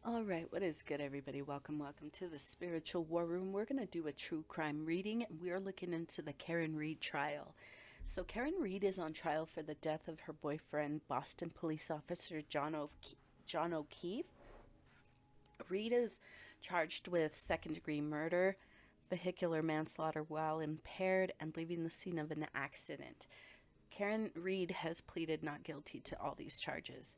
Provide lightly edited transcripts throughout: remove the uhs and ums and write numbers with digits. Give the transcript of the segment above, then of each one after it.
All right, what is good, everybody? Welcome to the Spiritual War Room. We're going to do a true crime reading, and we are looking into the Karen Reed trial. So, Karen Reed is on trial for the death of her boyfriend, Boston police officer John O'Keefe. Reed is charged with second-degree murder, vehicular manslaughter while impaired, and leaving the scene of an accident. Karen Reed has pleaded not guilty to all these charges.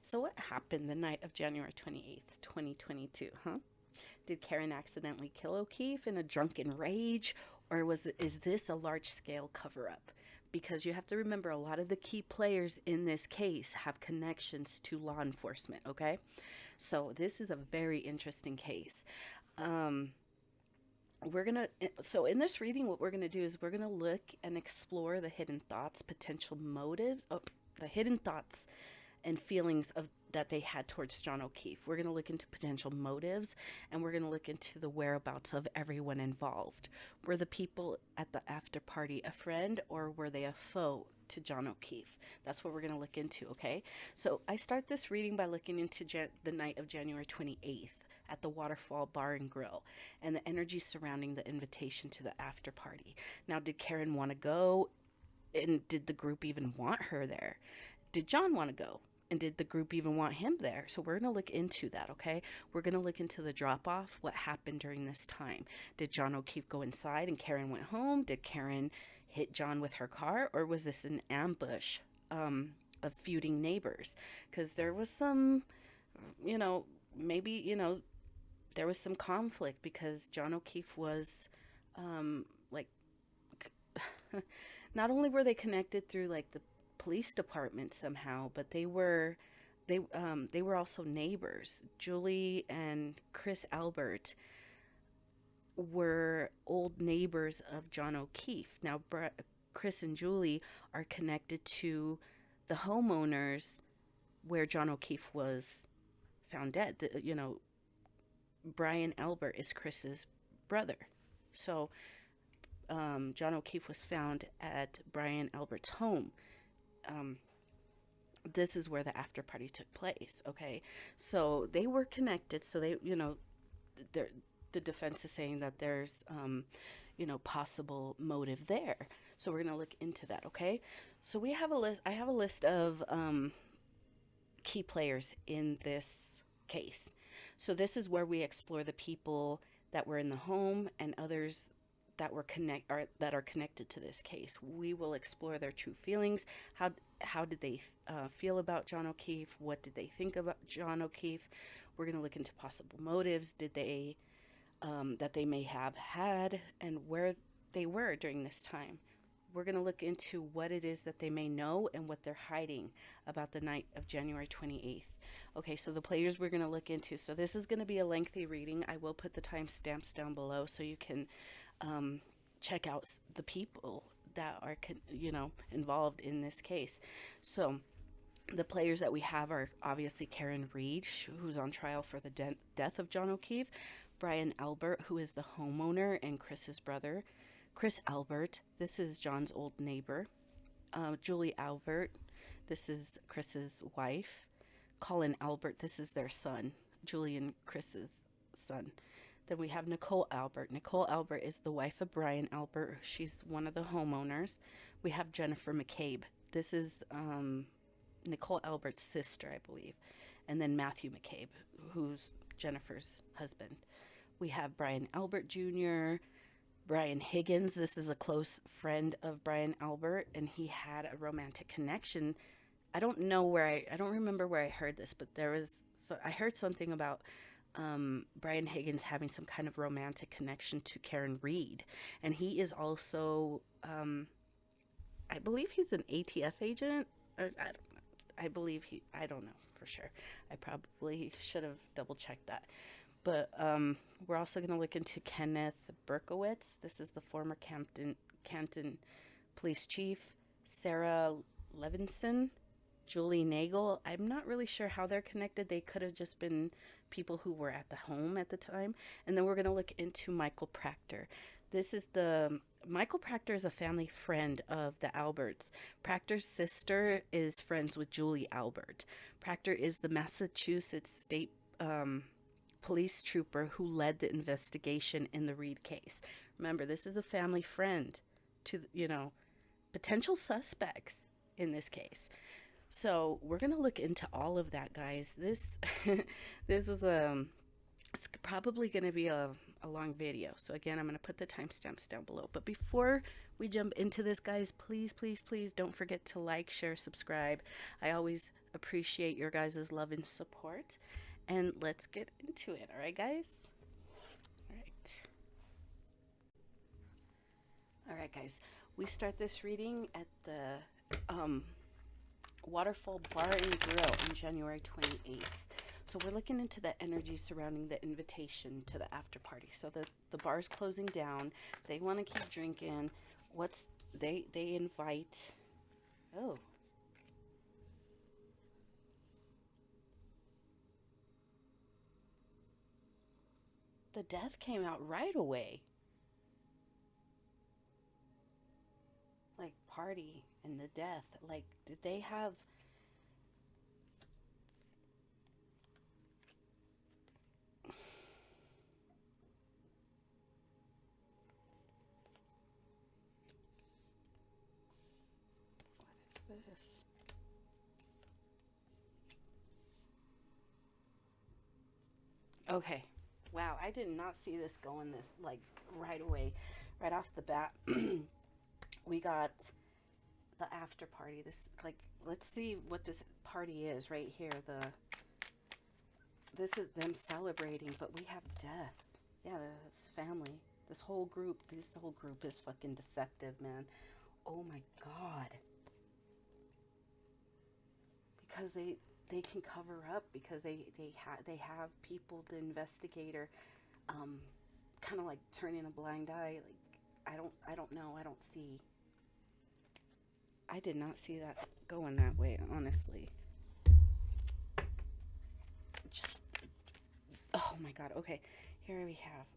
So what happened the night of January 28th, 2022, huh? Did Karen accidentally kill O'Keefe in a drunken rage, or is this a large-scale cover-up? Because you have to remember, a lot of the key players in this case have connections to law enforcement, okay? So this is a very interesting case. So in this reading, what we're gonna do is we're gonna look and explore the hidden thoughts, potential motives, the hidden thoughts and feelings of that they had towards John O'Keefe. We're going to look into potential motives, and we're going to look into the whereabouts of everyone involved. Were the people at the after party a friend, or were they a foe to John O'Keefe? That's what we're going to look into, okay? So I start this reading by looking into the night of January 28th at the Waterfall Bar and Grill and the energy surrounding the invitation to the after party. Now, did Karen want to go? And did the group even want her there? Did John want to go? And did the group even want him there? So we're going to look into that, okay? We're going to look into the drop-off, what happened during this time. Did John O'Keefe go inside and Karen went home? Did Karen hit John with her car? Or was this an ambush of feuding neighbors? Because there was some, maybe, there was some conflict because John O'Keefe was, like, not only were they connected through, like, the police department somehow, but they were also neighbors. Julie and Chris Albert were old neighbors of John O'Keefe. Now Chris and Julie are connected to the homeowners where John O'Keefe was found dead. Brian Albert is Chris's brother. So John O'Keefe was found at Brian Albert's home. This is where the after party took place, okay? So they were connected, so they, the defense is saying that there's, possible motive there. So we're going to look into that, okay? So we have a list, I have a list of key players in this case. So this is where we explore the people that were in the home and others that are connected to this case. We will explore their true feelings. How did they feel about John O'Keefe? What did they think about John O'Keefe? We're going to look into possible motives. Did they that they may have had, and where they were during this time. We're going to look into what it is that they may know and what they're hiding about the night of January 28th. Okay, so the players we're going to look into. So this is going to be a lengthy reading. I will put the timestamps down below so you can check out the people that are, involved in this case. So the players that we have are obviously Karen Reed, who's on trial for the death of John O'Keefe, Brian Albert, who is the homeowner and Chris's brother, Chris Albert, this is John's old neighbor, Julie Albert, this is Chris's wife, Colin Albert, this is their son, Julie and Chris's son. Then we have Nicole Albert. Nicole Albert is the wife of Brian Albert. She's one of the homeowners. We have Jennifer McCabe. This is Nicole Albert's sister, I believe. And then Matthew McCabe, who's Jennifer's husband. We have Brian Albert Jr., Brian Higgens. This is a close friend of Brian Albert, and he had a romantic connection. I don't remember where I heard this, but I heard something about Brian Higgens having some kind of romantic connection to Karen Reed. And he is also, I believe he's an ATF agent. Or I don't know for sure. I probably should have double checked that. But we're also going to look into Kenneth Berkowitz. This is the former Canton police chief. Sarah Levinson, Julie Nagel. I'm not really sure how they're connected. They could have just been people who were at the home at the time. And then we're going to look into Michael Proctor. Michael Proctor is a family friend of the Alberts. Proctor's sister is friends with Julie Albert. Proctor is the Massachusetts state police trooper who led the investigation in the Reed case. Remember, this is a family friend to, potential suspects in this case. So we're going to look into all of that, guys. This was it's probably going to be a long video. So again, I'm going to put the timestamps down below. But before we jump into this, guys, please don't forget to like, share, subscribe. I always appreciate your guys' love and support. And let's get into it. All right, guys? All right, guys. We start this reading at the Waterfall Bar and Grill on January 28th. So we're looking into the energy surrounding the invitation to the after party. So the bar's closing down. They want to keep drinking. They invite. Oh. The death came out right away. Like, party and the death. Like, did they have... What is this? Okay. Wow, I did not see this going this, like, right away. Right off the bat, we got the after party. This, like, let's see what this party is right here. This is them celebrating, but we have death. Yeah, this family. This whole group is fucking deceptive, man. Oh my God. Because they can cover up, because they have people, the investigator, kind of like turning a blind eye. Like, I don't know. I don't see. I did not see that going that way, honestly. Just, oh my God. Okay, here we have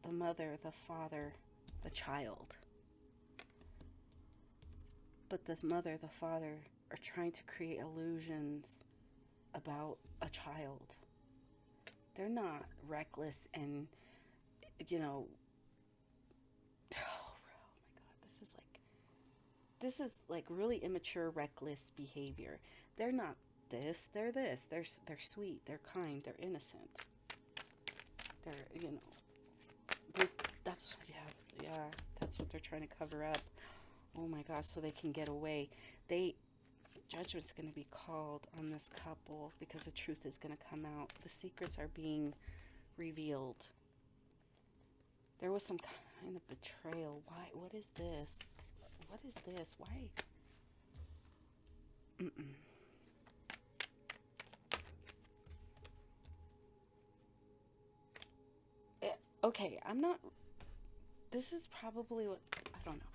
the mother, the father, the child. But this mother, the father, are trying to create illusions about a child. They're not reckless and, oh my God, this is like really immature, reckless behavior. They're not this, they're this. They're sweet, they're kind, they're innocent. They're, that's what they're trying to cover up. Oh my gosh, so they can get away. Judgment's going to be called on this couple because the truth is going to come out. The secrets are being revealed. There was some kind of betrayal. Why? What is this? What is this? Why? Okay, I'm not... This is probably what... I don't know.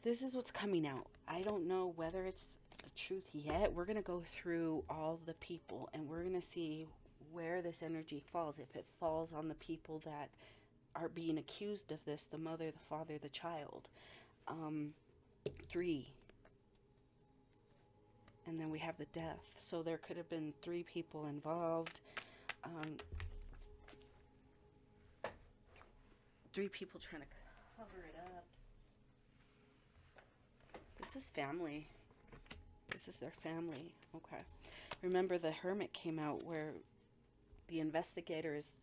This is what's coming out. I don't know whether it's the truth yet. We're going to go through all the people and we're going to see where this energy falls. If it falls on the people that are being accused of this, the mother, the father, the child. 3. And then we have the death. So there could have been 3 people involved. 3 people trying to cover it up. This is family. This is their family. Okay. Remember, the hermit came out where the investigators,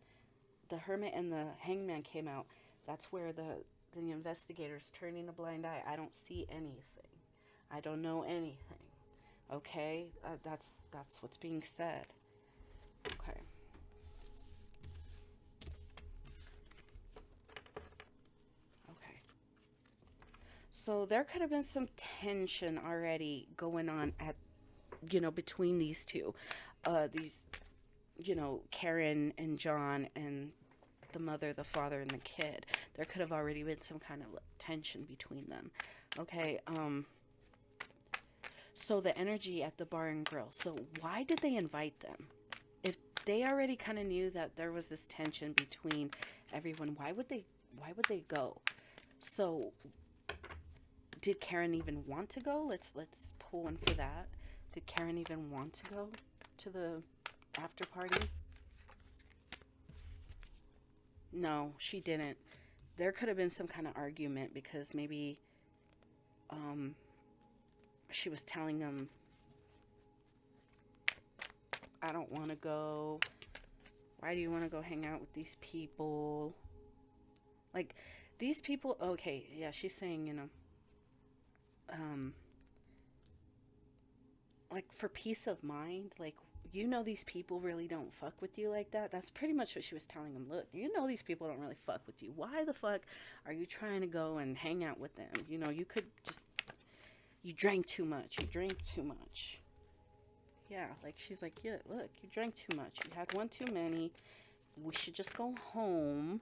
the hermit and the hangman came out. That's where the investigators turning a blind eye. I don't see anything. I don't know anything. Okay? That's what's being said. Okay. So there could have been some tension already going on at, between these two. Karen and John and the mother, the father, and the kid. There could have already been some kind of tension between them. Okay, so the energy at the bar and grill. So why did they invite them? If they already kind of knew that there was this tension between everyone, why would they go? So did Karen even want to go? Let's pull one for that. Did Karen even want to go to the after party? No, she didn't. There could have been some kind of argument because maybe she was telling him, I don't want to go. Why do you want to go hang out with these people? Like, these people, okay, yeah, she's saying, you know, like, for peace of mind, like, you know, these people really don't fuck with you like that. That's pretty much what she was telling him. Look, you know, these people don't really fuck with you. Why the fuck are you trying to go and hang out with them? You know, you could just, you drank too much. You drank too much. Yeah, like, she's like, yeah, look, you drank too much. You had one too many. We should just go home.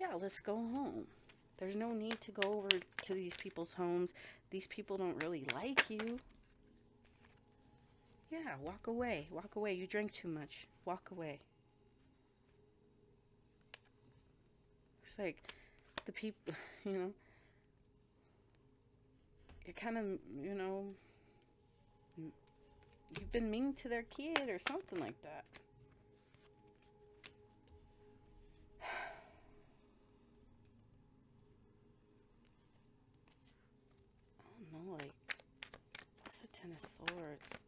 Yeah, let's go home. There's no need to go over to these people's homes. These people don't really like you. Yeah, walk away. Walk away. You drank too much. Walk away. It's like the people, you know, you're kind of, you know, you've been mean to their kid or something like that. I don't know, like, what's the Ten of Swords?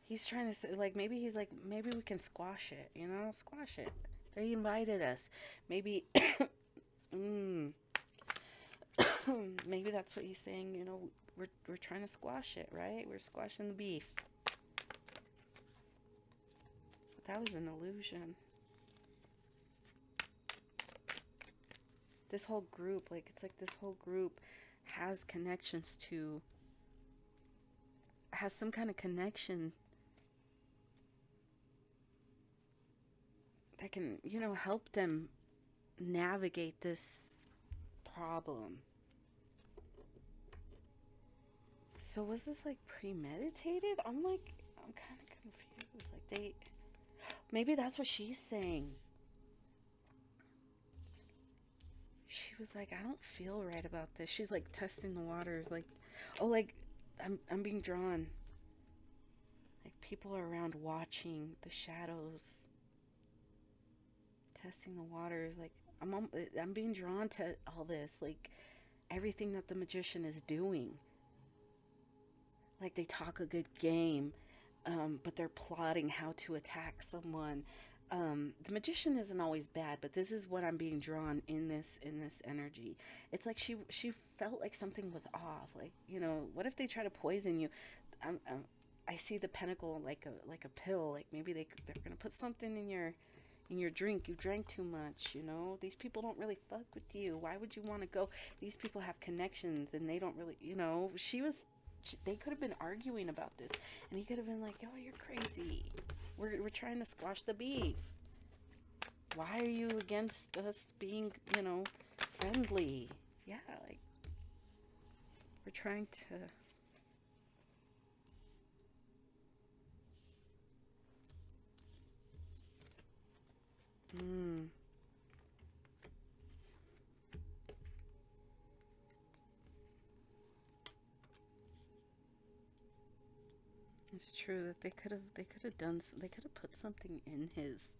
He's trying to say, like, maybe he's like, maybe we can squash it, you know? Squash it. They invited us. Maybe, maybe that's what he's saying, you know, we're trying to squash it, right? We're squashing the beef. But that was an illusion. This whole group, like, it's like this whole group has connections to, has some kind of connection that can, you know, help them navigate this problem. So was this like premeditated? I'm kind of confused. Like, maybe that's what she's saying. She was like, I don't feel right about this. She's like testing the waters, like, oh, like, I'm being drawn. Like, people are around watching the shadows. Testing the waters, like, I'm being drawn to all this, like, everything that the magician is doing. Like, they talk a good game, but they're plotting how to attack someone. The magician isn't always bad, but this is what I'm being drawn in this energy. It's like she felt like something was off. Like, you know, what if they try to poison you? I see the pentacle like a pill. Like, maybe they're gonna put something in your drink. You drank too much, you know. These people don't really fuck with you. Why would you want to go? These people have connections and they don't really, you know. They could have been arguing about this, and he could have been like, oh, you're crazy. We're trying to squash the beef. Why are you against us being, you know, friendly? Yeah, like, we're trying to... It's true that they could have put something in his,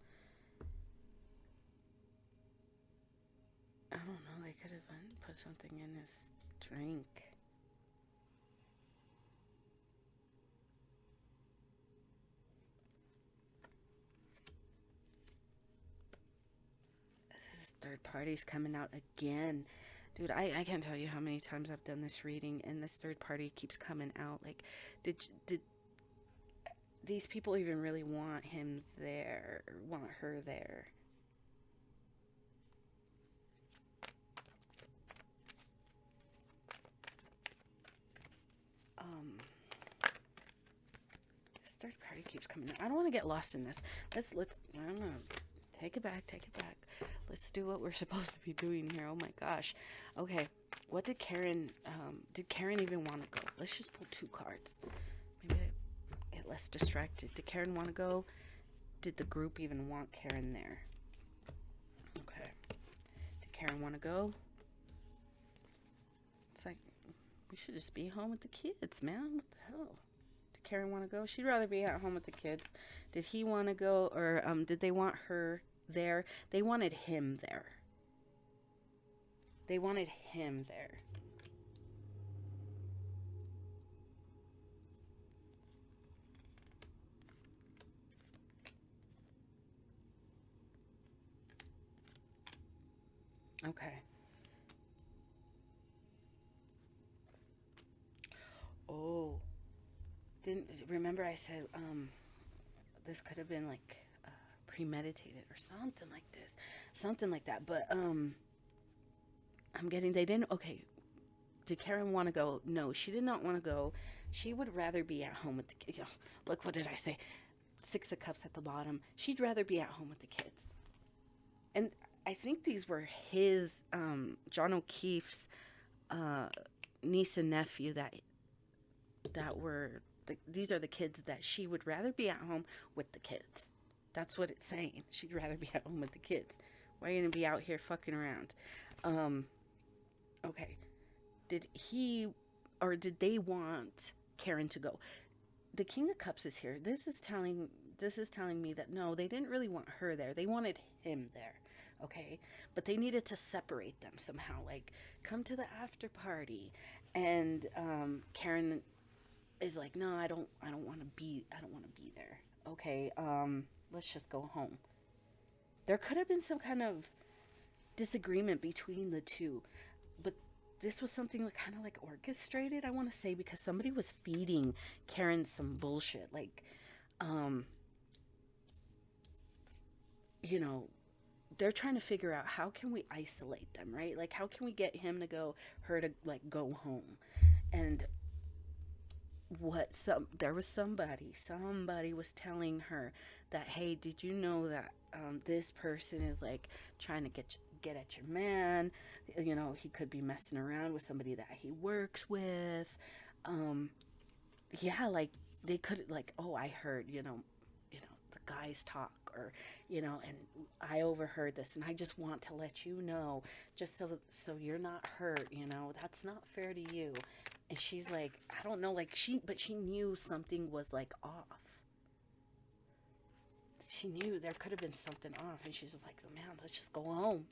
I don't know, they could have put something in his drink. This third party's coming out again. Dude, I can't tell you how many times I've done this reading and this third party keeps coming out. Like, did these people even really want him there, or want her there? This third party keeps coming out. I don't want to get lost in this. Let's I don't know. Take it back. Let's do what we're supposed to be doing here. Oh my gosh. Okay. What did Karen even want to go? Let's just pull two cards. Maybe I get less distracted. Did Karen want to go? Did the group even want Karen there? Okay. Did Karen want to go? It's like, we should just be home with the kids, man. What the hell? Karen want to go? She'd rather be at home with the kids. Did he want to go, or did they want her there? They wanted him there. They wanted him there. Okay. Oh, didn't remember I said this could have been like premeditated or something like this, something like that. But I'm getting they didn't. Okay, did Karen want to go? No, she did not want to go. She would rather be at home with the kids. Look, what did I say? 6 of Cups at the bottom. She'd rather be at home with the kids. And I think these were his, John O'Keefe's niece and nephew that were, these are the kids that she would rather be at home with the kids. That's what it's saying. She'd rather be at home with the kids. Why are you going to be out here fucking around? Okay. Did he, or did they want Karen to go? The King of Cups is here. This is telling me that no, they didn't really want her there. They wanted him there. Okay, but they needed to separate them somehow, like come to the after party. And Karen is like, no, I don't want to be there. Okay, let's just go home. There could have been some kind of disagreement between the two, but this was something kind of like orchestrated, I want to say, because somebody was feeding Karen some bullshit, like you know, they're trying to figure out how can we isolate them, right? Like, how can we get him to go, her to like go home? And there was somebody was telling her that, hey, did you know that this person is like trying to get at your man? You know, he could be messing around with somebody that he works with. Yeah, like they could, like, oh, I heard, you know, the guys talk, or, you know, and I overheard this, and I just want to let you know, just so you're not hurt, you know, that's not fair to you. And she's like, I don't know, like she knew something was like off. She knew there could have been something off, and she's like, man, let's just go home.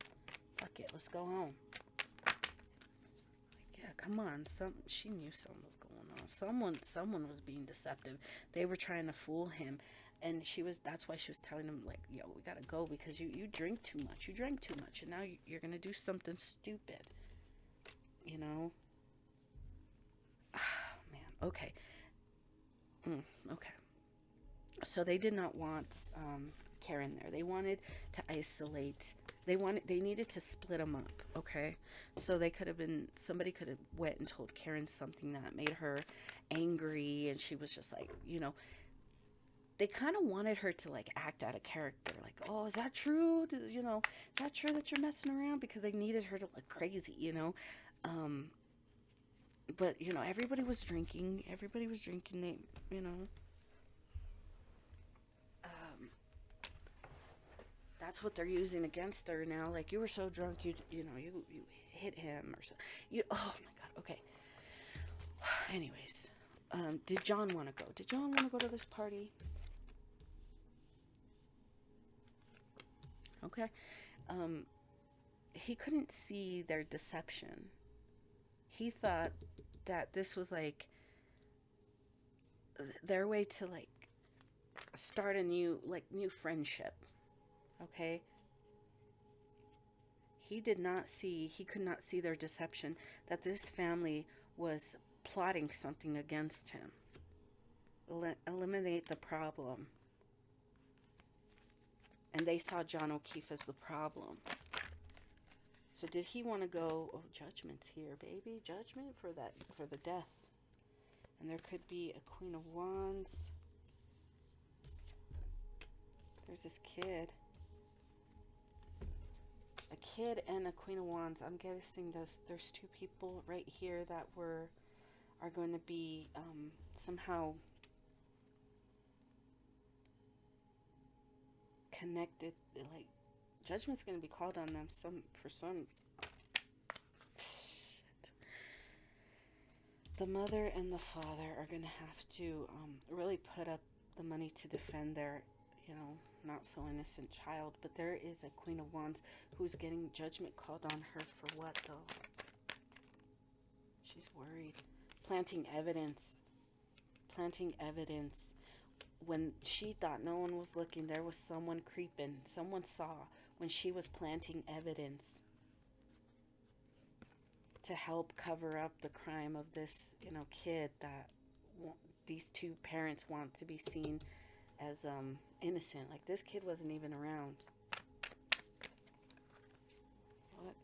Fuck it, let's go home. Like, yeah, come on. She knew something was going on. Someone was being deceptive. They were trying to fool him. And that's why she was telling him, like, yo, we gotta go because you drink too much. You drank too much, and now you're gonna do something stupid. You know? Man, okay. Okay. So they did not want Karen there. They wanted to isolate. They needed to split them up, okay? So somebody could have went and told Karen something that made her angry, and she was just like, you know, they kind of wanted her to like act out of character, like, oh, is that true? You know, is that true that you're messing around? Because they needed her to look crazy, you know. But you know, everybody was drinking. They, you know, that's what they're using against her now. Like, you were so drunk, you know, you hit him or so. Oh my God. Okay. Anyways, did John want to go? Did John want to go to this party? Okay. He couldn't see their deception. He thought that this was like their way to like start a new friendship. Okay. He could not see their deception, that this family was plotting something against him. Eliminate the problem. And they saw John O'Keefe as the problem. So did he want to go? Oh, judgment's here, baby. Judgment for the death. And there could be a Queen of Wands. There's this kid. A kid and a Queen of Wands. I'm guessing there's two people right here that are going to be somehow connected. Like, judgment's going to be called on them for some shit. the mother and the father are going to have to really put up the money to defend their, not so innocent child. But there is a Queen of Wands who's getting judgment called on her for what, though? She's worried. Planting evidence. When she thought no one was looking, there was someone creeping. Someone saw when she was planting evidence to help cover up the crime of this, kid that these two parents want to be seen as innocent. Like, this kid wasn't even around. What?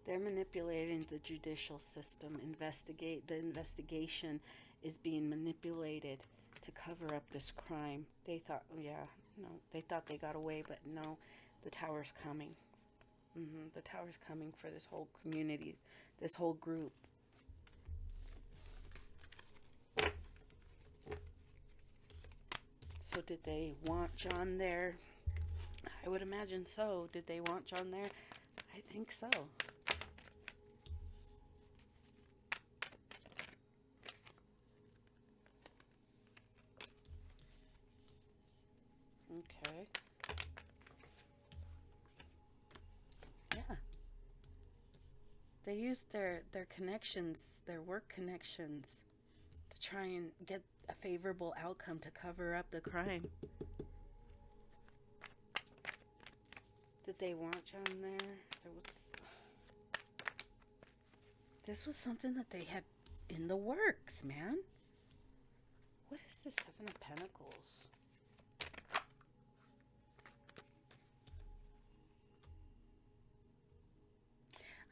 They're manipulating the judicial system. The investigation is being manipulated to cover up this crime. They thought, they thought they got away, but no, the tower's coming. The tower's coming for this whole community, this whole group. So did they want John there? I would imagine so. Did they want John there? I think so. Okay. Yeah. They used their connections, their work connections, to try and get a favorable outcome to cover up the crime. Did they want John there? This was something that they had in the works, man. What is this Seven of Pentacles?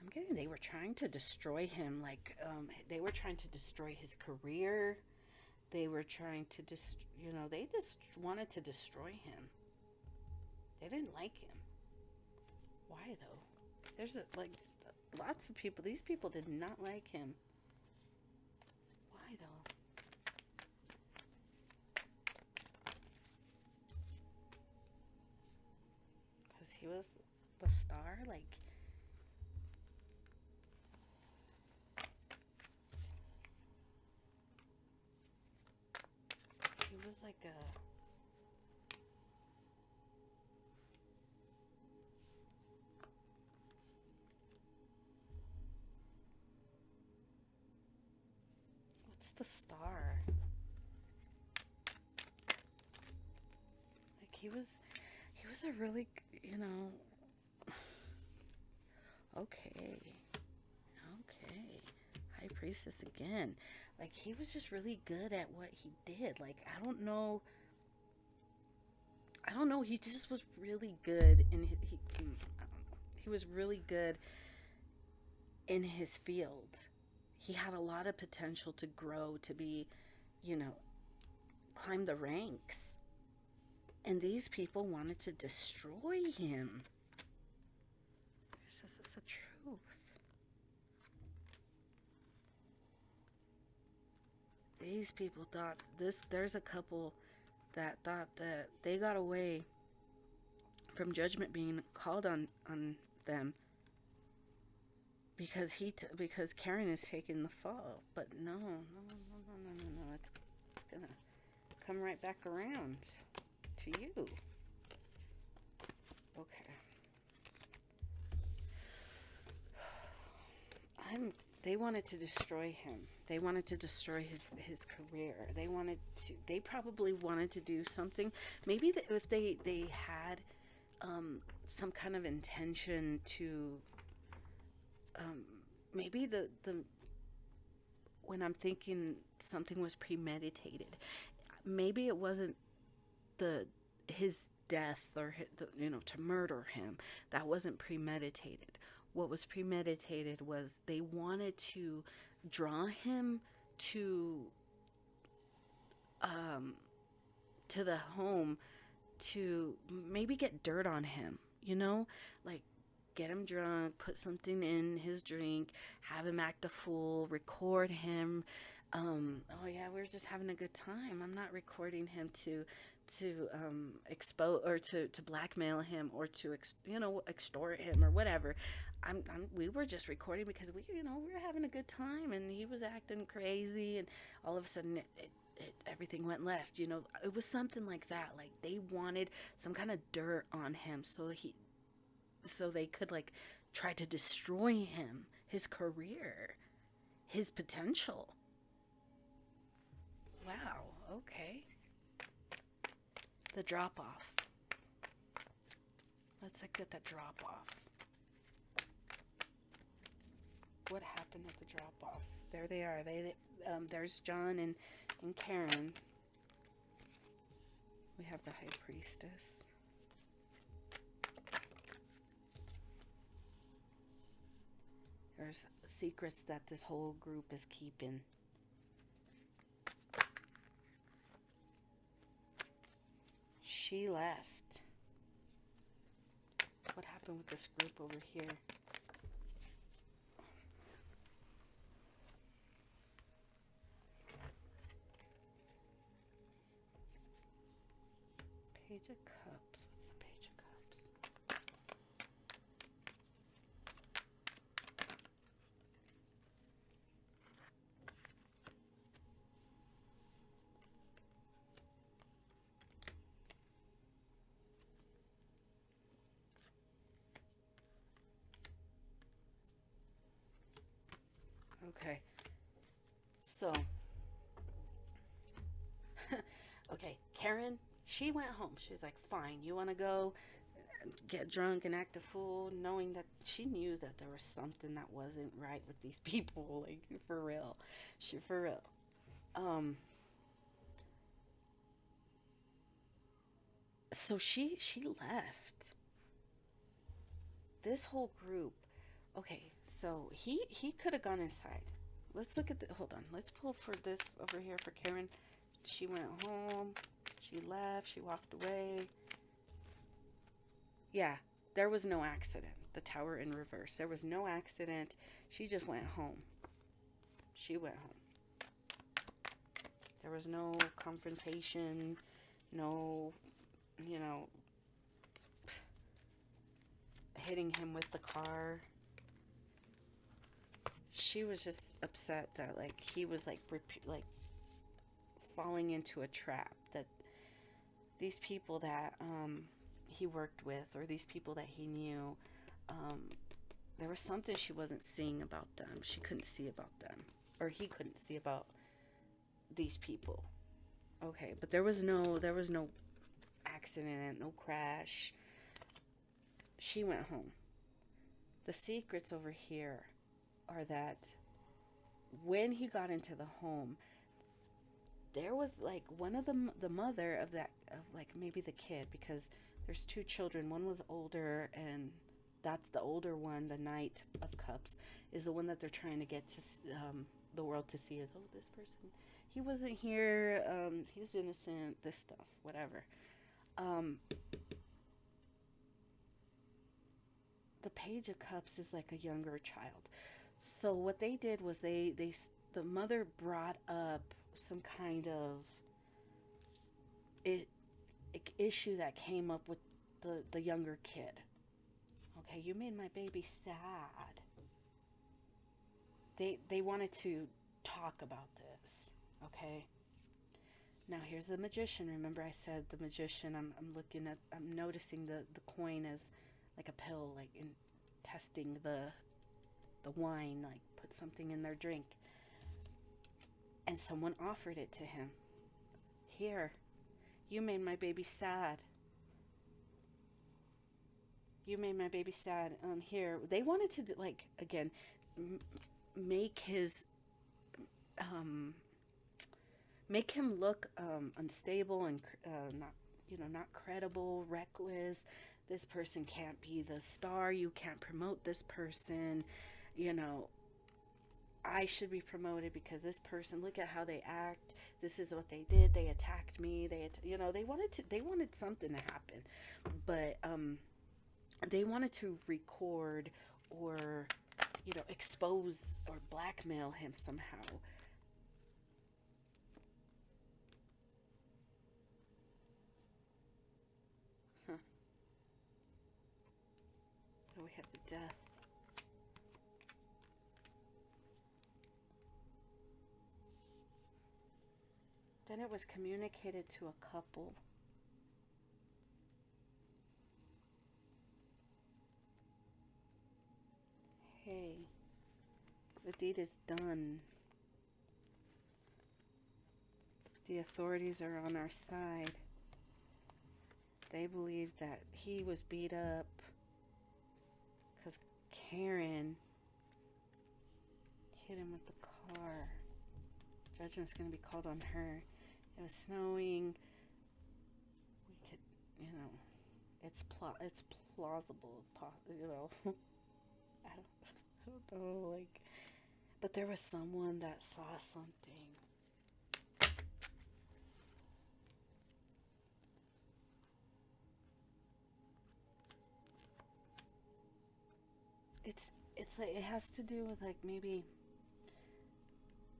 I'm getting they were trying to destroy him. Like, they were trying to destroy his career. They were trying to they just wanted to destroy him. They didn't like him. Why, though? There's lots of people. These people did not like him. Why, though? Because he was the star? Like, he was like a... the star. Like, he was a really, okay, High Priestess again. Like, he was just really good at what he did. Like, I don't know, he just was really good in he was really good in his field. He had a lot of potential to grow, to be, climb the ranks. And these people wanted to destroy him. It's the truth. These people thought there's a couple that thought that they got away from judgment being called on them because because Karen is taking the fall. But no, it's gonna come right back around to you. Okay. They wanted to destroy him. They wanted to destroy his career. They probably wanted to do something. Maybe if they had some kind of intention to maybe the when I'm thinking something was premeditated, maybe it wasn't his death or to murder him. That wasn't premeditated. What was premeditated was they wanted to draw him to to the home to maybe get dirt on him, like get him drunk, put something in his drink, have him act a fool, record him. Oh yeah, we're just having a good time. I'm not recording him to expose or to blackmail him or to extort him or whatever. We were just recording because we were having a good time, and he was acting crazy, and all of a sudden everything went left. It was something like that. Like they wanted some kind of dirt on him, so they could like try to destroy him, his career, his potential. Wow. Okay. The drop off. Let's get the drop off. What happened at the drop off? There they are. There's John and Karen. We have the High Priestess. There's secrets that this whole group is keeping. She left. What happened with this group over here? Page of Cups. What's the Page of Cups? Okay. So, okay, Karen, she went home. She's like, fine, you want to go get drunk and act a fool, knowing that she knew that there was something that wasn't right with these people, like, for real. For real. So she left. This whole group. Okay, so he could have gone inside. Let's look at hold on. Let's pull for this over here for Karen. She went home. She left. She walked away. Yeah, there was no accident. The tower in reverse. There was no accident. She just went home. She went home. There was no confrontation. No, hitting him with the car. She was just upset that like he was like falling into a trap, that these people that he worked with, or these people that he knew, there was something she wasn't seeing about them. She couldn't see about them, or he couldn't see about these people. Okay, but there was no accident, no crash. She went home. The secrets over here are that when he got into the home, there was like one of the mother of like maybe the kid, because there's two children. One was older, and that's the older one. The Knight of Cups is the one that they're trying to get to the world to see as, oh, this person, he wasn't here, he's innocent, this stuff, whatever. The Page of Cups is like a younger child. So what they did was the mother brought up some kind of issue that came up with the younger kid. Okay, you made my baby sad. They wanted to talk about this. Okay. Now here's the magician. Remember I said the magician, I'm noticing the coin as like a pill, like in testing the wine, like put something in their drink. And someone offered it to him. Here, you made my baby sad. You made my baby sad. Here. They wanted to, like, again, make his, make him look unstable and not credible, reckless. This person can't be the star. You can't promote this person. I should be promoted because this person, look at how they act. This is what they did. They attacked me. They wanted something to happen, but they wanted to record or, expose or blackmail him somehow. Huh. Oh, we have the death. Then it was communicated to a couple. Hey, the deed is done. The authorities are on our side. They believe that he was beat up because Karen hit him with the car. Judgment's going to be called on her. It was snowing. We could, it's plausible, I don't know, but there was someone that saw something. It's like, it has to do with maybe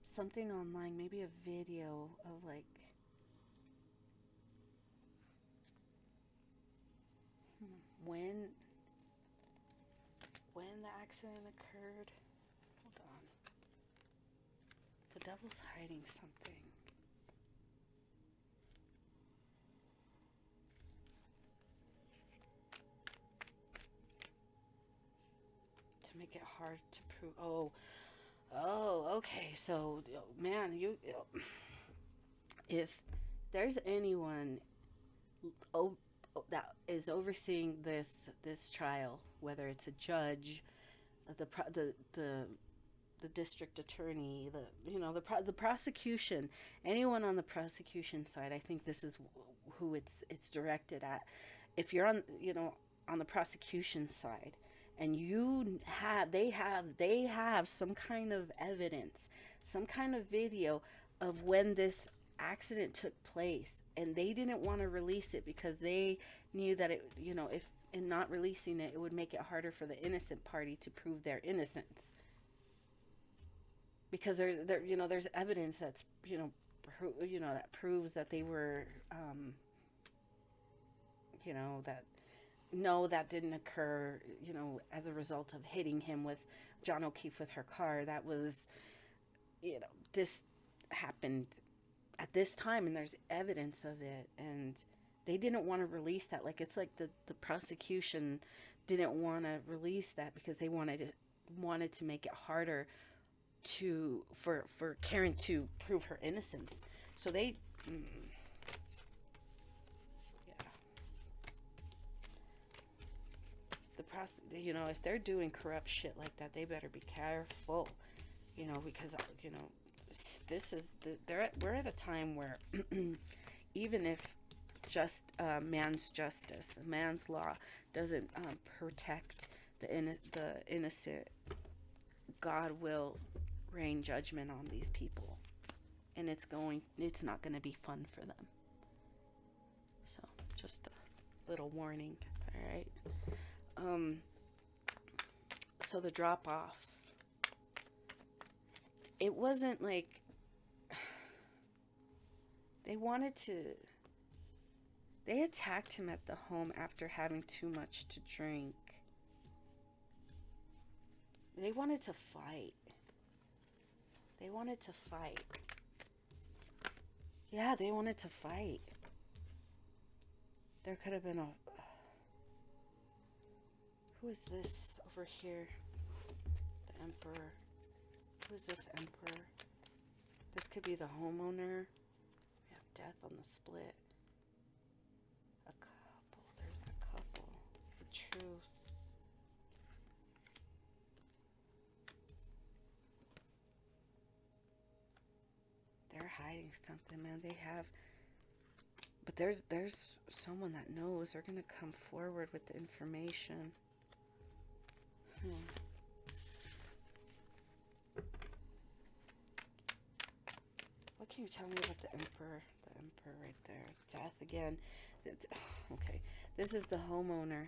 something online, maybe a video of when the accident occurred. Hold on. The devil's hiding something. To make it hard to prove. Oh, okay. So, man, if there's anyone that is overseeing this trial, whether it's a judge, the district attorney, the prosecution, anyone on the prosecution side, I think this is who it's directed at. If you're on the prosecution side, and they have some kind of evidence, some kind of video of when this accident took place, and they didn't want to release it because they knew that it, if in not releasing it, it would make it harder for the innocent party to prove their innocence. Because there's evidence that's that proves that they were that no, that didn't occur, as a result of hitting him with John O'Keefe with her car. That was, this happened at this time, and there's evidence of it, and they didn't want to release that. It's like the prosecution didn't want to release that because they wanted to make it harder for Karen to prove her innocence. So they if they're doing corrupt shit like that, they better be careful, because we're at a time where even if man's justice, man's law doesn't protect the innocent, God will rain judgment on these people, and it's not going to be fun for them. So just a little warning. All right. So the drop off, it wasn't like they attacked him at the home after having too much to drink. They wanted to fight. Yeah, they wanted to fight. There could have been who is this over here? The Emperor. Who is this Emperor? This could be the homeowner. We have death on the split. A couple. There's a couple. The truth. They're hiding something, man. They have. But there's someone that knows. They're going to come forward with the information. can you tell me about the Emperor? The Emperor right there. Death again. Okay. This is the homeowner.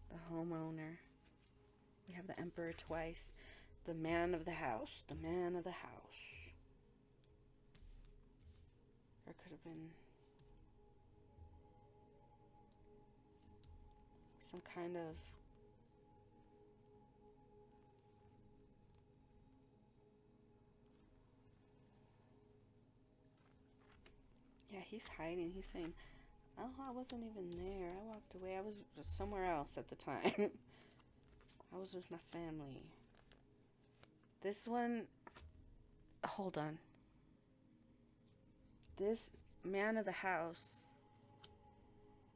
The homeowner. We have the Emperor twice. The man of the house. The man of the house. Or could have been some kind of he's hiding. He's saying, oh, I wasn't even there. I walked away. I was somewhere else at the time. I was with my family. This one, hold on. This man of the house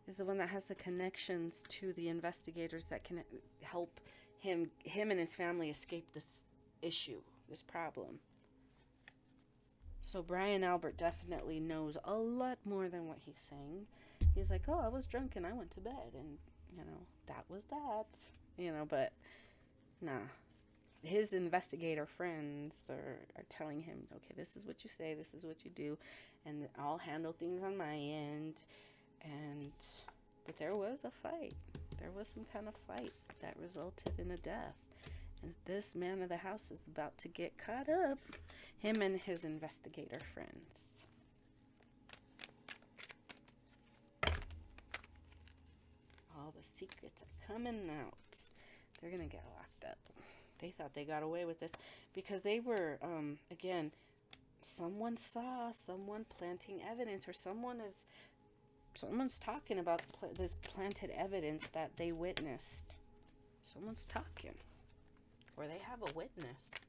is the one that has the connections to the investigators that can help him and his family escape this issue, this problem. So Brian Albert definitely knows a lot more than what he's saying. He's like, oh, I was drunk and I went to bed, and, that was that. But nah. His investigator friends are telling him, okay, this is what you say, this is what you do, and I'll handle things on my end. But there was a fight. There was some kind of fight that resulted in a death. And this man of the house is about to get caught up. Him and his investigator friends. All the secrets are coming out. They're going to get locked up. They thought they got away with this because they were, again, someone saw someone planting evidence, or someone's talking about this planted evidence that they witnessed. Someone's talking. Or they have a witness.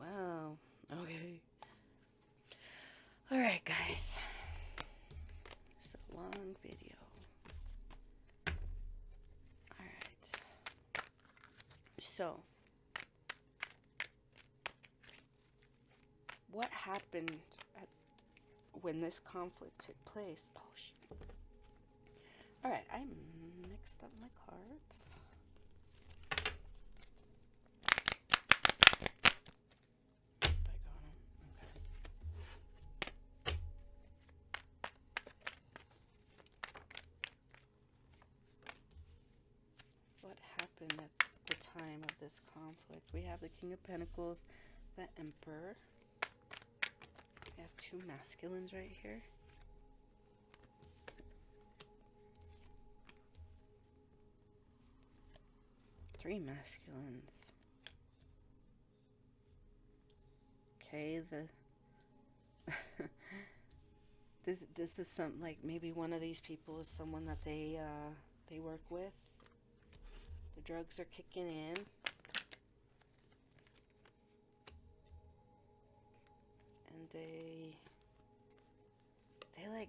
Wow. Okay. Alright, guys. It's a long video. Alright. So, what happened when this conflict took place? Oh, shoot. Alright, I mixed up my cards. At the time of this conflict, we have the King of Pentacles, the Emperor. We have two masculines right here. Three masculines. Okay, this is some, like, maybe one of these people is someone that they work with. The drugs are kicking in. And they like,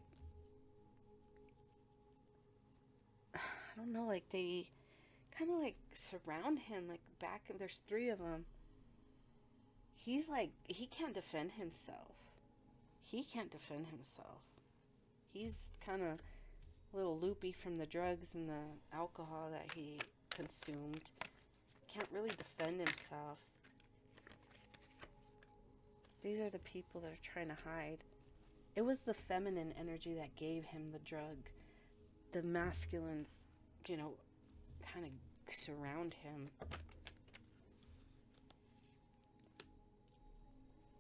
I don't know, like they kind of like surround him, like back, there's three of them. He's like, he can't defend himself. He's kind of a little loopy from the drugs and the alcohol that he consumed. Can't really defend himself. These are the people that are trying to hide. It was the feminine energy that gave him the drug. The masculines, kind of surround him.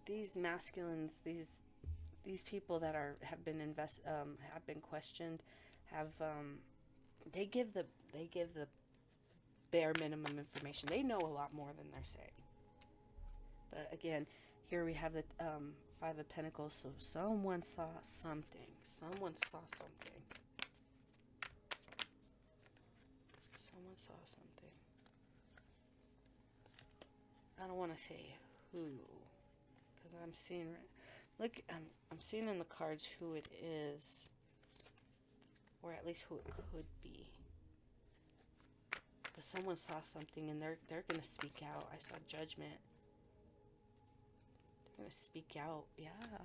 These masculines, these people that have been questioned, they give the bare minimum information. They know a lot more than they're saying. But again, here we have the Five of Pentacles. So someone saw something. I don't want to say who, because I'm seeing. Look, I'm seeing in the cards who it is, or at least who it could be. But someone saw something, and they're gonna speak out. I saw Judgment. They're gonna speak out. Yeah.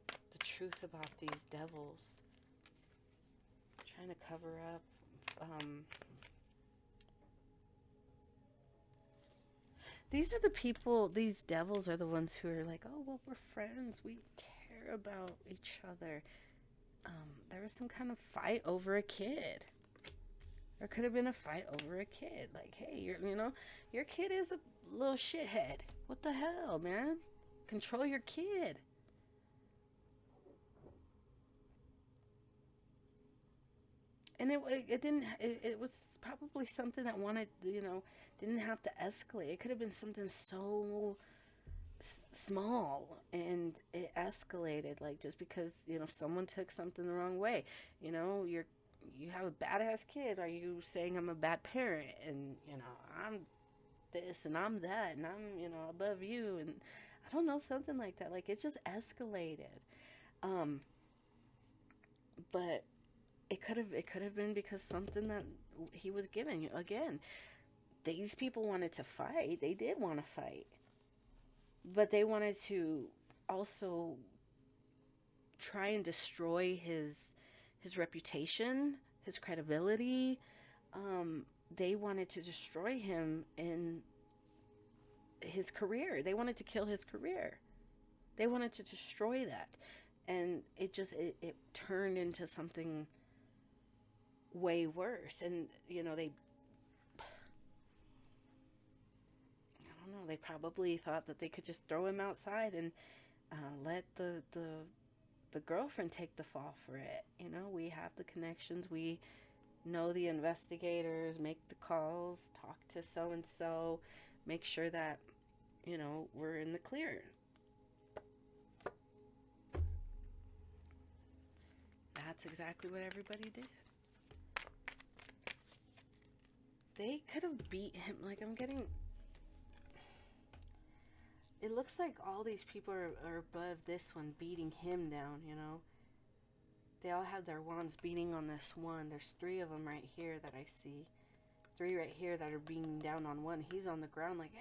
The truth about these devils. Trying to cover up. These are the people, these devils are the ones who are like, oh, well, we're friends. We care about each other. There was some kind of fight over a kid. There could have been a fight over a kid. Like, hey, your kid is a little shithead. What the hell, man? Control your kid. And it was probably something that didn't have to escalate. It could have been something so small, and it escalated, like, just because, someone took something the wrong way. You have a badass kid. Are you saying I'm a bad parent? And, I'm this and I'm that and I'm, above you. And I don't know, something like that. Like, it just escalated. But it could have been because something that he was given. Again, these people wanted to fight. They did want to fight. But they wanted to also try and destroy his reputation, his credibility. They wanted to destroy him in his career. They wanted to kill his career. They wanted to destroy that. And it turned into something way worse. And, they probably thought that they could just throw him outside and let the girlfriend take the fall for it. We have the connections. We know the investigators, make the calls, talk to so-and-so, make sure that, we're in the clear. That's exactly what everybody did. They could have beat him. Like, it looks like all these people are above this one, beating him down, They all have their wands beating on this one. There's 3 of them right here that I see. 3 right here that are beating down on one. He's on the ground like,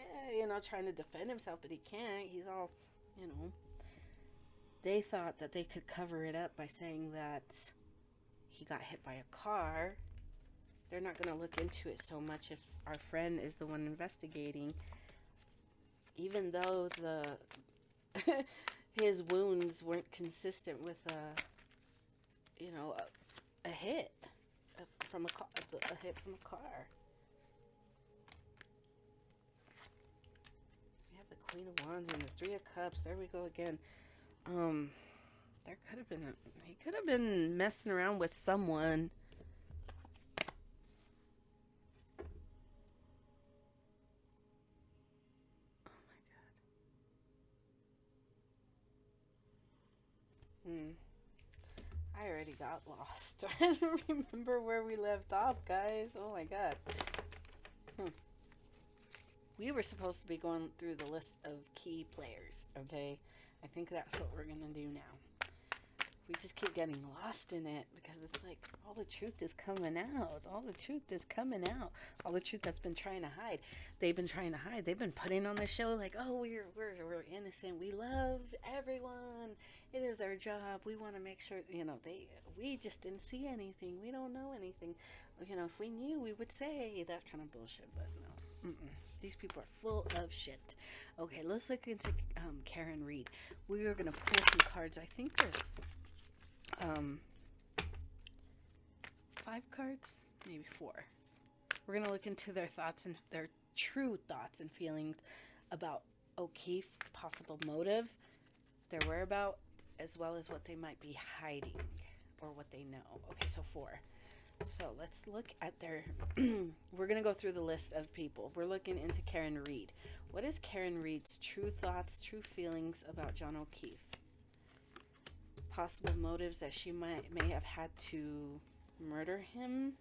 trying to defend himself, but he can't. He's all, They thought that they could cover it up by saying that he got hit by a car. They're not going to look into it so much if our friend is the one investigating. Even though his wounds weren't consistent with a hit from a car. We have the Queen of Wands and the 3 of Cups. There we go again. He could have been messing around with someone. I already got lost. I don't remember where we left off, guys. Oh my god. We were supposed to be going through the list of key players, okay? I think that's what we're gonna do now. We just keep getting lost in it because it's like all the truth is coming out. All the truth is coming out. All the truth that's been trying to hide. They've been trying to hide. They've been putting on the show like, oh, we're innocent. We love everyone. It is our job. We want to make sure, we just didn't see anything. We don't know anything. If we knew, we would say that kind of bullshit, but no. These people are full of shit. Okay, let's look into Karen Reed. We are going to pull some cards. I think there's 5 cards, maybe 4. We're going to look into their thoughts and their true thoughts and feelings about O'Keefe, possible motive, their whereabouts, as well as what they might be hiding or what they know. Okay, so 4. So let's look at their, we're going to go through the list of people. We're looking into Karen Reed. What is Karen Reed's true thoughts, true feelings about John O'Keefe? Possible motives that she may have had to murder him.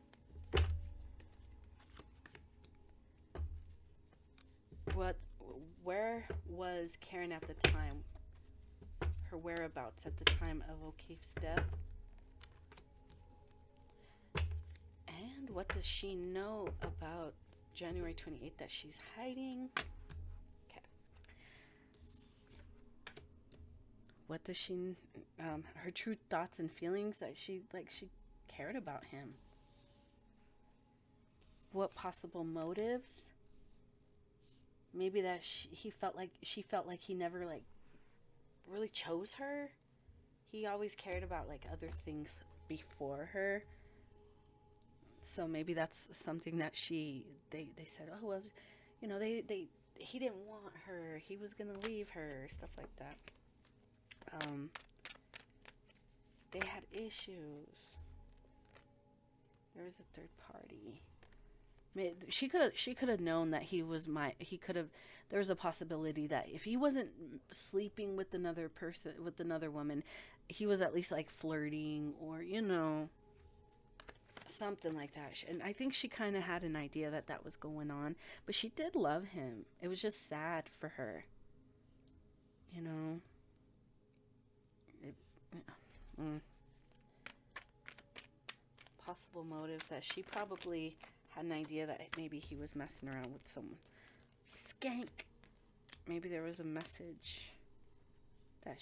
Where was Karen at the time? Her whereabouts at the time of O'Keefe's death? And what does she know about January 28th that she's hiding? Okay. What does she, her true thoughts and feelings that she cared about him? What possible motives? maybe that she felt like he never like really chose her. He always cared about like other things before her. So maybe that's something that they said, oh well, you know, he didn't want her, he was gonna leave her, stuff like that. They had issues. There was a third party. She could have known that there was a possibility that if he wasn't sleeping with another person, with another woman, he was at least like flirting, or you know, something like that. And I think she kind of had an idea that that was going on, but she did love him. It was just sad for her, you know. Possible motives that she probably had an idea that maybe he was messing around with someone. Skank. Maybe there was a message that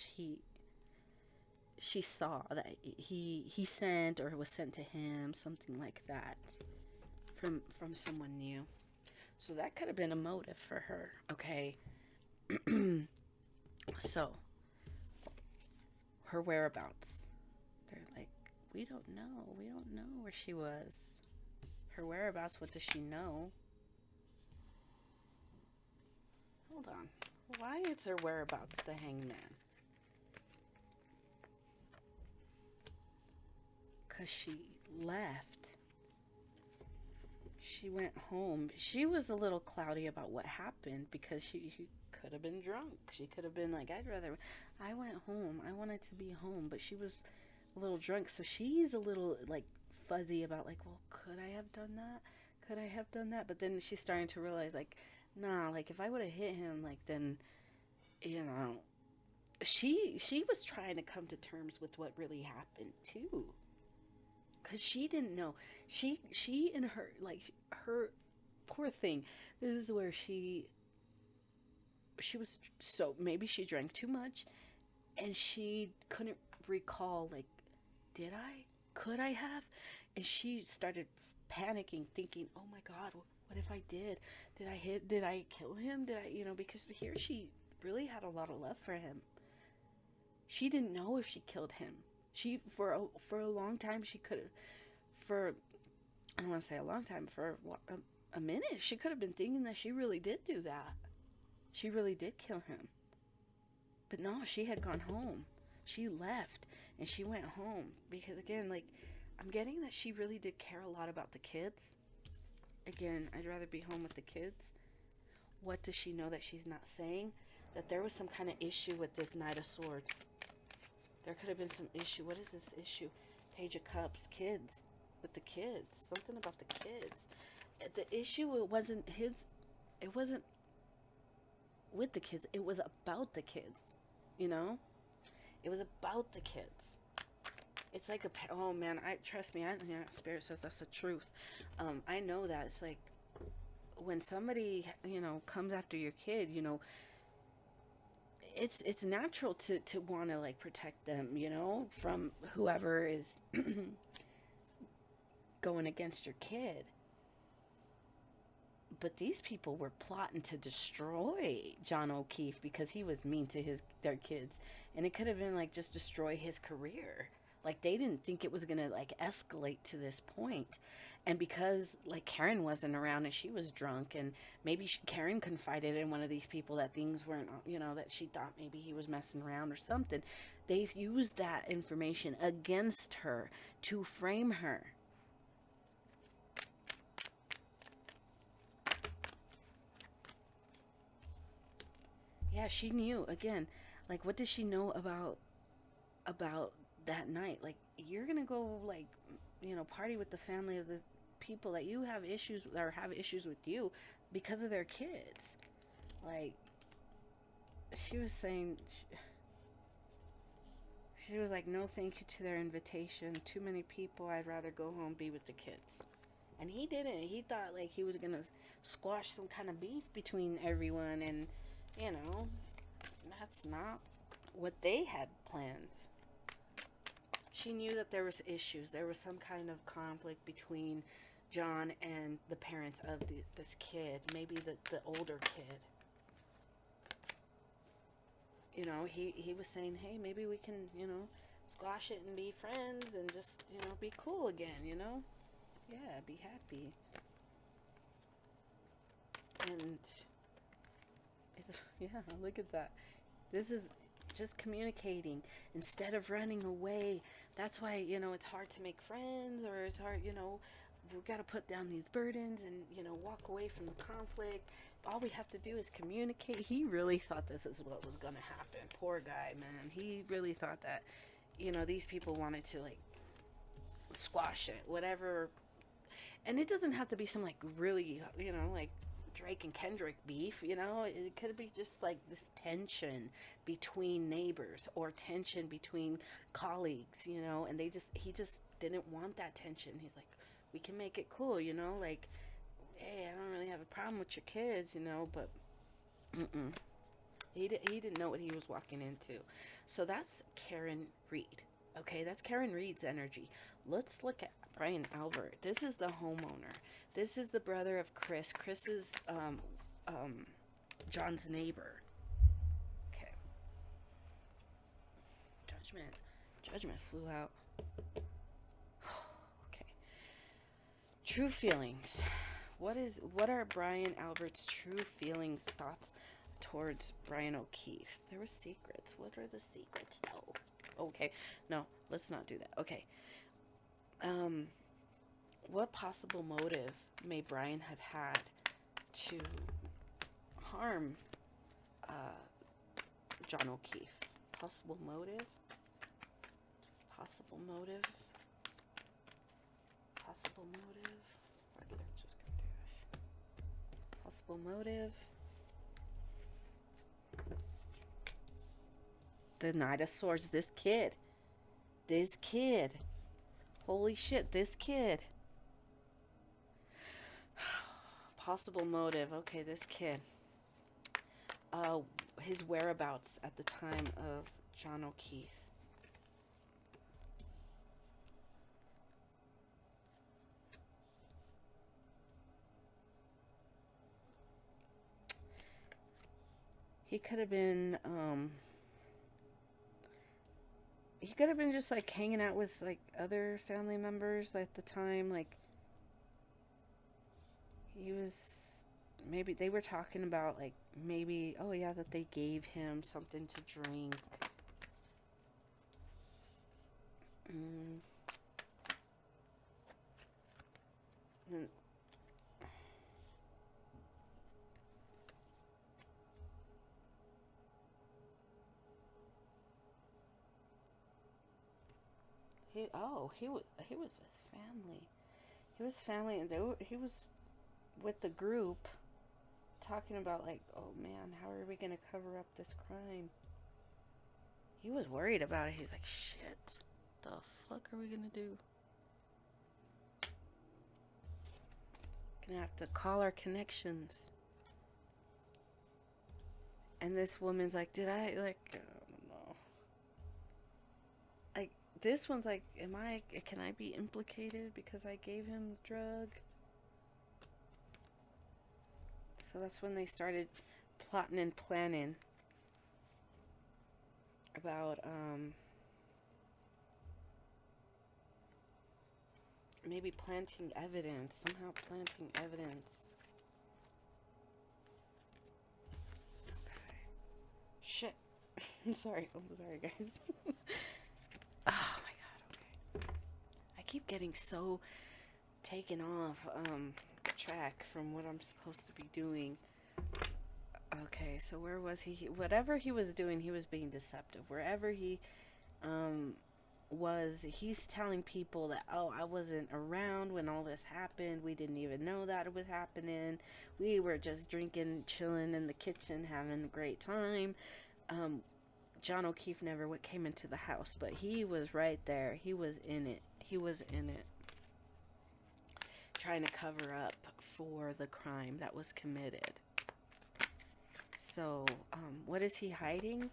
she saw that he sent, or was sent to him, something like that, from someone new. So that could have been a motive for her. Okay. So her whereabouts, they're like, we don't know where she was. Her whereabouts, what does she know? Hold on. Why is her whereabouts the Hangman? Because she left. She went home. She was a little cloudy about what happened, because she could have been drunk. She could have been like, I went home. I wanted to be home. But she was a little drunk. So she's a little like fuzzy about like, well, could I have done that? Could I have done that? But then she's starting to realize like, nah, like if I would have hit him, like then, you know, she was trying to come to terms with what really happened too. Because she didn't know. She and her, like, her poor thing. This is where she was, so maybe she drank too much and she couldn't recall, like, could I have? And she started panicking, thinking, oh my God, what if I did? Did I kill him? Because here she really had a lot of love for him. She didn't know if she killed him. She, for a long time, she could have, I don't want to say a long time, for a minute, she could have been thinking that she really did do that. She really did kill him. But no, she had gone home. She left, and she went home. Because, again, like, I'm getting that she really did care a lot about the kids. Again, I'd rather be home with the kids. What does she know that she's not saying? That there was some kind of issue with this Knight of Swords. There could have been some issue. What is this issue? Page of Cups. Kids. With the kids. Something about the kids. The issue, it wasn't with the kids. It was about the kids. You know? It was about the kids. It's like oh man, trust me, Spirit says that's the truth. I know that. It's like when somebody, comes after your kid, it's natural to want to like protect them, from whoever is going against your kid. But these people were plotting to destroy John O'Keefe because he was mean to their kids, and it could have been like just destroy his career. Like they didn't think it was gonna like escalate to this point. And because like Karen wasn't around and she was drunk, and maybe Karen confided in one of these people that things weren't, that she thought maybe he was messing around or something, they used that information against her to frame her. Yeah, she knew. Again, like what does she know about that night? Like you're gonna go like, party with the family of the people that you have issues with, or have issues with you because of their kids. Like she was saying, she was like, no thank you to their invitation. Too many people. I'd rather go home, be with the kids. And he didn't. He thought like he was gonna squash some kind of beef between everyone, and that's not what they had planned. She knew that there was issues. There was some kind of conflict between John and the parents of this kid. Maybe the older kid. you know, he was saying, hey, maybe we can, you know, squash it and be friends and just, you know, be cool again, you know? Yeah, be happy. And, yeah, look at that. This is just communicating instead of running away. That's why, you know, it's hard to make friends, or it's hard, you know, we've got to put down these burdens and, you know, walk away from the conflict. All we have to do is communicate. He really thought this is what was going to happen. Poor guy, man. He really thought that, you know, these people wanted to, like, squash it, whatever. And it doesn't have to be some, like, really, you know, like, Drake and Kendrick beef, you know. It could be just like this tension between neighbors or tension between colleagues, you know. And he just didn't want that tension. He's like, we can make it cool, you know, like, hey, I don't really have a problem with your kids, you know, but he didn't know what he was walking into. So that's Karen Reed. Okay, that's Karen Reed's energy. Let's look at Brian Albert. This is the homeowner. This is the brother of Chris. Chris is John's neighbor. Okay. Judgment flew out. Okay. True feelings. What are Brian Albert's true feelings, thoughts towards Brian O'Keefe? There were secrets. What are the secrets though? Okay. No, let's not do that. Okay. What possible motive may Brian have had to harm John O'Keefe? Possible motive? Possible motive? Possible motive? I'm just gonna do this. Possible motive? The Knight of Swords. This kid. Holy shit, this kid. Possible motive. Okay, this kid. His whereabouts at the time of John O'Keefe. He could have been, just like hanging out with like other family members at the time. Like, he was, maybe they were talking about like, maybe, oh yeah, that they gave him something to drink. Then, he was with family. He was family, and he was with the group talking about like, oh man, how are we gonna cover up this crime? He was worried about it. He's like, shit, the fuck are we gonna do? Gonna have to call our connections. And this woman's like, did I, like, I don't know. Like, this one's like, can I be implicated because I gave him the drug? So that's when they started plotting and planning about, maybe planting evidence. Somehow planting evidence. Shit. I'm sorry, guys. Oh my god, okay. I keep getting so taken off track from what I'm supposed to be doing. Okay, so where was he? Whatever he was doing, he was being deceptive. Wherever he was, he's telling people that, oh, I wasn't around when all this happened. We didn't even know that it was happening. We were just drinking, chilling in the kitchen, having a great time. John O'Keefe never came into the house, but he was right there. He was in it. Trying to cover up for the crime that was committed. So, what is he hiding?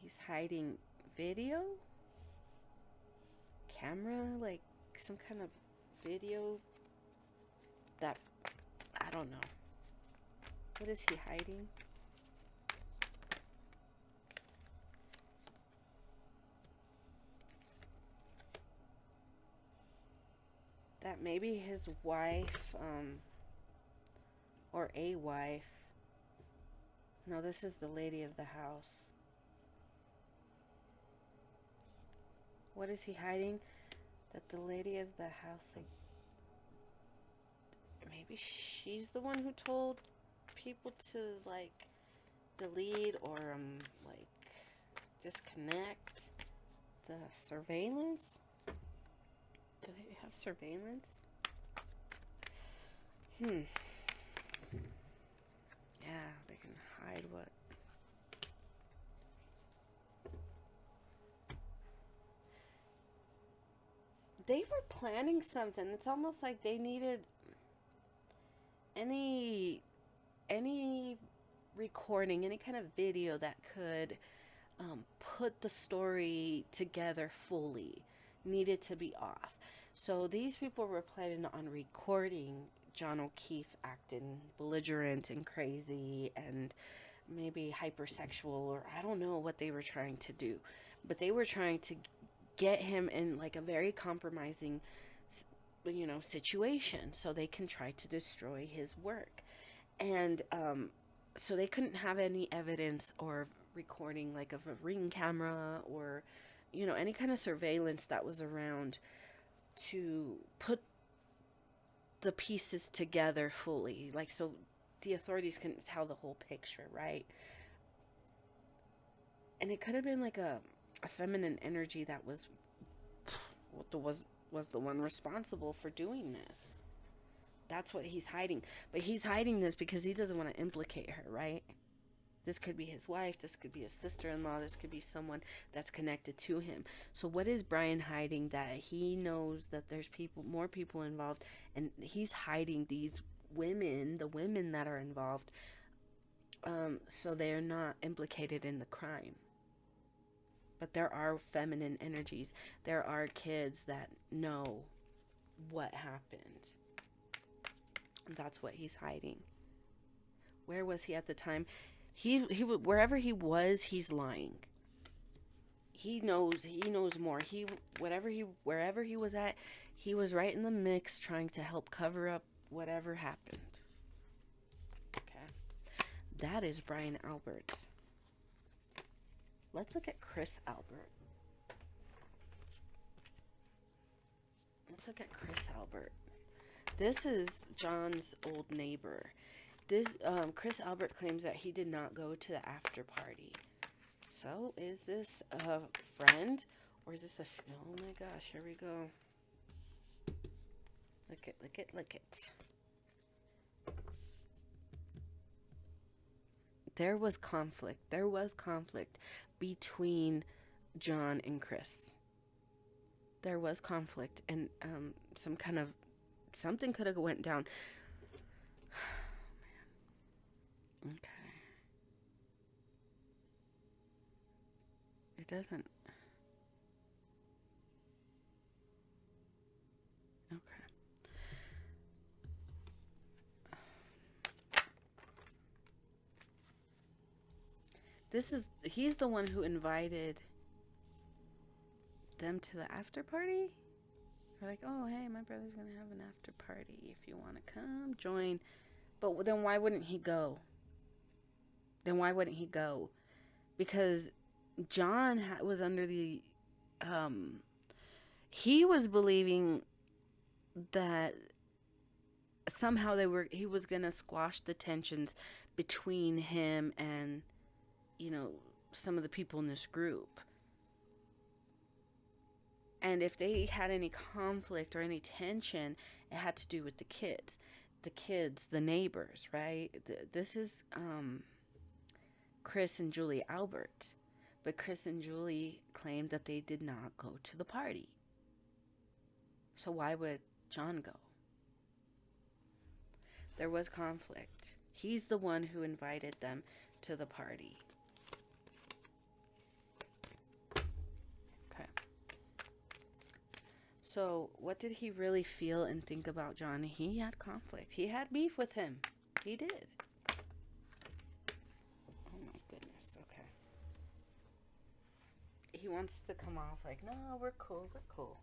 He's hiding video? Camera? Like, some kind of video that, I don't know. What is he hiding? That maybe his wife, or a wife. No, this is the lady of the house. What is he hiding? That the lady of the house, like, maybe she's the one who told people to, like, delete or, like, disconnect the surveillance? Do they have surveillance? Yeah, they can hide what? They were planning something. It's almost like they needed any recording, any kind of video that could put the story together fully. Needed to be off. So these people were planning on recording John O'Keefe acting belligerent and crazy and maybe hypersexual, or I don't know what they were trying to do. But they were trying to get him in like a very compromising, situation so they can try to destroy his work. And so they couldn't have any evidence or recording like of a ring camera or any kind of surveillance that was around to put the pieces together fully, like, so the authorities couldn't tell the whole picture, right? And it could have been like a feminine energy that was the one responsible for doing this. That's what he's hiding. But he's hiding this because he doesn't want to implicate her, right? This could be his wife. This could be his sister-in-law. This could be someone that's connected to him. So what is Brian hiding? That he knows that there's more people involved, and he's hiding these women, the women that are involved, so they're not implicated in the crime. But there are feminine energies. There are kids that know what happened. That's what he's hiding. Where was he at the time? He wherever he was, he's lying. He knows more. Wherever he was at, he was right in the mix trying to help cover up whatever happened. Okay. That is Brian Albert. Let's look at Chris Albert. This is John's old neighbor. This Chris Albert claims that he did not go to the after party. So is this a friend or is this oh my gosh, here we go. Look it. There was conflict between John and Chris. There was conflict, and something could have went down. Oh, man. Okay. It doesn't. Okay. He's the one who invited them to the after party. They're like, oh, hey, my brother's gonna have an after party. If you want to come, join. But then why wouldn't he go? Because John was under the, he was believing that somehow he was gonna squash the tensions between him and, some of the people in this group. And if they had any conflict or any tension, it had to do with the kids, the neighbors, right? This is Chris and Julie Albert. But Chris and Julie claimed that they did not go to the party. So why would John go? There was conflict. He's the one who invited them to the party. So what did he really feel and think about John? He had conflict. He had beef with him. He did. he wants to come off like, no, we're cool, we're cool.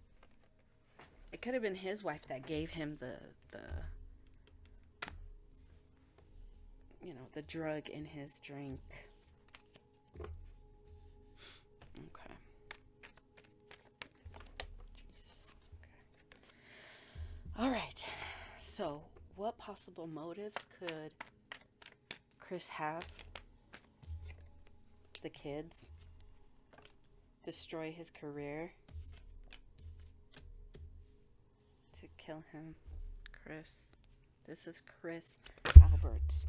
It could have been his wife that gave him the the drug in his drink. Okay. Jesus. Okay. All right. So, what possible motives could Chris have? The kids? Destroy his career? To kill him? Chris. This is Chris Albert.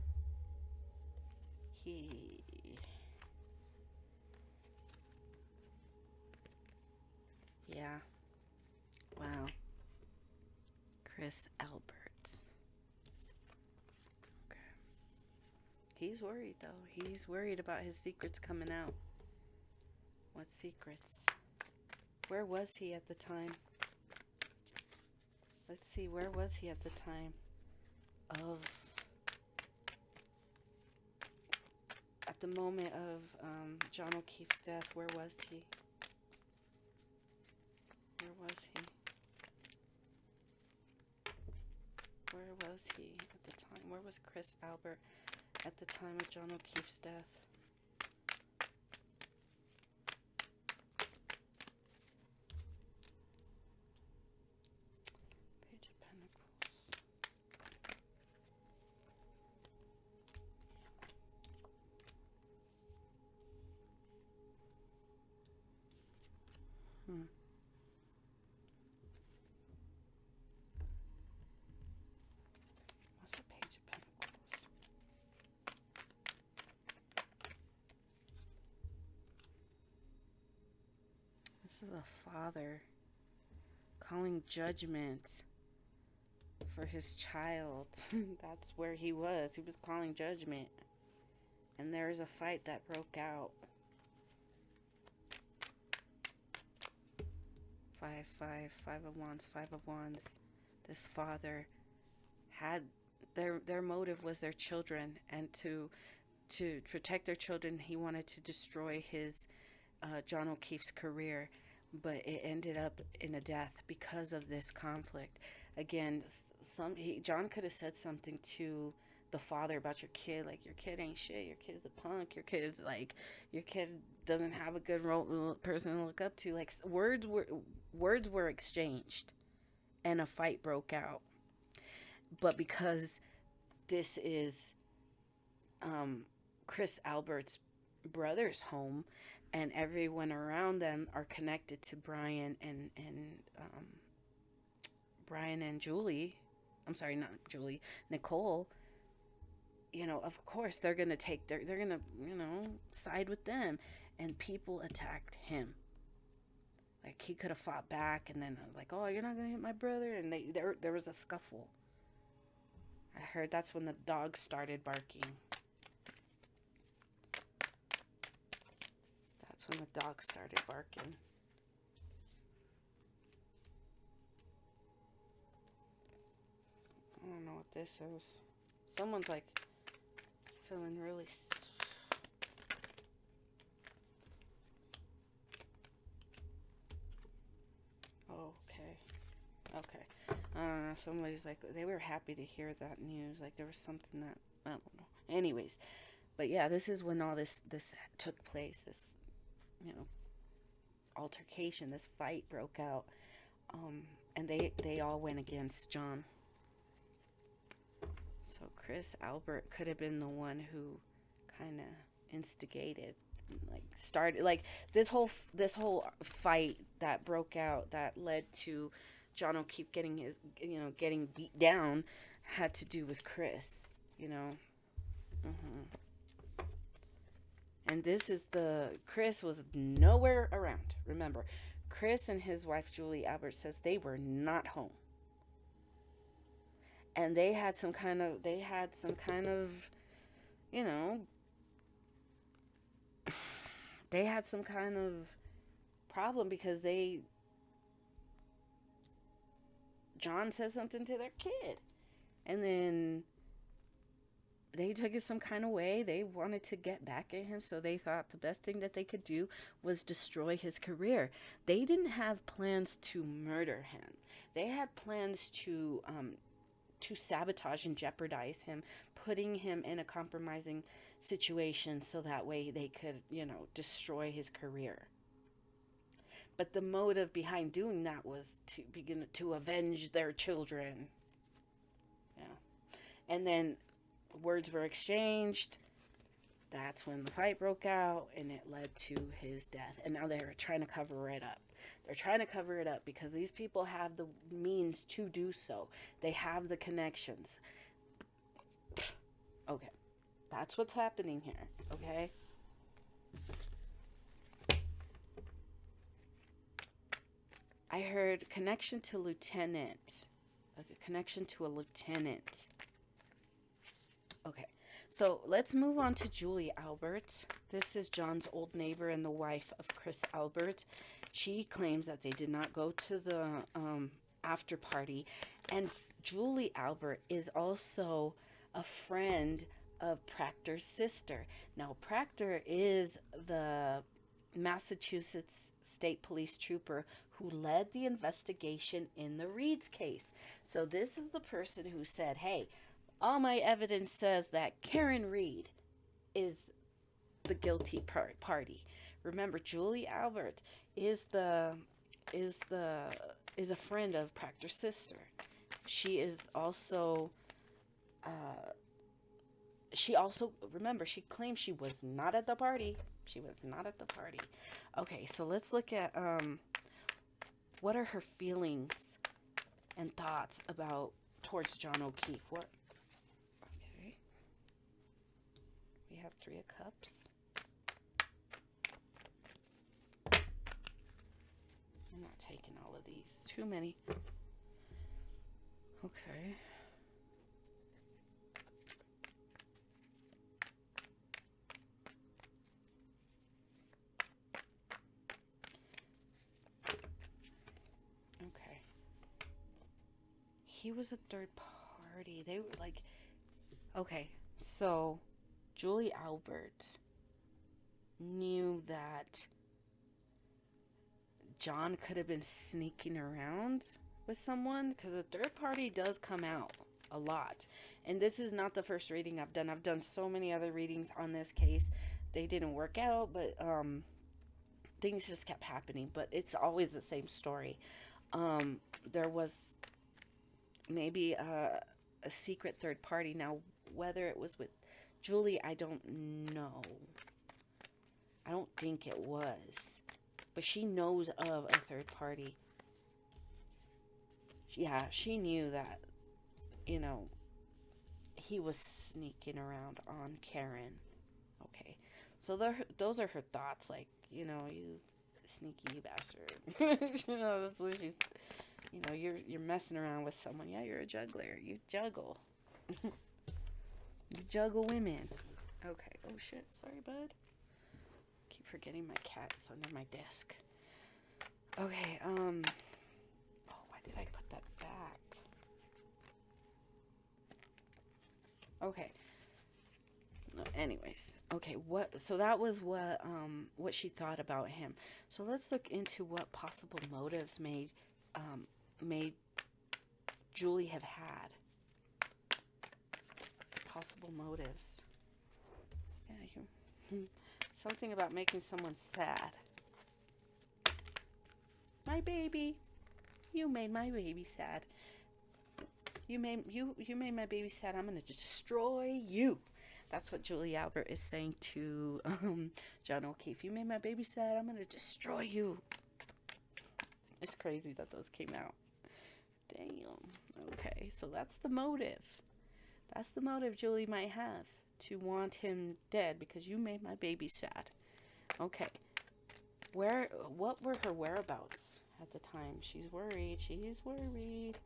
Yeah. Wow. Chris Albert. Okay. He's worried, though. He's worried about his secrets coming out. What secrets? Where was he at the time? Let's see, where was he at the time of... At the moment of John O'Keefe's death, where was he? Where was he? Where was he at the time? Where was Chris Albert at the time of John O'Keefe's death? Page of Pentacles. What's a Page of Pentacles? This is a father calling judgment for his child. That's where he was. He was calling judgment. And there was a fight that broke out. 5 of wands, 5 of wands. This father had their motive was their children, and to protect their children, he wanted to destroy his John O'Keefe's career, but it ended up in a death because of this conflict. Again, John could have said something to the father about your kid, like, your kid ain't shit, your kid's a punk, your kid doesn't have a good person to look up to. Like, words were exchanged and a fight broke out. But because this is Chris Albert's brother's home, and everyone around them are connected to Brian and Julie. I'm sorry, not Julie, Nicole. Of course they're gonna they're gonna side with them, and people attacked him. Like, he could have fought back, and then like, oh, you're not gonna hit my brother, and there was a scuffle. I heard that's when the dog started barking. That's when the dog started barking. I don't know what this is. Someone's like feeling really... Okay. I don't know. Somebody's like, they were happy to hear that news. Like, there was something that, I don't know. Anyways. But yeah, this is when all this took place. This, altercation, this fight broke out. And they all went against John. So Chris Albert could have been the one who kind of instigated, like, started, like, this whole fight that broke out that led to John O'Keefe getting beat down had to do with Chris, And Chris was nowhere around. Remember, Chris and his wife, Julie Albert, says they were not home. And they had some kind of, they had some kind of problem because John said something to their kid. And then they took it some kind of way. They wanted to get back at him, so they thought the best thing that they could do was destroy his career. They didn't have plans to murder him. They had plans to sabotage and jeopardize him, putting him in a compromising situation so that way they could, destroy his career. But the motive behind doing that was to begin to avenge their children. Yeah. And then words were exchanged. That's when the fight broke out, and it led to his death. And now they're trying to cover it up. They're trying to cover it up because these people have the means to do so. They have the connections. Okay. That's what's happening here. Okay. I heard connection to lieutenant. A connection to a lieutenant. Okay. So let's move on to Julie Albert. This is John's old neighbor and the wife of Chris Albert. She claims that they did not go to the after party. And Julie Albert is also a friend of Proctor's sister. Now, Proctor is the Massachusetts State Police trooper who led the investigation in the Reed's case. So this is the person who said, hey, all my evidence says that Karen Reed is the guilty party. Remember, Julie Albert is a friend of Proctor's sister. She is also remember, she claims she was not at the party. She was not at the party. Okay, so let's look at what are her feelings and thoughts towards John O'Keefe. What? Okay. We have 3 of Cups. I'm not taking all of these. Too many. Okay. Okay. He was a third party. They were like, okay, so Julie Albert knew that John could have been sneaking around with someone, because the third party does come out a lot. And this is not the first reading I've done. I've done so many other readings on this case. They didn't work out, but things just kept happening. But it's always the same story. There was maybe a secret third party. Now, whether it was with Julie, I don't know. I don't think it was. But she knows of a third party. Yeah, she knew that, he was sneaking around on Karen. Okay. So those are her thoughts, like, you sneaky bastard. That's what she's, you're messing around with someone. Yeah, you're a juggler. You juggle. You juggle women. Okay. Oh, shit. Sorry, bud. Keep forgetting my cat's under my desk. Okay, why did I put that back? Okay. No, anyways, okay, so that was what she thought about him. So let's look into what possible motives made Julie have had. Possible motives. Yeah, something about making someone sad. My baby. You made my baby sad. You made my baby sad. I'm gonna destroy you. That's what Julie Albert is saying to John O'Keefe. You made my baby sad. I'm gonna destroy you. It's crazy that those came out. Damn. Okay, so that's the motive. That's the motive Julie might have, to want him dead because you made my baby sad. Okay. What were her whereabouts at the time? She's worried. She is worried.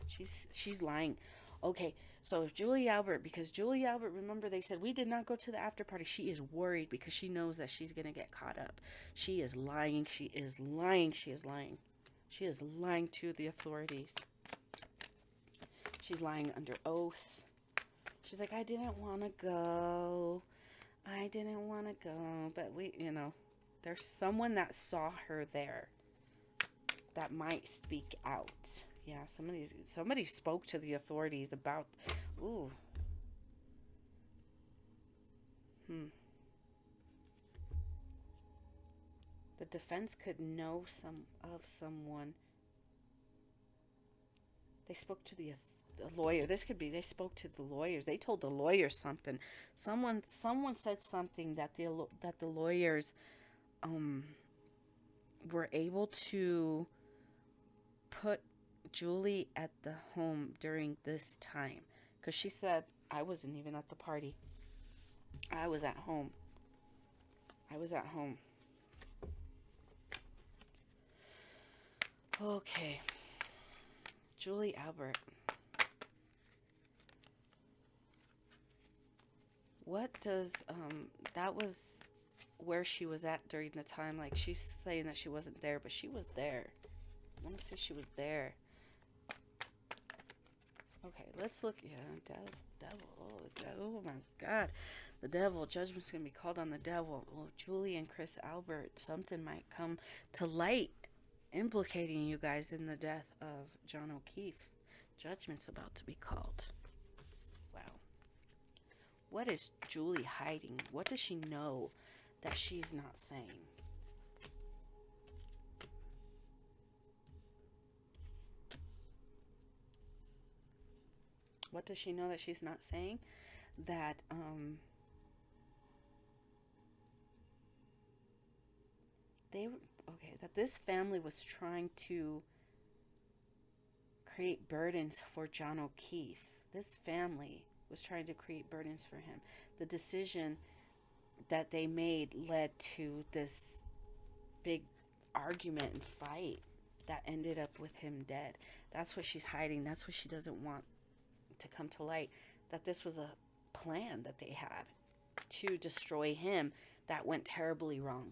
She's lying. Okay, so if Julie Albert, because Julie Albert, remember they said we did not go to the after party. She is worried because she knows that she's going to get caught up. She is lying. She is lying. She is lying. She is lying to the authorities. She's lying under oath. She's like, I didn't want to go. I didn't want to go. But there's someone that saw her there that might speak out. Yeah, somebody spoke to the authorities about, ooh. The defense could know someone. They spoke to the lawyer. This could be they spoke to the lawyers. They told the lawyers something. Someone said something that the lawyers were able to put Julie at the home during this time, because she said, I wasn't even at the party. I was at home. Okay. Julie Albert. What does, that was where she was at during the time. Like, she's saying that she wasn't there, but she was there. I want to say she was there. Okay, let's look. Yeah, devil. Oh my God. The devil. Judgment's going to be called on the devil. Well, Julie and Chris Albert, something might come to light implicating you guys in the death of John O'Keefe. Judgment's about to be called. Wow. What is Julie hiding? What does she know that she's not saying? What does she know that she's not saying? That, that this family was trying to create burdens for John O'Keefe. This family was trying to create burdens for him. The decision that they made led to this big argument and fight that ended up with him dead. That's what she's hiding. That's what she doesn't want to come to light, that this was a plan that they had to destroy him that went terribly wrong.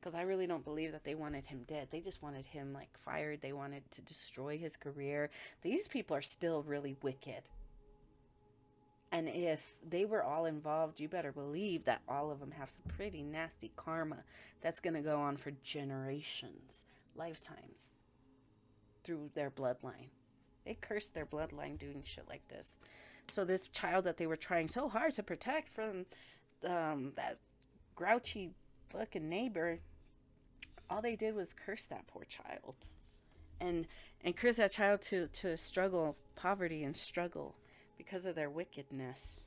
Because I really don't believe that they wanted him dead. They just wanted him fired. They wanted to destroy his career. These people are still really wicked. And if they were all involved, you better believe that all of them have some pretty nasty karma that's going to go on for generations, lifetimes, through their bloodline. They cursed their bloodline doing shit like this. So this child that they were trying so hard to protect from that grouchy fucking neighbor, all they did was curse that poor child. And curse that child to struggle, poverty and struggle because of their wickedness.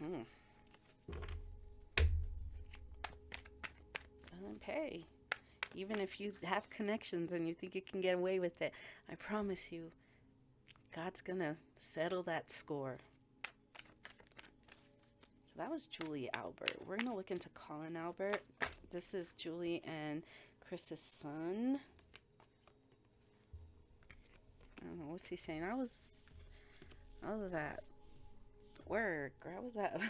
Doesn't pay. Even if you have connections and you think you can get away with it, I promise you, God's going to settle that score. So that was Julie Albert. We're going to look into Colin Albert. This is Julie and Chris's son. I don't know, what's he saying? I was at work, or I was at,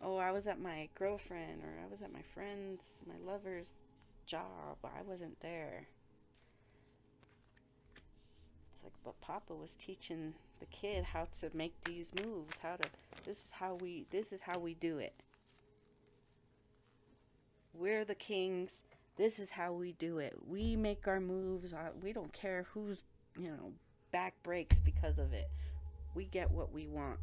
I was at my girlfriend, or I was at my friend's, my lover's job. I wasn't there. It's like, but Papa was teaching the kid how to make these moves, this is how we do it. We're the kings. This is how we do it. We make our moves. We don't care who's, back breaks because of it. We get what we want.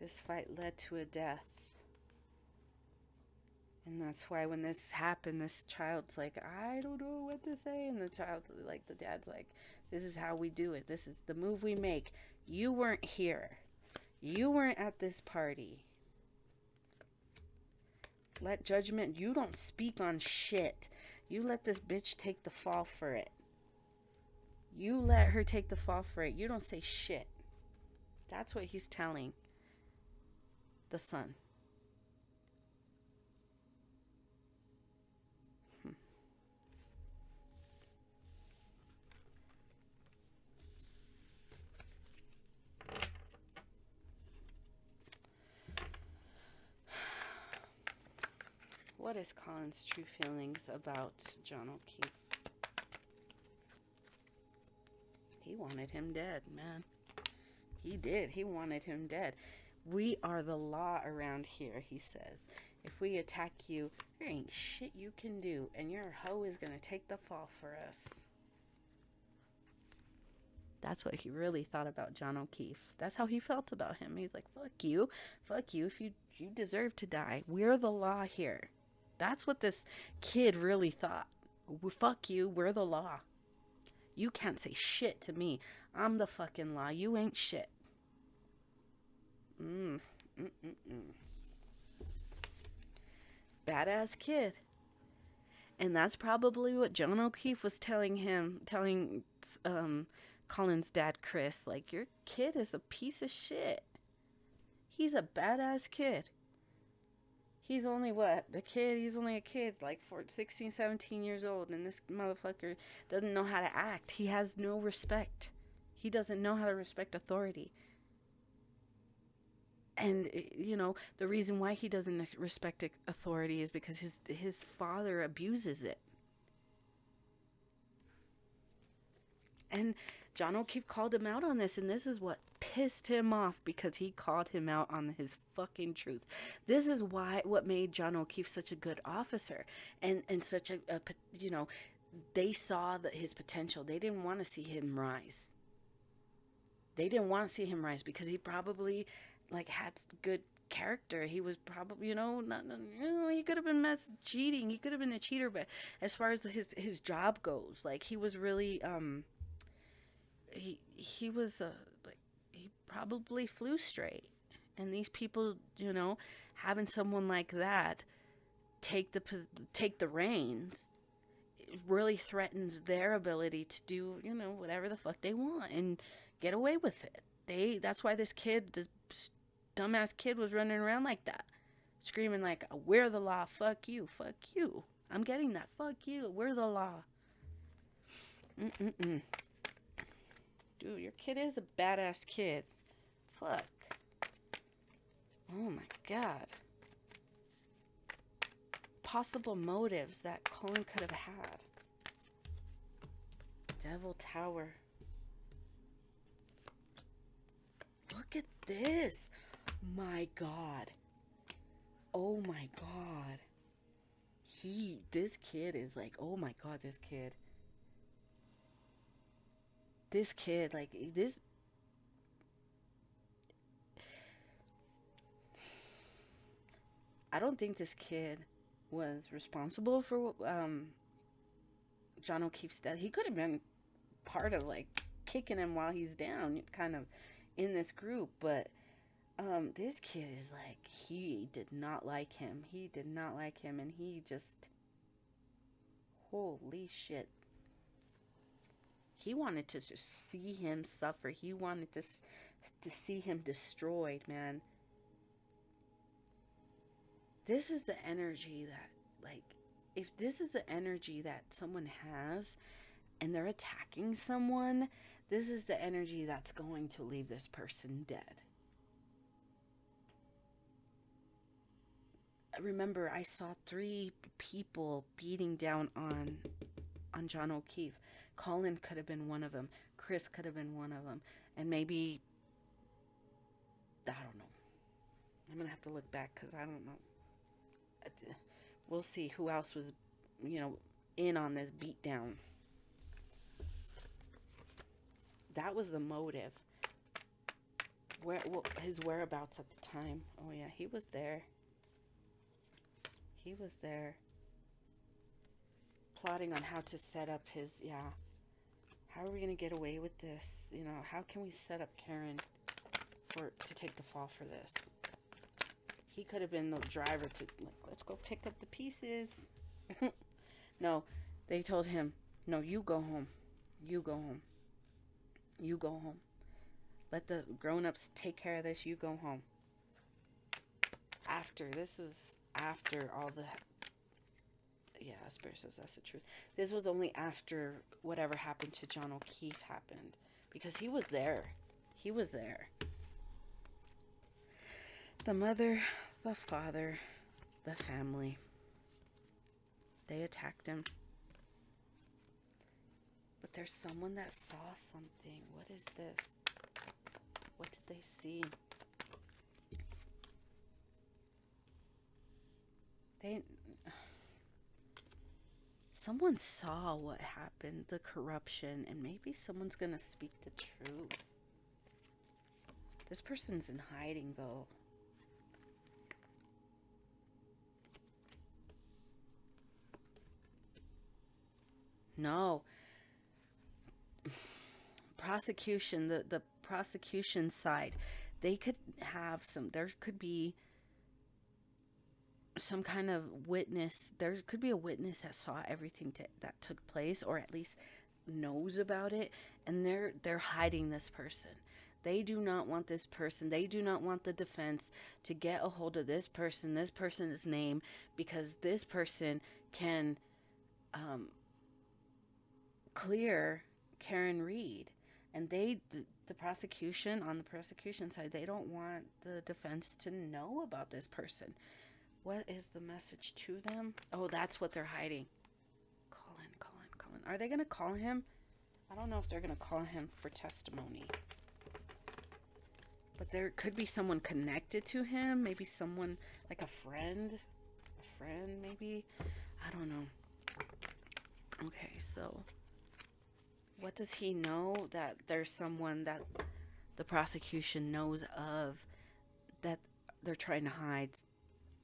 This fight led to a death. And that's why when this happened, this child's like, I don't know what to say. And the child's like, the dad's like, this is how we do it. This is the move we make. You weren't here. You weren't at this party. Let judgment, you don't speak on shit. You let this bitch take the fall for it. You let her take the fall for it. You don't say shit. That's what he's telling the son. What is Colin's true feelings about John O'Keefe? He wanted him dead, man. He did. He wanted him dead. We are the law around here, he says. If we attack you, there ain't shit you can do, and your hoe is going to take the fall for us. That's what he really thought about John O'Keefe. That's how he felt about him. He's like, fuck you. Fuck you. If you deserve to die. We're the law here. That's what this kid really thought. Fuck you. We're the law. You can't say shit to me. I'm the fucking law. You ain't shit. Badass kid. And that's probably what John O'Keefe was telling Colin's dad, Chris. Like, your kid is a piece of shit. He's a badass kid. He's only he's only a kid, like 16, 17 years old, and this motherfucker doesn't know how to act. He has no respect. He doesn't know how to respect authority. And, you know, the reason why he doesn't respect authority is because his father abuses it. And John O'Keefe called him out on this, and this is what pissed him off, because he called him out on his fucking truth. This is what made John O'Keefe such a good officer, and such a you know, they saw his potential. They didn't want to see him rise. They didn't want to see him rise because he probably had good character. He was probably, he could have been cheating. He could have been a cheater, but as far as his job goes, he was really he probably flew straight. And these people, having someone like that take the reins, it really threatens their ability to do, whatever the fuck they want and get away with it. That's why this dumbass kid was running around like that, screaming like, we're the law, fuck you. I'm getting that, fuck you, we're the law. Dude, your kid is a badass kid. Fuck. Oh my God. Possible motives that Colin could have had. Devil Tower. Look at this. My God. Oh my God. This kid is like, oh my God, this kid, I don't think this kid was responsible for John O'Keefe's death. He could have been part of kicking him while he's down, kind of in this group, but this kid is he did not like him. And he just, holy shit. He wanted to just see him suffer. He wanted to see him destroyed, man. This is the energy that, if this is the energy that someone has and they're attacking someone, this is the energy that's going to leave this person dead. Remember, I saw 3 people beating down on John O'Keefe. Colin could have been one of them. Chris could have been one of them. And maybe, I don't know. I'm going to have to look back because I don't know. We'll see who else was, in on this beatdown. That was the motive. His whereabouts at the time. Oh, yeah, he was there. He was there. Plotting on how to set up his, how are we going to get away with this? How can we set up Karen to take the fall for this? He could have been the driver to, let's go pick up the pieces. No, they told him, no, you go home. You go home. You go home. Let the grown-ups take care of this. You go home. This was after all the, Asper says that's the truth. This was only after whatever happened to John O'Keefe happened. Because he was there. He was there. The mother, the father, the family. They attacked him. But there's someone that saw something. What is this? What did they see? Someone saw what happened, the corruption, and maybe someone's gonna speak the truth. This person's in hiding, though. No. Prosecution, the prosecution side, they could have there could be some kind of witness. There could be a witness that saw everything that took place, or at least knows about it, and they're hiding this person. They do not want this person. They do not want the defense to get a hold of this person's name, because this person can clear Karen Reed. And the prosecution, on the prosecution side, they don't want the defense to know about this person. What is the message to them? Oh, that's what they're hiding. Colin. Are they going to call him? I don't know if they're going to call him for testimony. But there could be someone connected to him. Maybe someone, like a friend. Maybe. I don't know. Okay, so what does he know that there's someone that the prosecution knows of that they're trying to hide,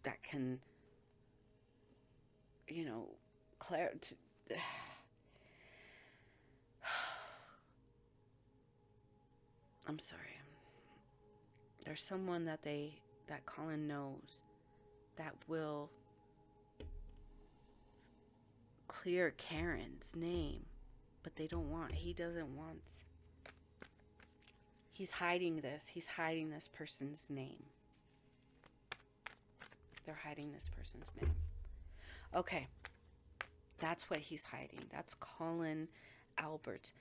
that can, I'm sorry. There's someone that Colin knows that will clear Karen's name. But he doesn't want. He's hiding this. He's hiding this person's name. They're hiding this person's name. Okay. That's what he's hiding. That's Colin Albert.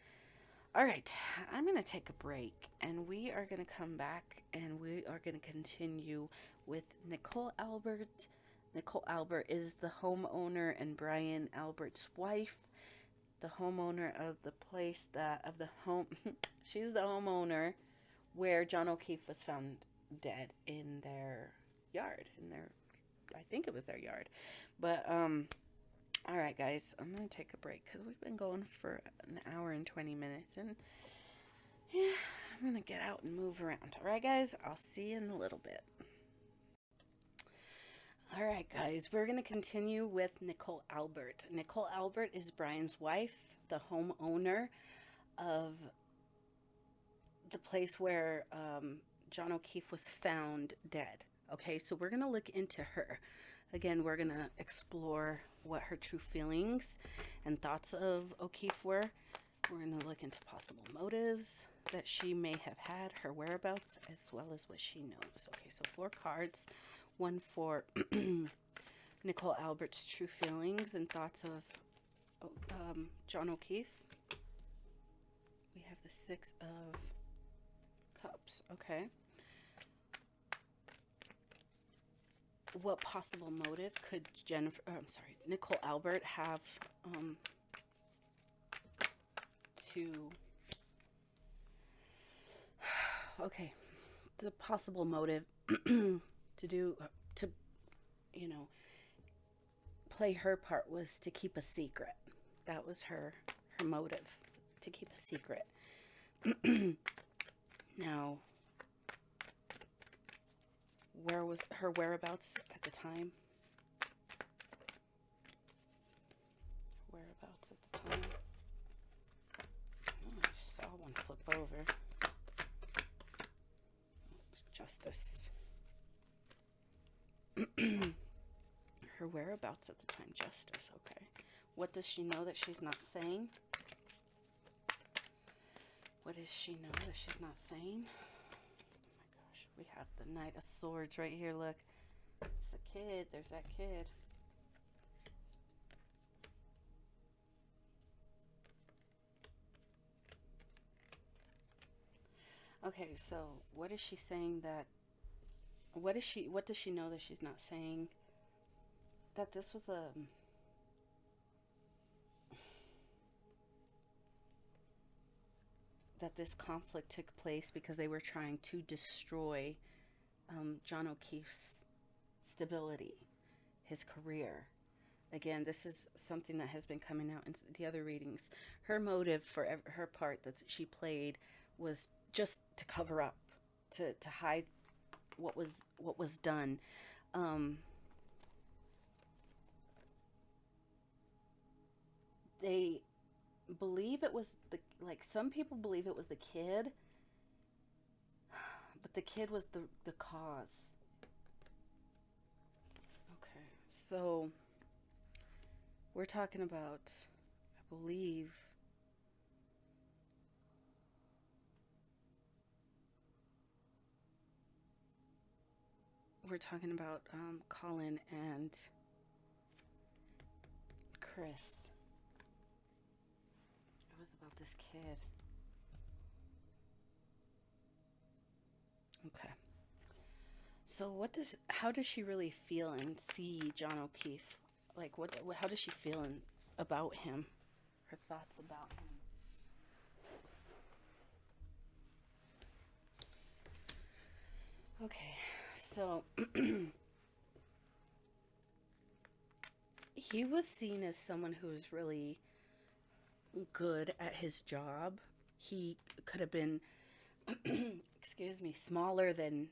All right. I'm going to take a break, and we are going to come back, and we are going to continue with Nicole Albert. Nicole Albert is the homeowner and Brian Albert's wife. The homeowner of the place she's the homeowner where John O'Keefe was found dead in their yard, I think it was their yard. But all right, guys, I'm gonna take a break because we've been going for an hour and 20 minutes, and yeah, I'm gonna get out and move around. All right, guys, I'll see you in a little bit. All right, guys, we're going to continue with Nicole Albert. Nicole Albert is Brian's wife, the homeowner of the place where John O'Keefe was found dead. Okay, so we're going to look into her. Again, we're going to explore what her true feelings and thoughts of O'Keefe were. We're going to look into possible motives that she may have had, her whereabouts, as well as what she knows. Okay, so 4 cards. One for Nicole Albert's true feelings and thoughts of John O'Keefe. We have the 6 of Cups. Okay. What possible motive could Nicole Albert have okay, the possible motive to play her part was to keep a secret. That was her motive, to keep a secret. Now, where was her whereabouts at the time? Whereabouts at the time? Oh, I just saw one flip over. Justice. Her whereabouts at the time, Justice, okay. What does she know that she's not saying? What does she know that she's not saying? Oh my gosh, we have the Knight of Swords right here, look. It's a kid, there's that kid. Okay, so what is she saying that, what does she know that she's not saying? That this was that this conflict took place because they were trying to destroy John O'Keefe's stability, his career. Again, this is something that has been coming out in the other readings. Her motive for her part that she played was just to cover up, to hide what was done. They believe it was some people believe it was the kid, but the kid was the cause. Okay, so we're talking about, I believe, we're talking about Colin and Chris. It was about this kid. Okay. So how does she really feel and see John O'Keefe? Like, how does she feel about him? Her thoughts about him. Okay, so he was seen as someone who was really good at his job. He could have been, excuse me, smaller than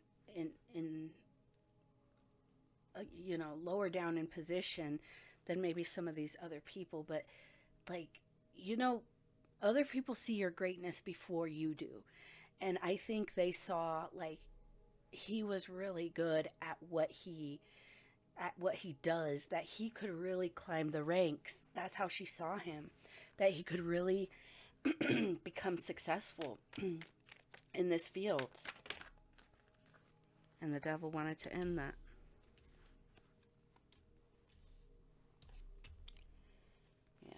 lower down in position than maybe some of these other people, but other people see your greatness before you do. And I think they saw he was really good at what he does, that he could really climb the ranks. That's how she saw him, that he could really become successful in this field. And the devil wanted to end that. Yeah.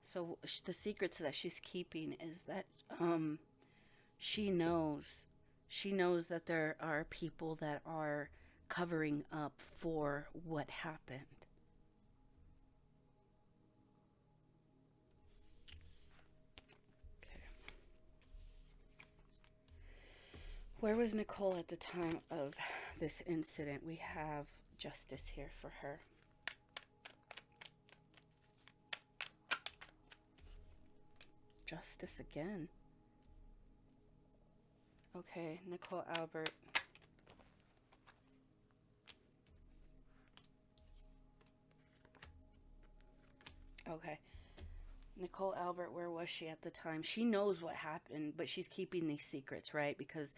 So the secrets that she's keeping is that she knows that there are people that are covering up for what happened. Okay. Where was Nicole at the time of this incident? We have justice here for her. Justice again. Okay, Nicole Albert. Okay. Nicole Albert, where was she at the time? She knows what happened, but she's keeping these secrets, right? Because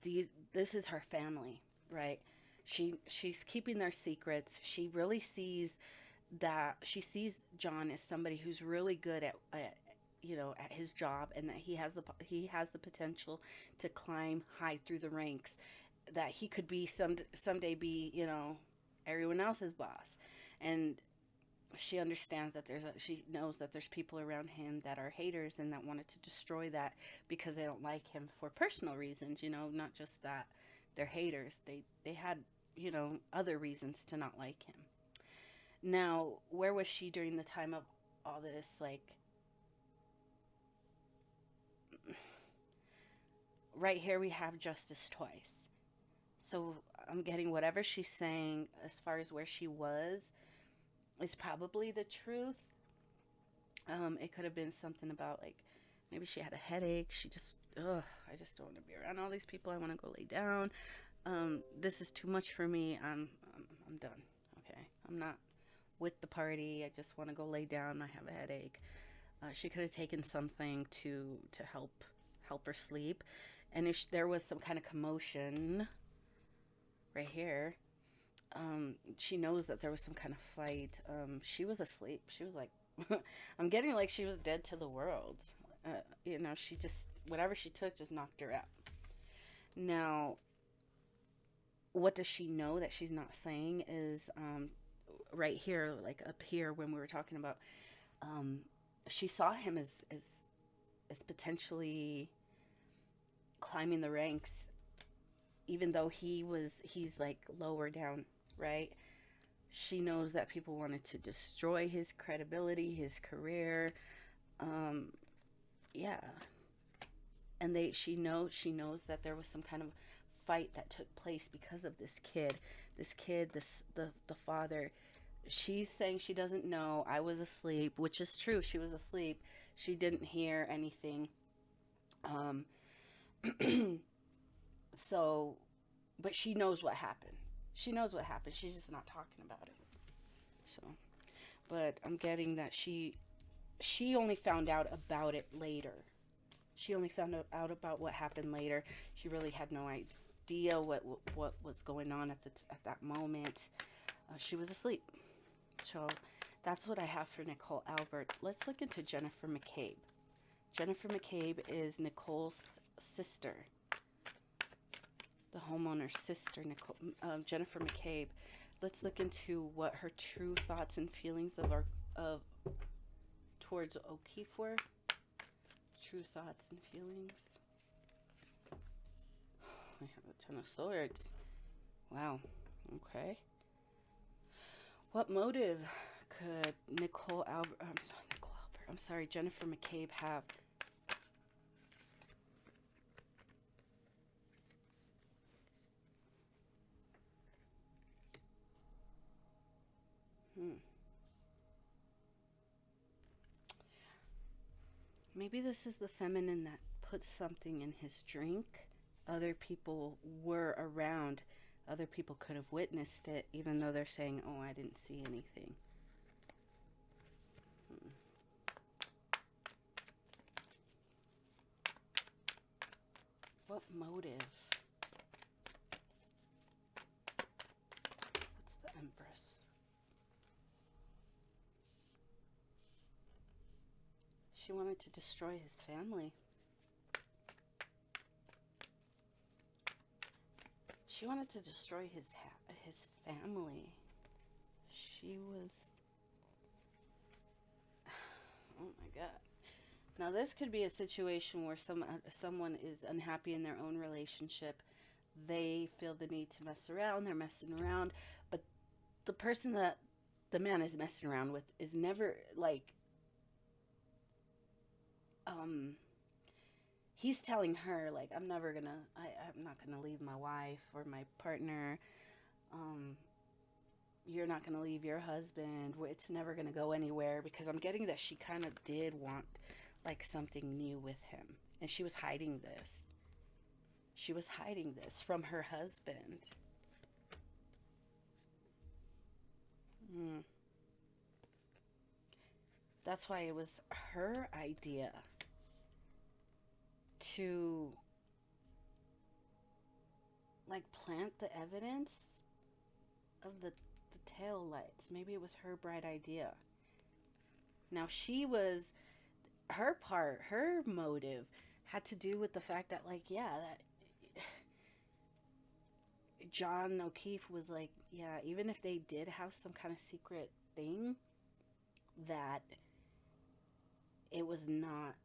this is her family, right? She's keeping their secrets. She really sees John as somebody who's really good at his job, and that he has the potential to climb high through the ranks, that he could be someday be everyone else's boss. And she understands that she knows that there's people around him that are haters and that wanted to destroy that because they don't like him for personal reasons, not just that they're haters. They had other reasons to not like him. Now, where was she during the time of all this? Right here we have justice twice. So I'm getting whatever she's saying as far as where she was is probably the truth. It could have been something about maybe she had a headache. She just, I just don't want to be around all these people. I want to go lay down. This is too much for me. I'm done. Okay, I'm not with the party. I just want to go lay down. I have a headache. She could have taken something to help her sleep. And if there was some kind of commotion right here, she knows that there was some kind of fight. She was asleep. She was I'm getting she was dead to the world. She just, whatever she took just knocked her out. Now, what does she know that she's not saying is right here, up here when we were talking about, she saw him as potentially climbing the ranks, even though he's lower down right? She knows that people wanted to destroy his credibility, his career. Yeah. And she knows that there was some kind of fight that took place because of this kid. The father. She's saying she doesn't know. I was asleep, which is true. She was asleep. She didn't hear anything. So, but she knows what happened. She knows what happened. She's just not talking about it. So, but I'm getting that she only found out about it later. She only found out about what happened later. She really had no idea what was going on at that moment. She was asleep. So that's what I have for Nicole Albert. Let's look into Jennifer McCabe. Jennifer McCabe is Nicole's sister. The homeowner's sister, Jennifer McCabe. Let's look into what her true thoughts and feelings towards O'Keefe were. True thoughts and feelings. I have a ton of swords. Wow. Okay. What motive could Jennifer McCabe have? Maybe this is the feminine that put something in his drink. Other people were around. Other people could have witnessed it, even though they're saying, oh, I didn't see anything. What motive? What's the Empress? She wanted to destroy his family. She wanted to destroy his family. She was... Oh my God. Now this could be a situation where someone is unhappy in their own relationship. They feel the need to mess around. They're messing around. But the person that the man is messing around with is never like... he's telling her, like, I'm not gonna leave my wife or my partner. You're not gonna leave your husband. It's never gonna go anywhere, because I'm getting that she kind of did want like something new with him, and she was hiding this. She was hiding this from her husband. That's why it was her idea to like plant the evidence of the tail lights. Maybe it was her bright idea. Now her motive had to do with the fact that, like, yeah, that John O'Keefe was like, yeah, even if they did have some kind of secret thing, that it was not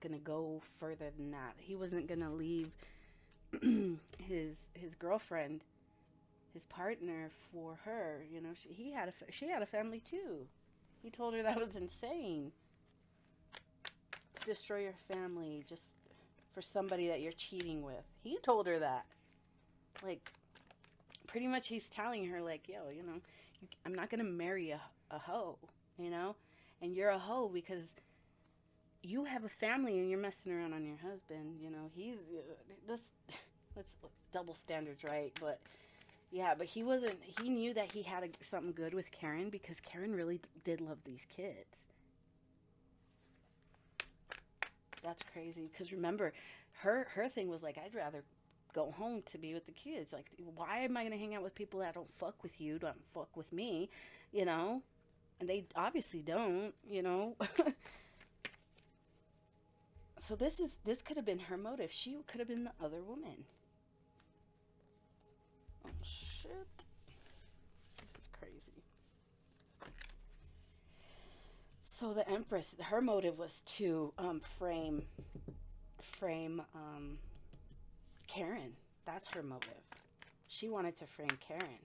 going to go further than that. He wasn't going to leave his girlfriend, his partner, for her. You know, she had a family too. He told her that was insane to destroy your family just for somebody that you're cheating with. He told her that. Like, pretty much he's telling her, like, yo, you know, I'm not going to marry a hoe, you know? And you're a hoe because you have a family and you're messing around on your husband. You know, that's double standards, right? But yeah, but he knew that he had something good with Karen, because Karen really did love these kids. That's crazy, because remember, her thing was like, I'd rather go home to be with the kids. Like, why am I going to hang out with people that don't fuck with you, don't fuck with me, you know? And they obviously don't, you know? So this could have been her motive. She could have been the other woman. Oh, shit. This is crazy. So the Empress, her motive was to frame Karen. That's her motive. She wanted to frame Karen.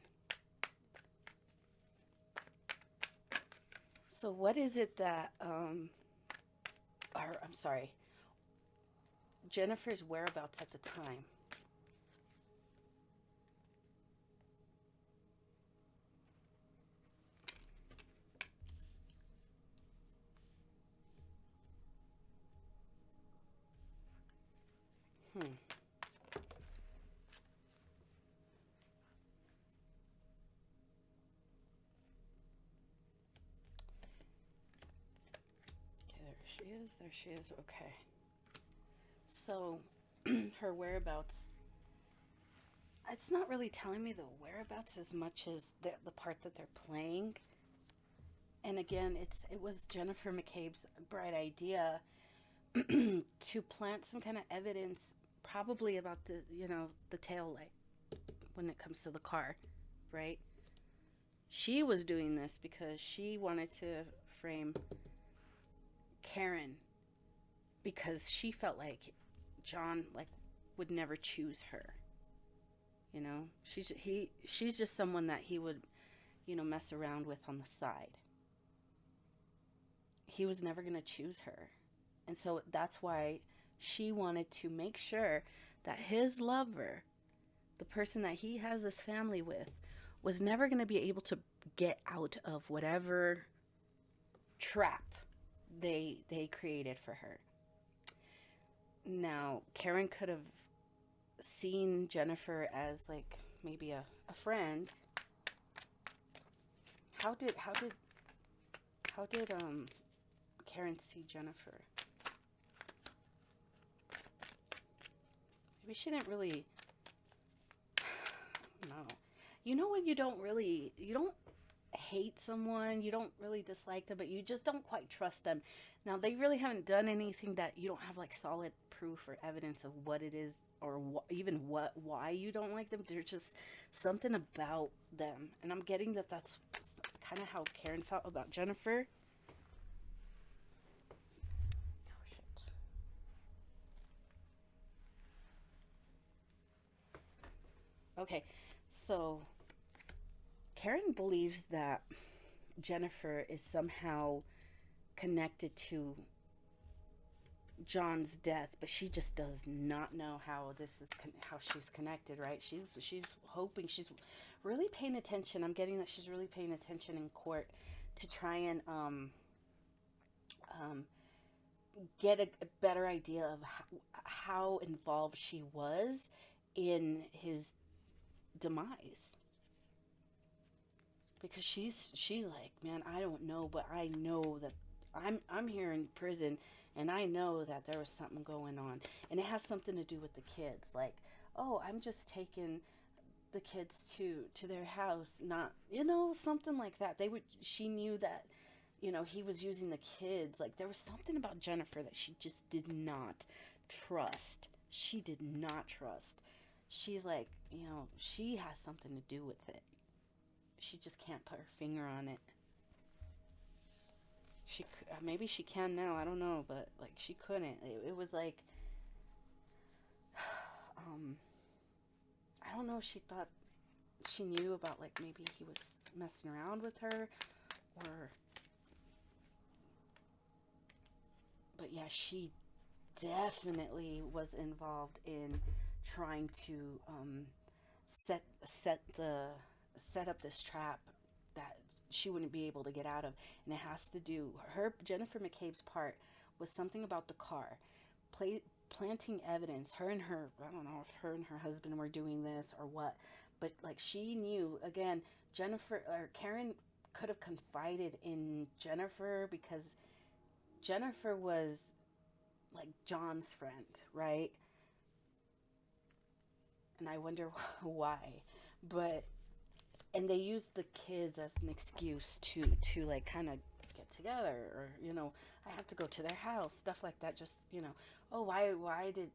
So what is it that, Jennifer's whereabouts at the time? There she is. Okay. So, her whereabouts, it's not really telling me the whereabouts as much as the part that they're playing. And again, it was Jennifer McCabe's bright idea to plant some kind of evidence, probably about the tail light when it comes to the car, right? She was doing this because she wanted to frame Karen because she felt like John would never choose her. She's just someone that he would, mess around with on the side. He was never going to choose her. And so that's why she wanted to make sure that his lover, the person that he has this family with, was never going to be able to get out of whatever trap they created for her. Now, Karen could have seen Jennifer as maybe a friend. How did Karen see Jennifer? Maybe she didn't really. No. When you don't hate someone, you don't really dislike them, but you just don't quite trust them. Now, they really haven't done anything that you don't have solid proof or evidence of what it is, or why you don't like them. There's just something about them, and I'm getting that's kind of how Karen felt about Jennifer. Oh shit. Okay, so Karen believes that Jennifer is somehow connected to John's death, but she just does not know how how she's connected, right? She's hoping, she's really paying attention. I'm getting that she's really paying attention in court to try and get a better idea of how involved she was in his demise. Because she's like, man, I don't know, but I know that I'm here in prison, and I know that there was something going on, and it has something to do with the kids. Like, oh, I'm just taking the kids to their house, not, something like that. She knew that, he was using the kids. Like, there was something about Jennifer that she just did not trust. She did not trust. She's like, she has something to do with it. She just can't put her finger on it. Maybe she can now, I don't know, but she couldn't. It was like, I don't know if she thought she knew about maybe he was messing around with her, but yeah, she definitely was involved in trying to set up this trap that she wouldn't be able to get out of. And it has to do, Jennifer McCabe's part was something about the car, planting evidence. I don't know if her and her husband were doing this or what, but she knew, again, Karen could have confided in Jennifer because Jennifer was John's friend, right? And I wonder why, and they used the kids as an excuse to kind of get together, or I have to go to their house, stuff like that. Just oh, why did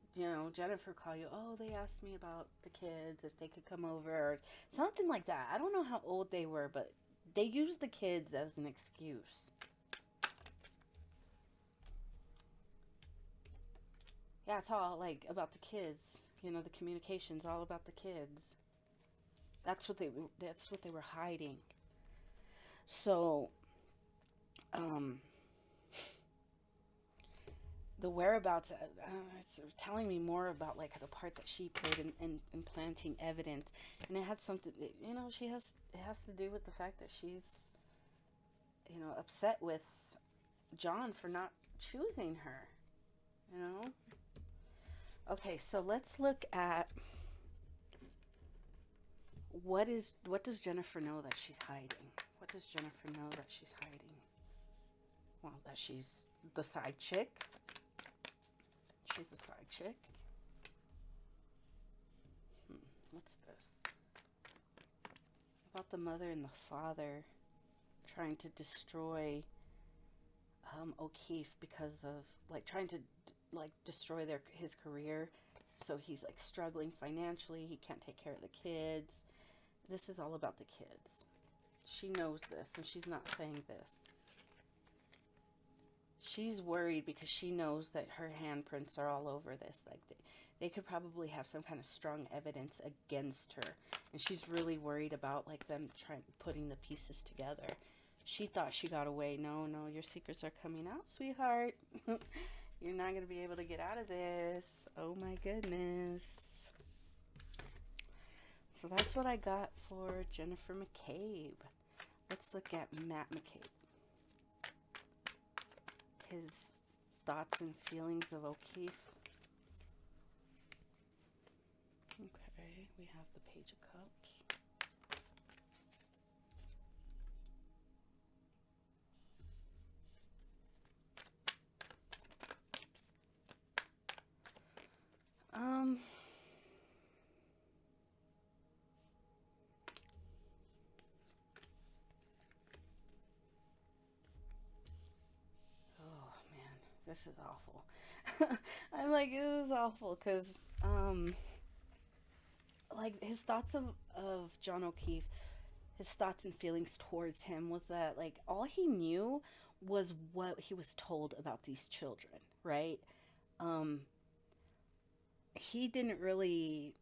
Jennifer call you? Oh, they asked me about the kids, if they could come over, or something like that. I don't know how old they were, but they used the kids as an excuse. Yeah, it's all about the kids. The communication's all about the kids. That's what they were hiding. So, the whereabouts, it's telling me more about like the part that she played in planting evidence, and it had something, you know, it has to do with the fact that she's, you know, upset with John for not choosing her, you know. Okay, so let's look at what does Jennifer know that she's hiding? What does Jennifer know that she's hiding? Well, that she's the side chick. She's the side chick. What's this? About the mother and the father trying to destroy O'Keefe because of, like, trying to, like, destroy his career. So he's, like, struggling financially. He can't take care of the kids. This is all about the kids. She knows this, and she's not saying this. She's worried because she knows that her handprints are all over this. Like, they could probably have some kind of strong evidence against her. And she's really worried about, like, them putting the pieces together. She thought she got away. No, your secrets are coming out, sweetheart. You're not going to be able to get out of this. Oh, my goodness. So that's what I got for Jennifer McCabe. Let's look at Matt McCabe. His thoughts and feelings of O'Keefe. Okay, we have the Page of Cups. This is awful. I'm like, this is awful because, like, his thoughts of John O'Keefe, his thoughts and feelings towards him was that, like, all he knew was what he was told about these children, right? He didn't really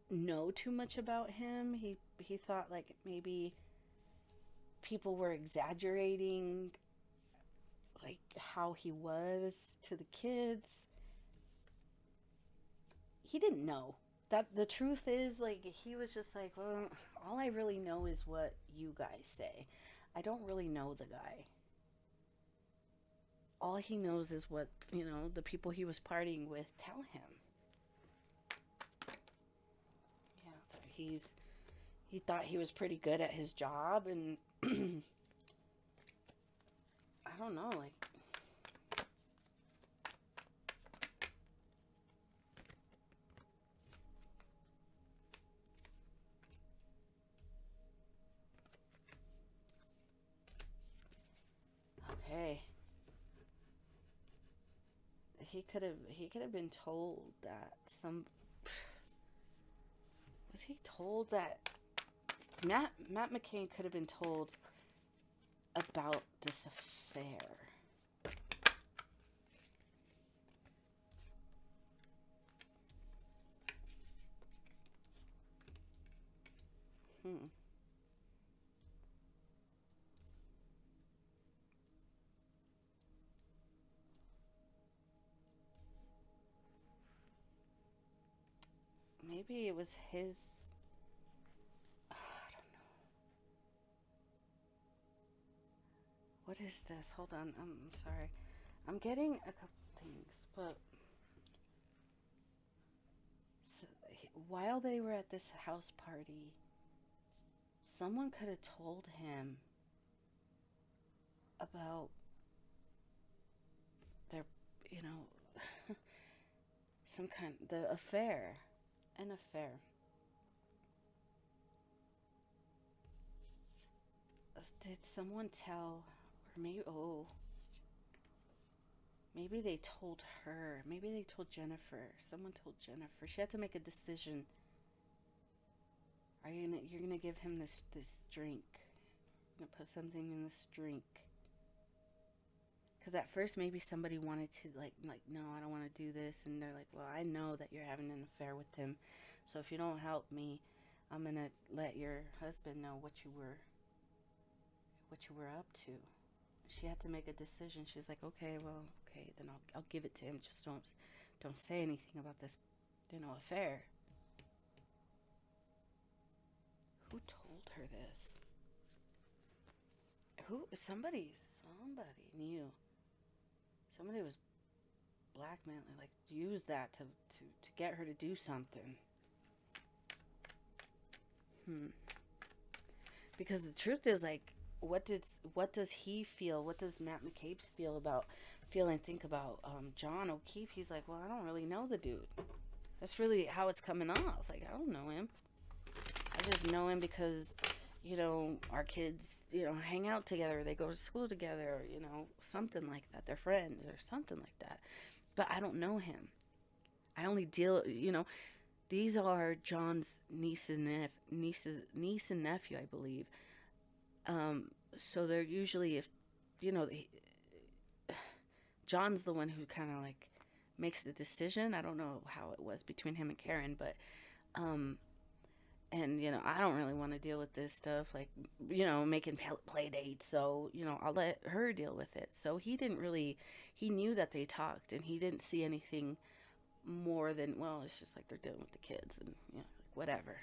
know too much about him. He thought, like, maybe people were exaggerating, like, how he was to the kids. He didn't know. That the truth is, like, he was just like, well, all I really know is what you guys say. I don't really know the guy. All he knows is what, you know, the people he was partying with tell him. Yeah, he thought he was pretty good at his job, and I don't know, like, okay. He could have been told that was he told that Matt McCabe could have been told about this affair. Maybe it was his. I don't know. What is this? Hold on. I'm sorry. I'm getting a couple things, but while they were at this house party, someone could have told him about their, you know, the affair. An affair. Did someone tell, or maybe they told her. Maybe they told Jennifer. Someone told Jennifer. She had to make a decision. You're gonna give him this drink. You're gonna put something in this drink. Because at first maybe somebody wanted to like, no, I don't want to do this. And they're like, well, I know that you're having an affair with him. So if you don't help me, I'm gonna let your husband know what you were up to. She had to make a decision. She's like, okay, well, okay, then I'll give it to him. Just don't say anything about this, affair. Who told her this? Somebody knew. Somebody was blackmailing, like, use that to get her to do something. Because the truth is, like, what does he feel? What does Matt McCabe feel and think about John O'Keefe? He's like, well, I don't really know the dude. That's really how it's coming off. Like, I don't know him. I just know him because, our kids, hang out together. They go to school together, something like that. They're friends or something like that. But I don't know him. I only deal, these are John's niece and nephew, I believe. So they're usually, if, John's the one who kind of like makes the decision. I don't know how it was between him and Karen, but, and, I don't really want to deal with this stuff, like, making play dates. So, I'll let her deal with it. So he knew that they talked, and he didn't see anything more than, well, it's just like they're dealing with the kids and, whatever,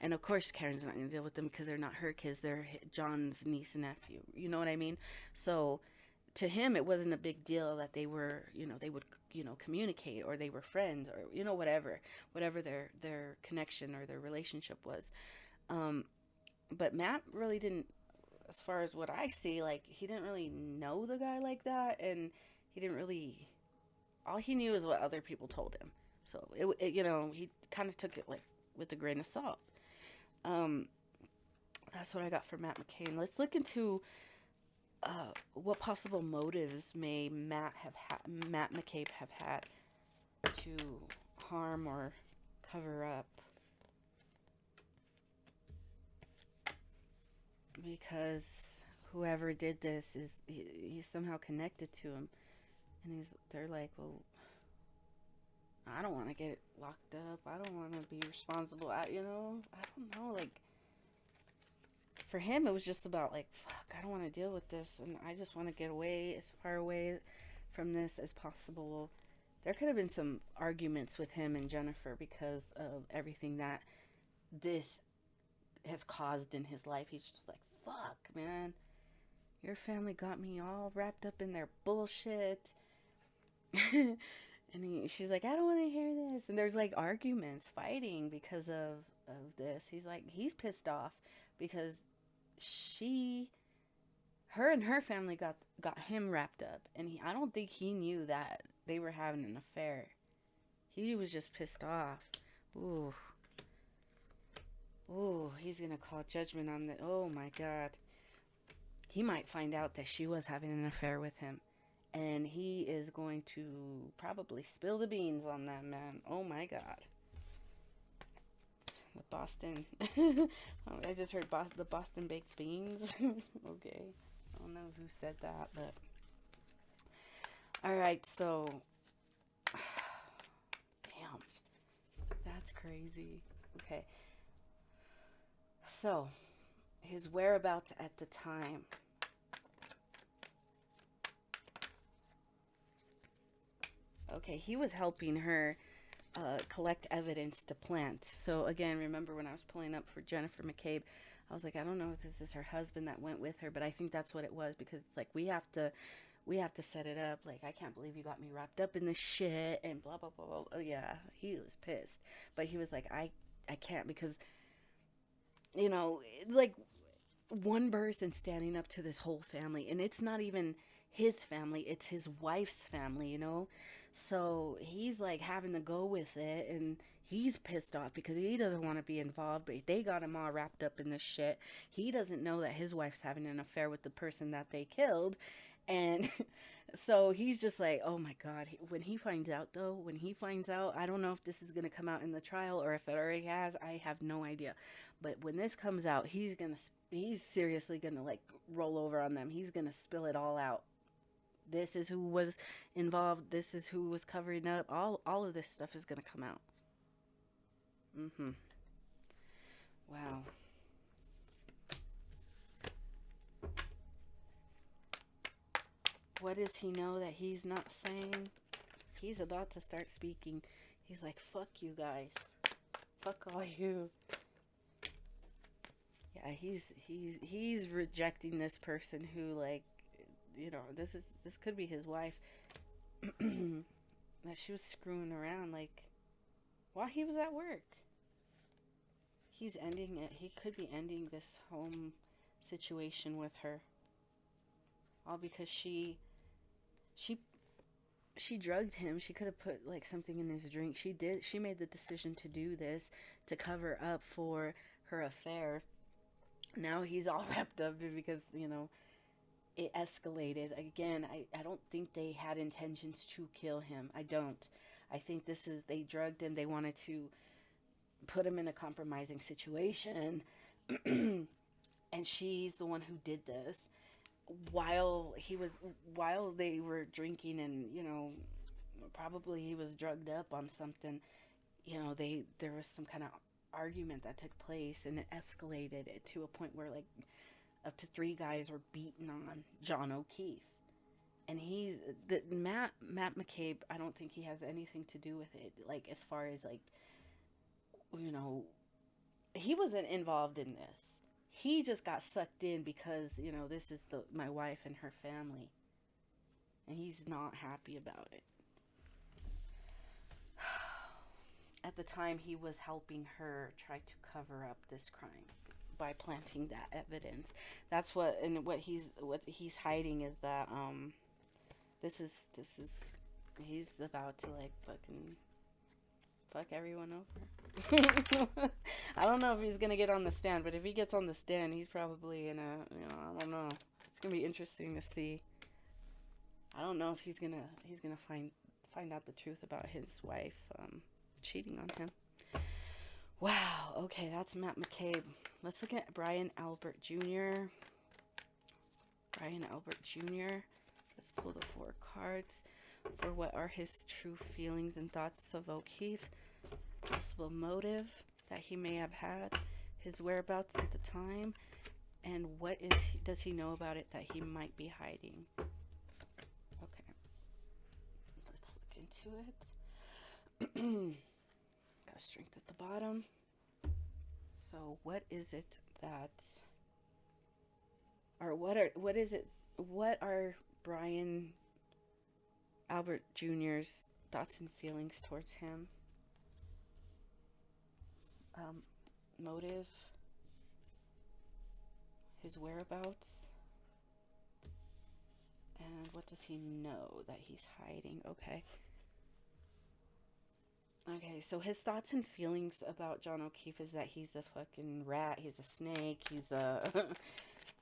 And of course, Karen's not going to deal with them because they're not her kids. They're John's niece and nephew. You know what I mean? So to him, it wasn't a big deal that they were, they would, communicate, or they were friends, or, whatever their connection or their relationship was. But Matt really didn't, as far as what I see, like, he didn't really know the guy like that. And he didn't really, all he knew is what other people told him. So it he kind of took it like with a grain of salt. That's what I got for Matt McCabe. Let's look into what possible motives may Matt McCabe have had to harm or cover up. Because whoever did this he's somehow connected to him, and they're like, well, I don't want to get locked up. I don't want to be responsible. I don't know. Like, for him, it was just about, like, fuck, I don't want to deal with this. And I just want to get away, as far away from this as possible. There could have been some arguments with him and Jennifer because of everything that this has caused in his life. He's just like, fuck, man. Your family got me all wrapped up in their bullshit. And she's like, I don't want to hear this. And there's like arguments, fighting because of this. He's pissed off because her and her family got him wrapped up. And I don't think he knew that they were having an affair. He was just pissed off. Ooh, he's going to call judgment on that. Oh my God. He might find out that she was having an affair with him. And he is going to probably spill the beans on that man. Oh my God. The Boston. I just heard the Boston baked beans. Okay. I don't know who said that, but. Alright, so. Damn. That's crazy. Okay. So, his whereabouts at the time. Okay, he was helping her collect evidence to plant. So again, remember when I was pulling up for Jennifer McCabe, I was like, I don't know if this is her husband that went with her, but I think that's what it was, because it's like, we have to set it up. Like, I can't believe you got me wrapped up in this shit and blah, blah, blah, blah. Oh yeah, he was pissed. But he was like, I can't, because, it's like one person standing up to this whole family, and it's not even his family, it's his wife's family, So he's like having to go with it, and he's pissed off because he doesn't want to be involved, but they got him all wrapped up in this shit. He doesn't know that his wife's having an affair with the person that they killed. And so he's just like, oh my God. When he finds out, I don't know if this is going to come out in the trial or if it already has. I have no idea. But when this comes out, he's seriously going to like roll over on them. He's going to spill it all out. This is who was involved. This is who was covering up. All of this stuff is going to come out. Mm-hmm. Wow. What does he know that he's not saying? He's about to start speaking. He's like, fuck you guys. Fuck all you. Yeah, he's rejecting this person who, like, you know, this could be his wife. That she was screwing around, like, while he was at work. He's ending it. He could be ending this home situation with her. All because she drugged him. She could have put, like, something in his drink. She made the decision to do this to cover up for her affair. Now he's all wrapped up because, you know, it escalated. Again, I don't think they had intentions to kill him. I don't. I think they drugged him. They wanted to put him in a compromising situation. And she's the one who did this. While they were drinking, and, you know, probably he was drugged up on something, you know, there was some kind of argument that took place, and it escalated it to a point where, like, up to 3 guys were beating on John O'Keefe. And Matt McCabe, I don't think he has anything to do with it. Like, as far as, like, you know, he wasn't involved in this. He just got sucked in because, you know, this is my wife and her family. And he's not happy about it. At the time, he was helping her try to cover up this crime by planting that evidence. That's what he's hiding is that this is he's about to, like, fucking fuck everyone over. I don't know if he's gonna get on the stand, but if he gets on the stand, he's probably in a, you know, I don't know. It's gonna be interesting to see. I don't know if he's gonna find out the truth about his wife cheating on him. Wow. Okay, that's Matt McCabe. Let's look at Brian Albert Jr. Brian Albert Jr. Let's pull the 4 cards for what are his true feelings and thoughts of O'Keefe. Possible motive that he may have had, his whereabouts at the time, and what does he know about it that he might be hiding. Okay, let's look into it. Got a strength at the bottom. So what is it that, or what are Brian Albert Jr.'s thoughts and feelings towards him? Motive, his whereabouts, and what does he know that he's hiding? Okay, so his thoughts and feelings about John O'Keefe is that he's a fucking rat, he's a snake, he's a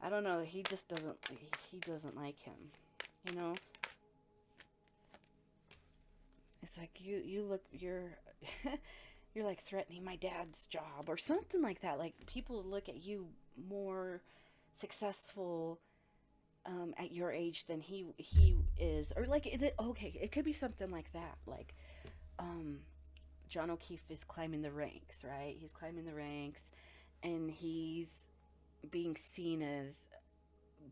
I don't know, he doesn't like him, you know? It's like you're you're like threatening my dad's job or something like that. Like, people look at you more successful at your age than he is, or like it could be something like that. Like, John O'Keefe is climbing the ranks, right? He's climbing the ranks, and he's being seen as,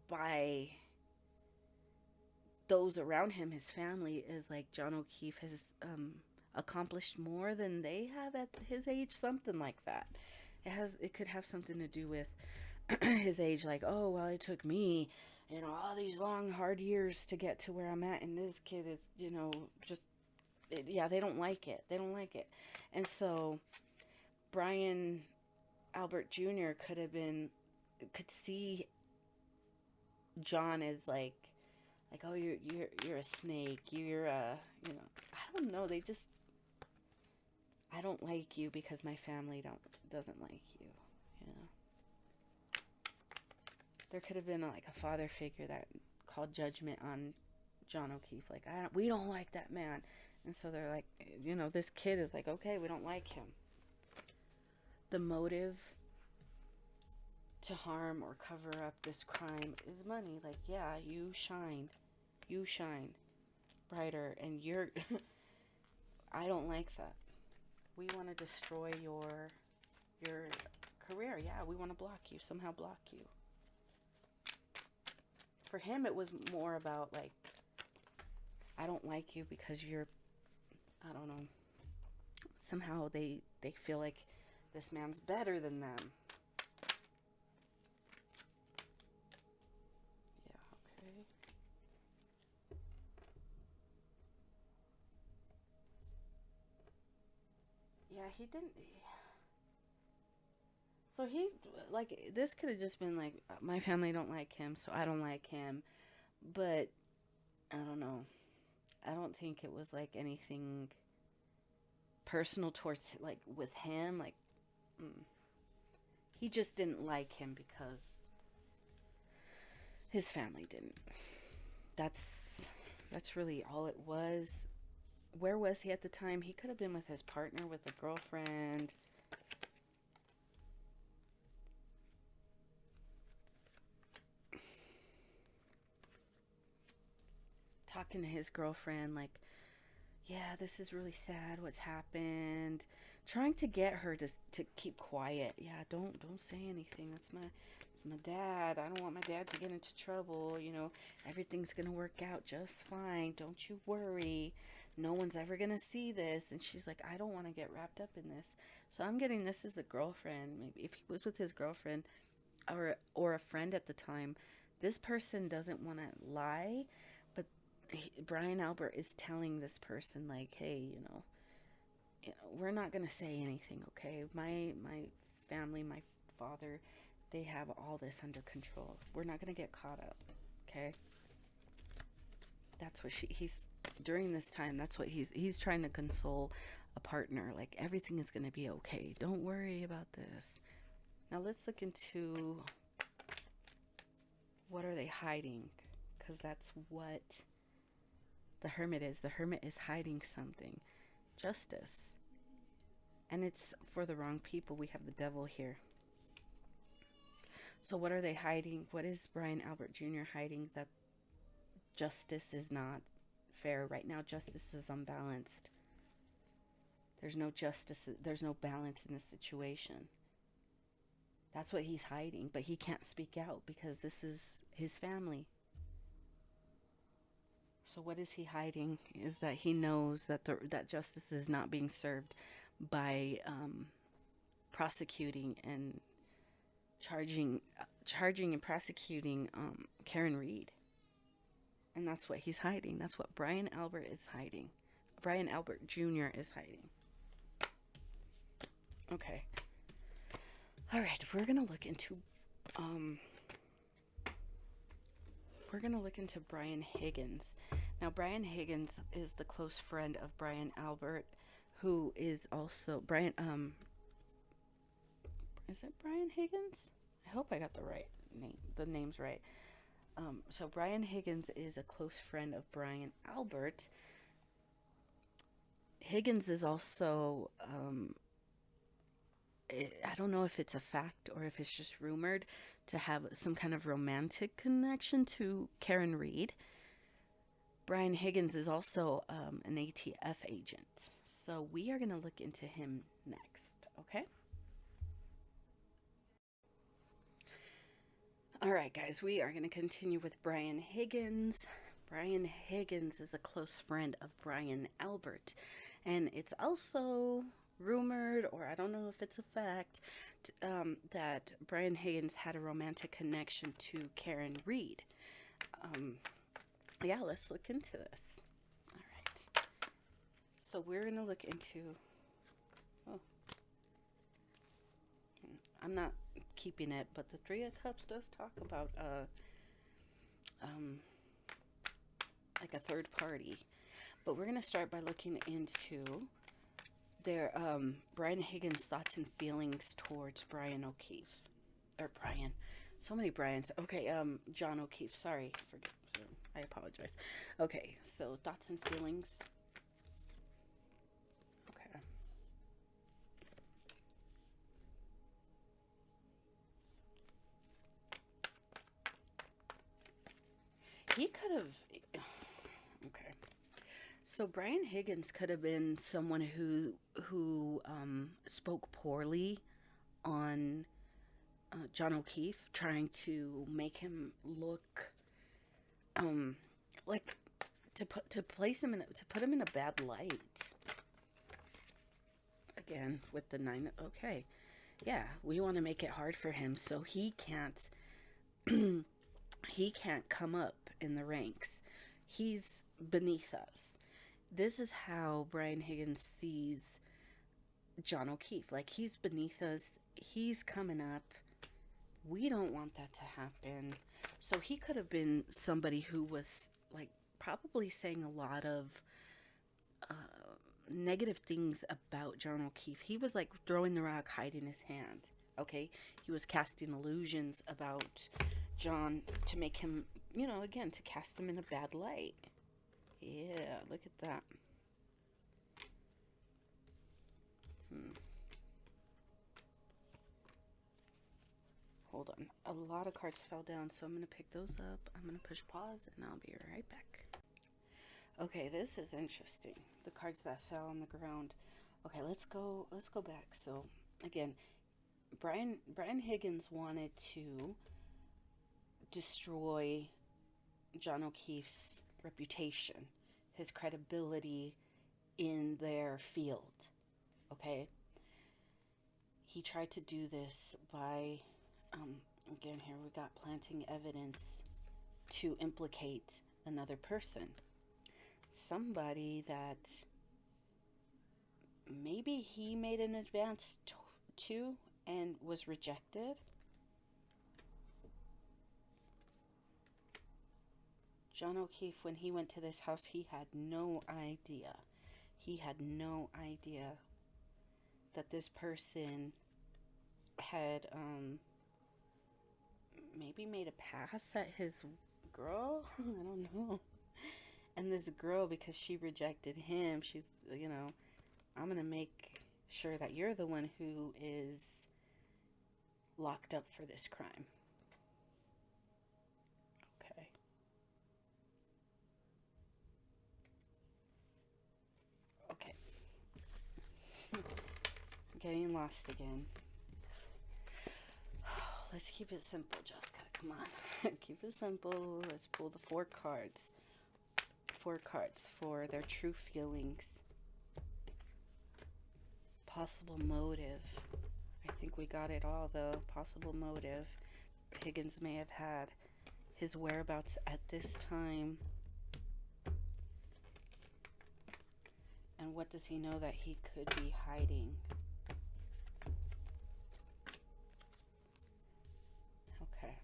by those around him, his family, is like John O'Keefe has accomplished more than they have at his age, something like that. It could have something to do with his age, like, oh well, it took me, you know, all these long hard years to get to where I'm at, and this kid is, you know, just they don't like it. And so Brian Albert Jr. could see John as like, oh, you're a snake, you're a, you know, I don't know, I don't like you because my family doesn't like you, you know. There could have been like a father figure that called judgment on John O'Keefe, like, we don't like that man. And so they're like, you know, this kid is like, okay, we don't like him. The motive to harm or cover up this crime is money. Like, yeah, you shine brighter, and I don't like that. We want to destroy your career. Yeah, we want to block you, somehow block you. For him, it was more about like, I don't like you because you're, I don't know, somehow they feel like this man's better than them. Yeah, okay. Yeah, he didn't. So he, like, this could have just been like, my family don't like him, so I don't like him. But, I don't know. I don't think it was, like, anything personal towards, like, with him. Like, he just didn't like him because his family didn't. That's really all it was. Where was he at the time? He could have been with his partner, with a girlfriend. Talking to his girlfriend, like, yeah, this is really sad, what's happened. Trying to get her to keep quiet. Yeah, don't say anything. That's my dad. I don't want my dad to get into trouble. You know, everything's going to work out just fine. Don't you worry. No one's ever going to see this. And she's like, I don't want to get wrapped up in this. So I'm getting this as a girlfriend. Maybe if he was with his girlfriend or a friend at the time, this person doesn't want to lie. But Brian Albert is telling this person, like, hey, you know, we're not going to say anything, okay? My family, my father, they have all this under control. We're not going to get caught up, okay? That's what he's, during this time, that's what he's trying to console a partner. Like, everything is going to be okay. Don't worry about this. Now, let's look into what are they hiding? Because that's what the Hermit is. The Hermit is hiding something. Justice. And it's for the wrong people. We have the Devil here. So what are they hiding? What is Brian Albert Jr. hiding? That justice is not fair. Right now, justice is unbalanced. There's no justice. There's no balance in the situation. That's what he's hiding. But he can't speak out because this is his family. So what is he hiding? Is that he knows that that justice is not being served by prosecuting and charging and prosecuting Karen Reed. And that's what he's hiding. That's what Brian Albert is hiding. Brian Albert Jr. is hiding. Okay. All right, we're going to look into Brian Higgens. Now, Brian Higgens is the close friend of Brian Albert, who is also Brian. Is it Brian Higgens? I hope I got the right name. The name's right. So Brian Higgens is a close friend of Brian Albert. Higgens is also. I don't know if it's a fact or if it's just rumored to have some kind of romantic connection to Karen Reed. Brian Higgens is also an ATF agent. So we are going to look into him next, okay? All right, guys, we are going to continue with Brian Higgens. Brian Higgens is a close friend of Brian Albert. And it's also rumored, or I don't know if it's a fact, that Brian Higgens had a romantic connection to Karen Reed. Yeah, let's look into this. All right. So we're going to look into... Oh. I'm not keeping it, but the Three of Cups does talk about like a third party. But we're going to start by looking into their Brian Higgens' thoughts and feelings towards Brian O'Keefe. Or Brian. So many Brians. Okay, John O'Keefe. Sorry. I apologize. Okay, so thoughts and feelings. Okay. He could have... Okay. So Brian Higgens could have been someone who spoke poorly on John O'Keefe, trying to make him look like to put him in a bad light. Again with the 9. Okay, yeah, we want to make it hard for him so he can't come up in the ranks. He's beneath us. This is how Brian Higgens sees John O'Keefe. Like, he's beneath us. He's coming up. We don't want that to happen. So he could have been somebody who was, like, probably saying a lot of negative things about John O'Keefe. He was, like, throwing the rock, hiding his hand. Okay? He was casting illusions about John to make him, you know, again, to cast him in a bad light. Yeah, look at that. Hold on. A lot of cards fell down, so I'm going to pick those up. I'm going to push pause, and I'll be right back. Okay, this is interesting. The cards that fell on the ground. Okay, let's go back. So, again, Brian Higgens wanted to destroy John O'Keefe's reputation, his credibility in their field. Okay, he tried to do this by again, here we got planting evidence to implicate another person, somebody that maybe he made an advance to and was rejected. John O'Keefe, when he went to this house, he had no idea. He had no idea that this person had maybe made a pass at his girl. I don't know. And this girl, because she rejected him, she's, you know, I'm going to make sure that you're the one who is locked up for this crime. Getting lost again. Let's keep it simple, Jessica. Come on. Keep it simple. Let's pull the 4 cards. 4 cards for their true feelings. Possible motive. I think we got it all, though. Possible motive. Higgens may have had his whereabouts at this time. And what does he know that he could be hiding? Okay.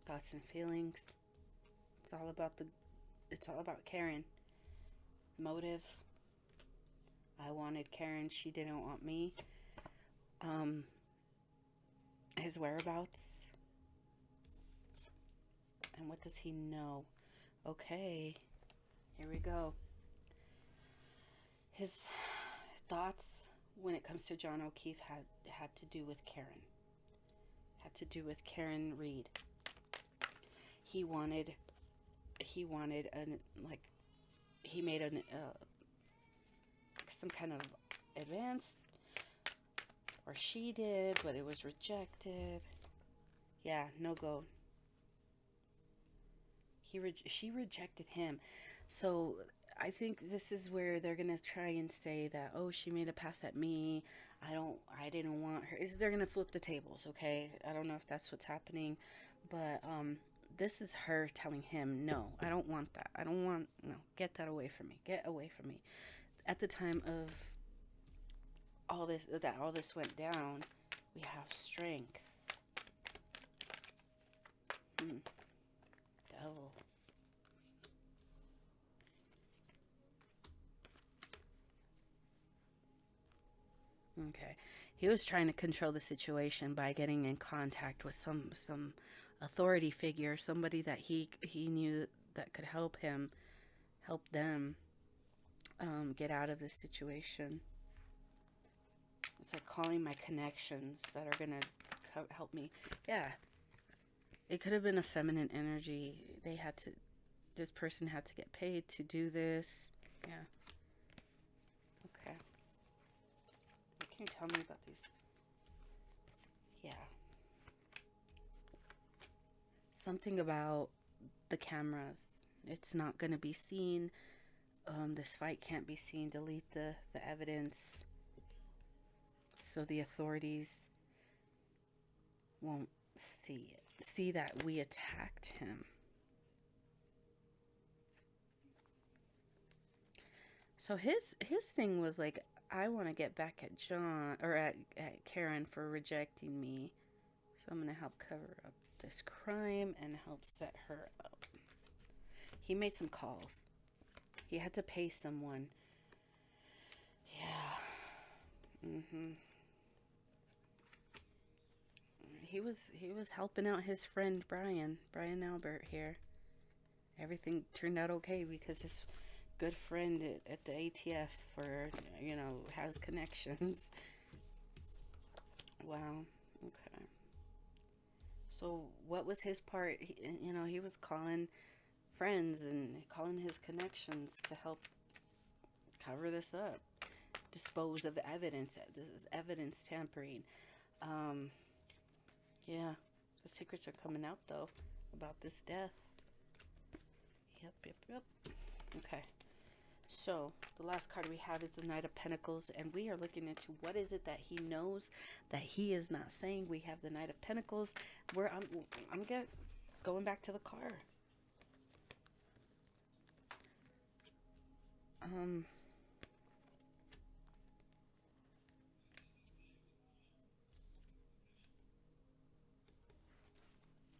Thoughts and feelings. It's all about Karen. Motive. I wanted Karen. She didn't want me. His whereabouts. And what does he know? Okay. Here we go. His thoughts when it comes to John O'Keefe had to do with Karen. Had to do with Karen Reed. He made some kind of advance, or she did, but it was rejected. Yeah, no go. She rejected him. So I think this is where they're gonna try and say that, oh, she made a pass at me. I didn't want her. They're gonna flip the tables, okay? I don't know if that's what's happening, but this is her telling him, no, I don't want that. No, get that away from me. Get away from me. At the time of all this went down, we have strength. Devil. Okay. He was trying to control the situation by getting in contact with some authority figure, somebody that he knew that could help them get out of this situation. It's like calling my connections that are gonna help me. Yeah. It could have been a feminine energy. This person had to get paid to do this. Yeah. Can you tell me about these? Yeah. Something about the cameras. It's not going to be seen. This fight can't be seen. Delete the evidence. So the authorities won't see it. See that we attacked him. So his thing was like, I want to get back at John, or at Karen for rejecting me. So I'm going to help cover up this crime and help set her up. He made some calls. He had to pay someone. Yeah. He was helping out his friend Brian Albert here. Everything turned out okay because his good friend at the ATF, for has connections. Wow. Okay. So what was his part? He was calling friends and calling his connections to help cover this up, dispose of evidence. This is evidence tampering. Yeah, the secrets are coming out though about this death. Yep. Okay. So the last card we have is the Knight of Pentacles, and we are looking into what is it that he knows that he is not saying. We have the Knight of Pentacles, where I'm going back to the car.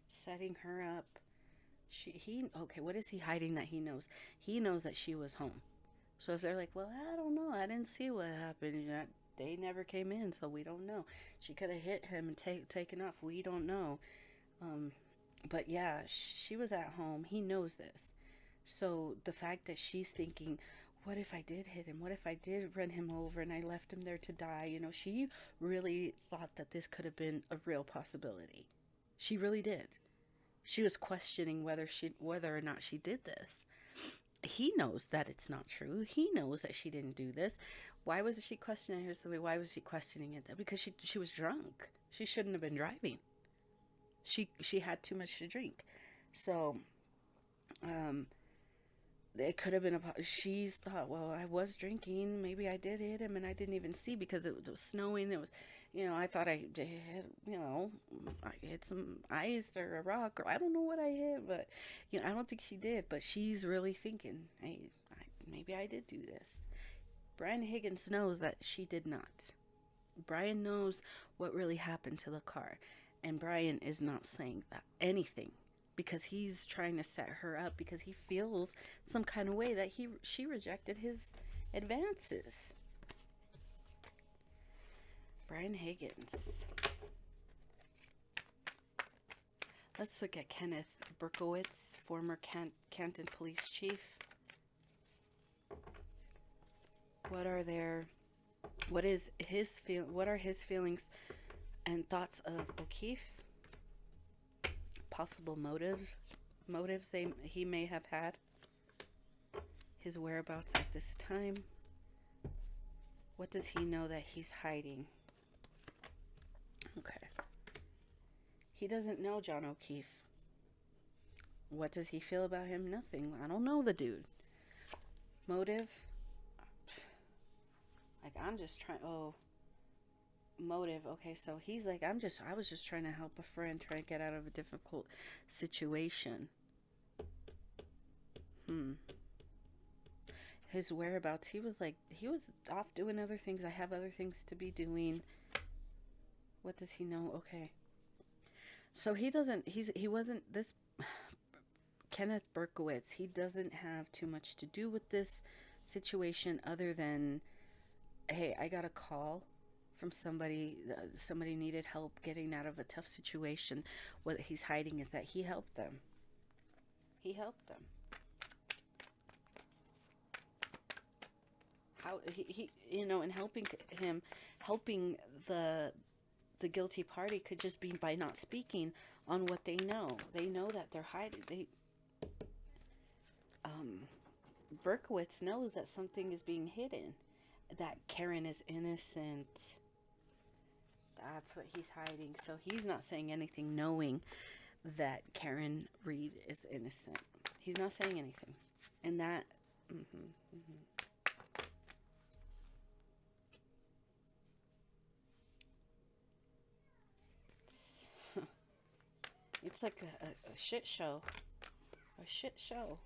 Setting her up. Okay, what is he hiding that he knows? He knows that she was home. So if they're like, well, I don't know, I didn't see what happened. They never came in, so we don't know. She could have hit him and taken off. We don't know. But yeah, she was at home. He knows this. So the fact that she's thinking, what if I did hit him? What if I did run him over and I left him there to die? She really thought that this could have been a real possibility. She really did. She was questioning whether or not she did this. He knows that it's not true. He knows that she didn't do this. Why was she questioning herself? Why was she questioning it? Because she was drunk. She shouldn't have been driving. She had too much to drink. So, it could have been she's thought, well, I was drinking. Maybe I did hit him and I didn't even see because it was snowing. It was, I thought I hit, I hit some ice or a rock, or I don't know what I hit, but, I don't think she did. But she's really thinking, hey, maybe I did do this. Brian Higgens knows that she did not. Brian knows what really happened to the car. And Brian is not saying anything. Because he's trying to set her up, because he feels some kind of way that she rejected his advances. Brian Higgens. Let's look at Kenneth Berkowitz, former Canton police chief. What are his feelings and thoughts of O'Keefe? Possible motives he may have had. His whereabouts at this time. What does he know that he's hiding? Okay. He doesn't know John O'Keefe. What does he feel about him? Nothing. I don't know the dude. Motive? Like, I'm just trying... Oh... Motive. Okay, so he's like, I was just trying to help a friend try to get out of a difficult situation. His whereabouts, he was off doing other things. I have other things to be doing. What does he know? Okay, so he wasn't this Kenneth Berkowitz. He doesn't have too much to do with this situation other than, hey, I got a call from somebody needed help getting out of a tough situation. What he's hiding is that he helped them. How he and helping the guilty party could just be by not speaking on what they know. They know that they're hiding. Berkowitz knows that something is being hidden, that Karen is innocent. That's what he's hiding. So he's not saying anything knowing that Karen Reed is innocent. He's not saying anything. And that... It's like a shit show. A shit show.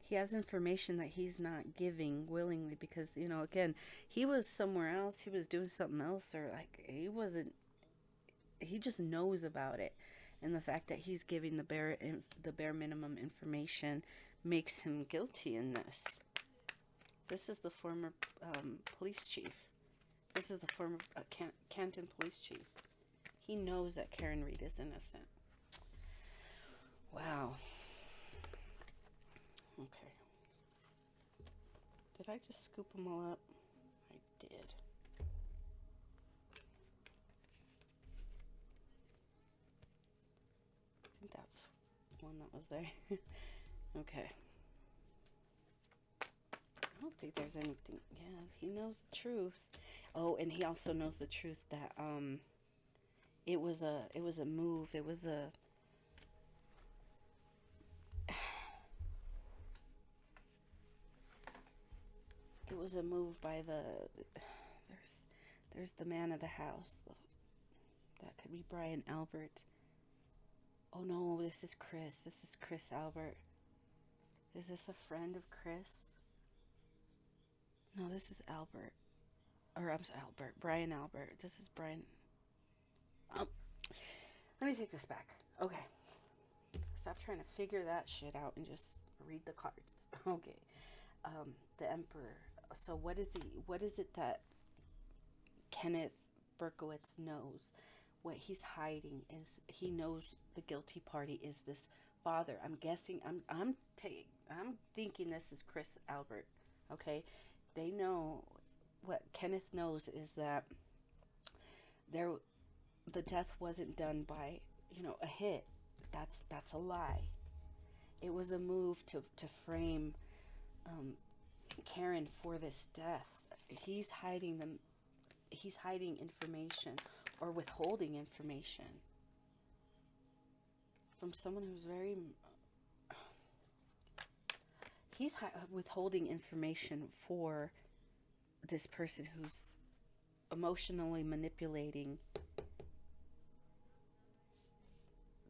He has information that he's not giving willingly because, you know, again, he was somewhere else. He was doing something else, or like he just knows about it. And the fact that he's giving the bare minimum information makes him guilty in this. This is the former police chief. This is the former Canton police chief. He knows that Karen Reed is innocent. Wow. Okay. Did I just scoop them all up? I did. I think that's one that was there. Okay. I don't think there's anything. Yeah, he knows the truth. Oh, and he also knows the truth that it was a move. It was a move by there's the man of the house. That could be Brian Albert. Oh no, this is Chris. This is Chris Albert. Is this a friend of Chris? No, this is Albert. Or I'm sorry, Albert. Brian Albert. This is Brian. Let me take this back. Okay. Stop trying to figure that shit out and just read the cards. Okay. The Emperor. So what is it that Kenneth Berkowitz knows? What he's hiding is he knows the guilty party is this father. I'm guessing, I'm thinking this is Chris Albert. Okay. They know, what Kenneth knows is that the death wasn't done by, a hit. That's a lie. It was a move to frame Karen for this death. He's hiding information or withholding information from someone who's very... He's withholding information for this person who's emotionally manipulating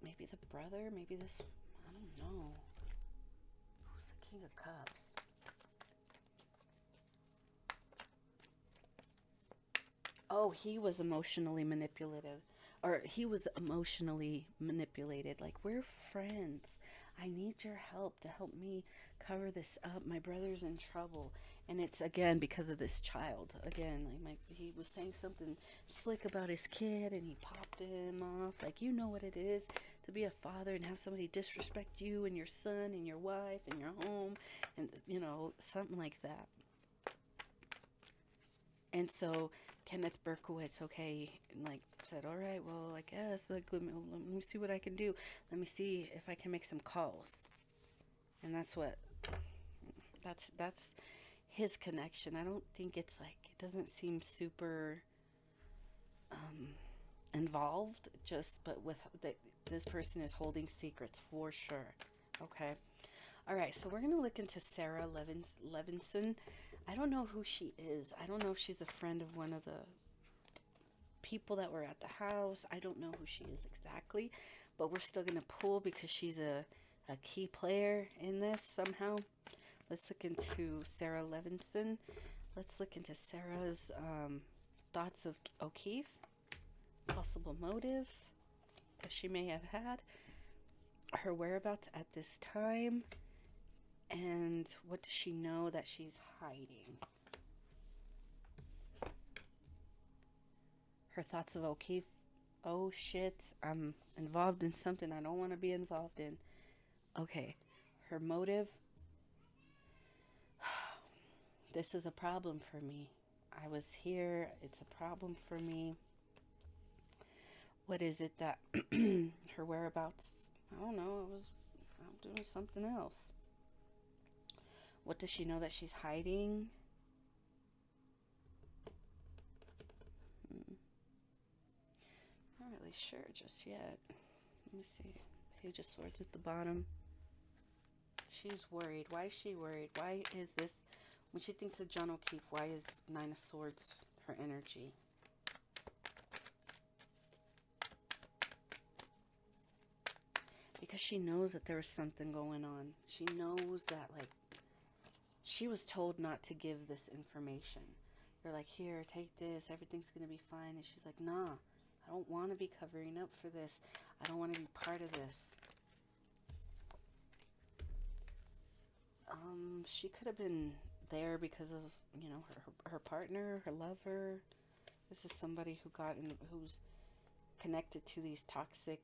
maybe the brother, maybe this, I don't know. Who's the King of Cups? Oh, he was emotionally manipulative. Or he was emotionally manipulated. Like, we're friends. I need your help to help me cover this up. My brother's in trouble. And it's, again, because of this child. Again, like he was saying something slick about his kid, and he popped him off. Like, you know what it is to be a father and have somebody disrespect you and your son and your wife and your home. And, something like that. And so Kenneth Berkowitz, said, all right, well, I guess, let me see what I can do. Let me see if I can make some calls. And that's his connection. I don't think it doesn't seem super involved, but this person is holding secrets for sure. Okay. All right, so we're going to look into Sarah Levinson. I don't know who she is. I don't know if she's a friend of one of the people that were at the house. I don't know who she is exactly, but we're still going to pull because she's a key player in this somehow. Let's look into Sarah Levinson. Let's look into Sarah's thoughts of O'Keefe, possible motive that she may have had, her whereabouts at this time, and what does she know that she's hiding? Her thoughts of O'Keefe. Oh shit, I'm involved in something I don't want to be involved in. Okay, her motive. This is a problem for me. I was here. It's a problem for me. What is it that her whereabouts? I don't know. I'm doing something else. What does she know that she's hiding? really sure just yet. Let me see. Page of Swords at the bottom. She's worried. Why is she worried? Why is this, when she thinks of John O'Keefe, why is Nine of Swords her energy? Because she knows that there was something going on. She knows that, like, she was told not to give this information. They're like, here, take this, everything's going to be fine. And she's like, nah, I don't want to be covering up for this. I don't want to be part of this. She could have been there because of, you know, her partner, her lover. This is somebody who who's connected to these toxic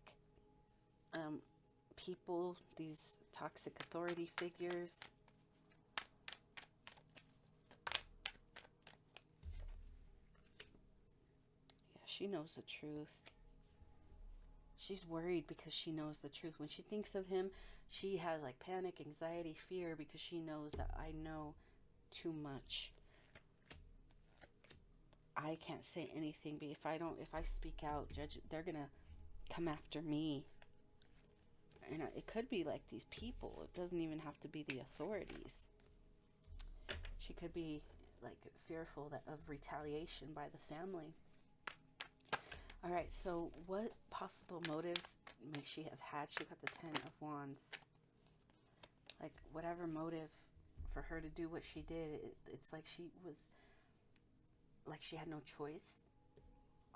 people, these toxic authority figures. Yeah, she knows the truth. She's worried because she knows the truth. When she thinks of him, she has like panic, anxiety, fear, because she knows that I know too much. I can't say anything, but if I speak out, they're gonna come after me. And it could be like these people. It doesn't even have to be the authorities. She could be like fearful of retaliation by the family. All right, so what possible motives may she have had? She got the Ten of Wands. Like, whatever motive for her to do what she did, it's like she had no choice.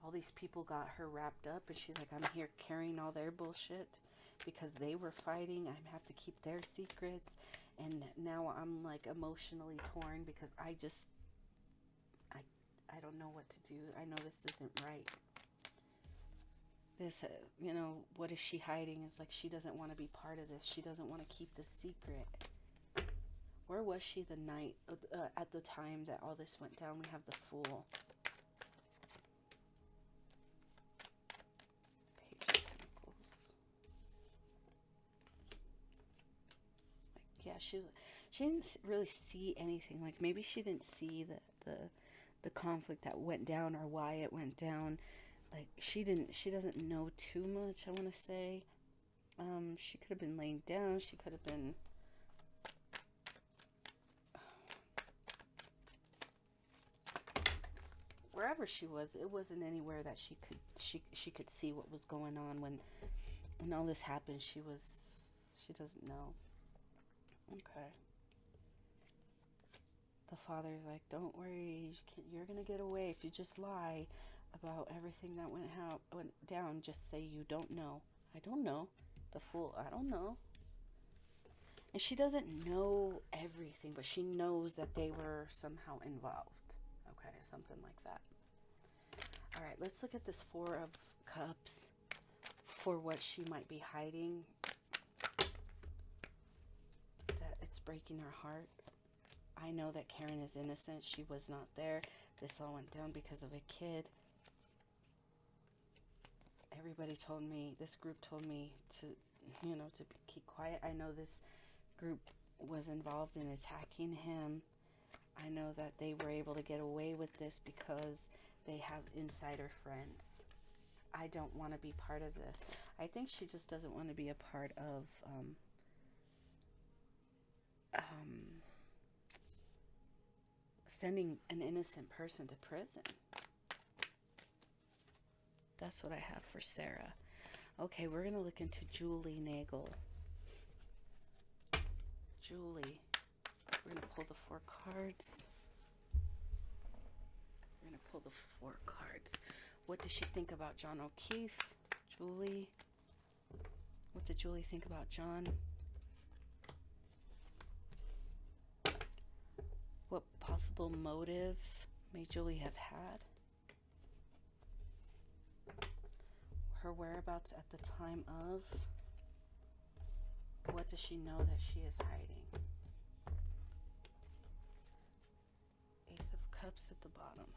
All these people got her wrapped up, and she's like, I'm here carrying all their bullshit because they were fighting. I have to keep their secrets, and now I'm like emotionally torn because I don't know what to do. I know this isn't right. This, you know, what is she hiding? It's like she doesn't want to be part of this. She doesn't want to keep this secret. Where was she the night, at the time that all this went down? We have the Fool. Page of Pentacles. Like, yeah, she didn't really see anything. Like, maybe she didn't see the conflict that went down or why it went down. Like, she doesn't know too much, I want to say. She could have been laying down. She could have been... wherever she was, it wasn't anywhere that she could see what was going on when all this happened. She doesn't know. Okay. The father's like, don't worry, you're gonna get away if you just lie about everything that went down. Just say you don't know. I don't know. The Fool, I don't know. And she doesn't know everything, but she knows that they were somehow involved. Okay, something like that. All right, let's look at this Four of Cups for what she might be hiding. That it's breaking her heart. I know that Karen is innocent. She was not there. This all went down because of a kid. Everybody told me, this group told me to keep quiet. I know this group was involved in attacking him. I know that they were able to get away with this because they have insider friends. I don't want to be part of this. I think she just doesn't want to be a part of sending an innocent person to prison. That's what I have for Sarah. Okay, we're going to look into Julie Nagel. Julie. We're going to pull the 4 cards. We're going to pull the 4 cards. What does she think about John O'Keefe? Julie. What did Julie think about John? What possible motive may Julie have had? Her whereabouts at the time of? What does she know that she is hiding? Ace of Cups at the bottom.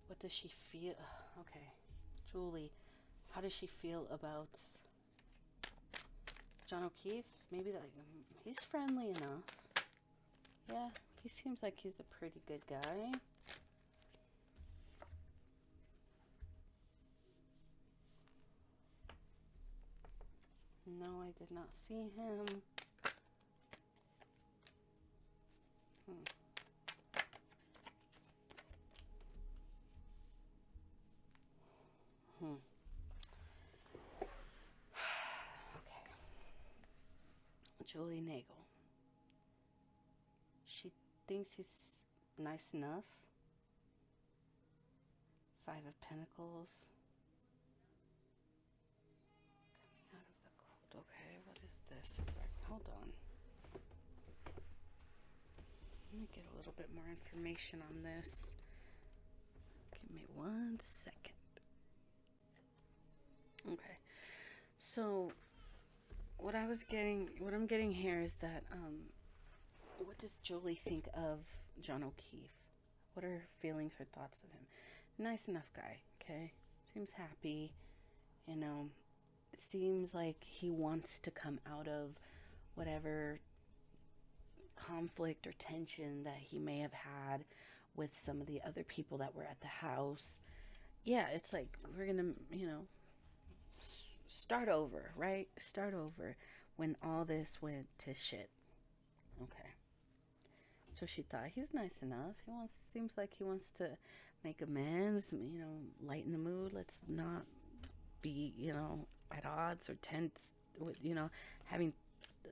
What does she feel? Okay, Julie, how does she feel about John O'Keefe? Maybe like he's friendly enough. Yeah, he seems like he's a pretty good guy. No, I did not see him. Okay. Julie Nagel. She thinks he's nice enough. 5 of Pentacles. Coming out of the cold. Okay, what is this exactly? Hold on. Let me get a little bit more information on this. Give me 1 second. Okay. So what I'm getting here is that what does Julie think of John O'Keefe? What are her feelings, her thoughts of him? Nice enough guy, okay? Seems happy, you know. It seems like he wants to come out of whatever conflict or tension that he may have had with some of the other people that were at the house. Yeah, it's like we're gonna, start over, right? Start over when all this went to shit. Okay. So she thought he's nice enough. Seems like he wants to make amends, lighten the mood. Let's not be, at odds or tense with, having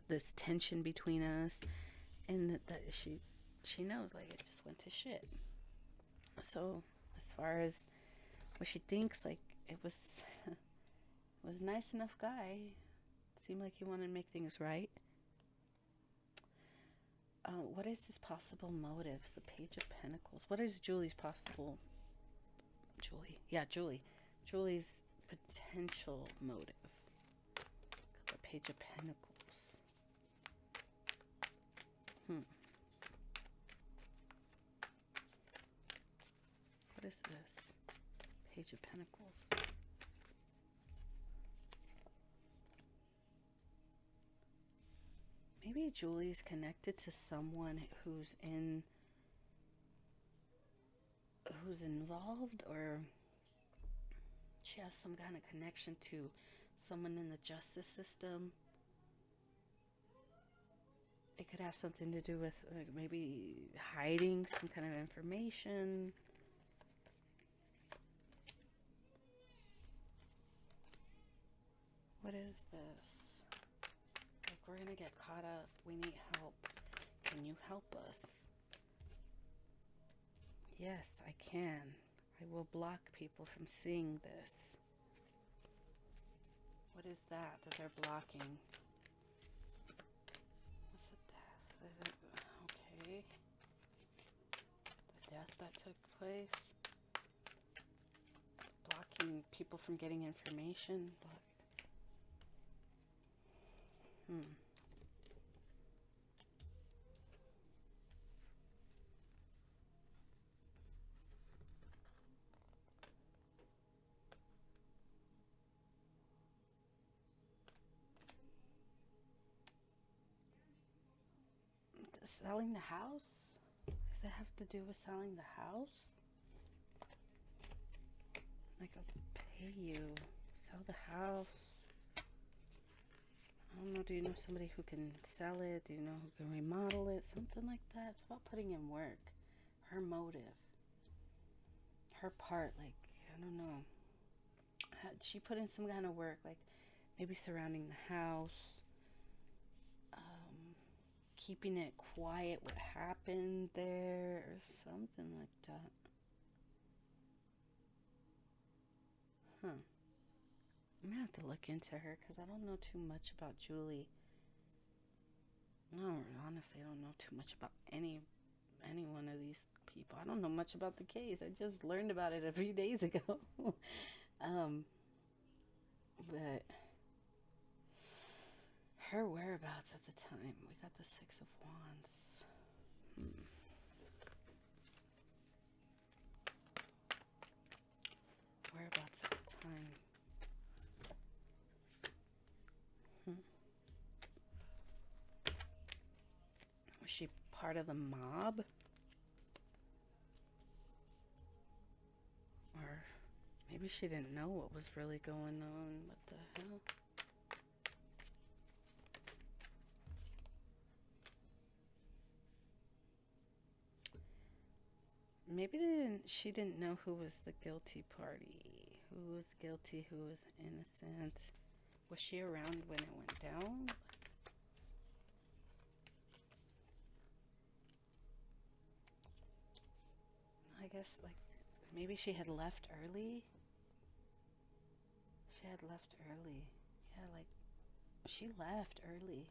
this tension between us. And that she knows, like, it just went to shit. So as far as what she thinks, like, it was a nice enough guy. Seemed like he wanted to make things right. What is his possible motives? The Page of Pentacles. What is Julie's possible... Julie's potential motive. The Page of Pentacles. What is this? Page of Pentacles. Maybe Julie's connected to someone who's involved, or she has some kind of connection to someone in the justice system. It could have something to do with maybe hiding some kind of information. What is this? Like, we're gonna get caught up. We need help. Can you help us? Yes, I can. I will block people from seeing this. What is that they're blocking? What's the death? Okay. The death that took place. Blocking people from getting information. Selling the house? Does that have to do with selling the house? Like, I'll pay you. Sell the house. I don't know, do you know somebody who can sell it? Do you know who can remodel it? Something like that. It's about putting in work. Her motive. Her part, like, I don't know. She put in some kind of work, like maybe surrounding the house. Keeping it quiet, what happened there, or something like that. I'm gonna have to look into her because I don't know too much about Julie. No, honestly, I don't know too much about any one of these people. I don't know much about the case. I just learned about it a few days ago. But her whereabouts at the time. We got the 6 of Wands. Whereabouts at the time. Was she part of the mob? Or maybe she didn't know what was really going on. What the hell? maybe they didn't. She didn't know who was the guilty party. Who was guilty? Who was innocent? Was she around when it went down? I guess, like, maybe she had left early. She had left early. Yeah, like, she left early.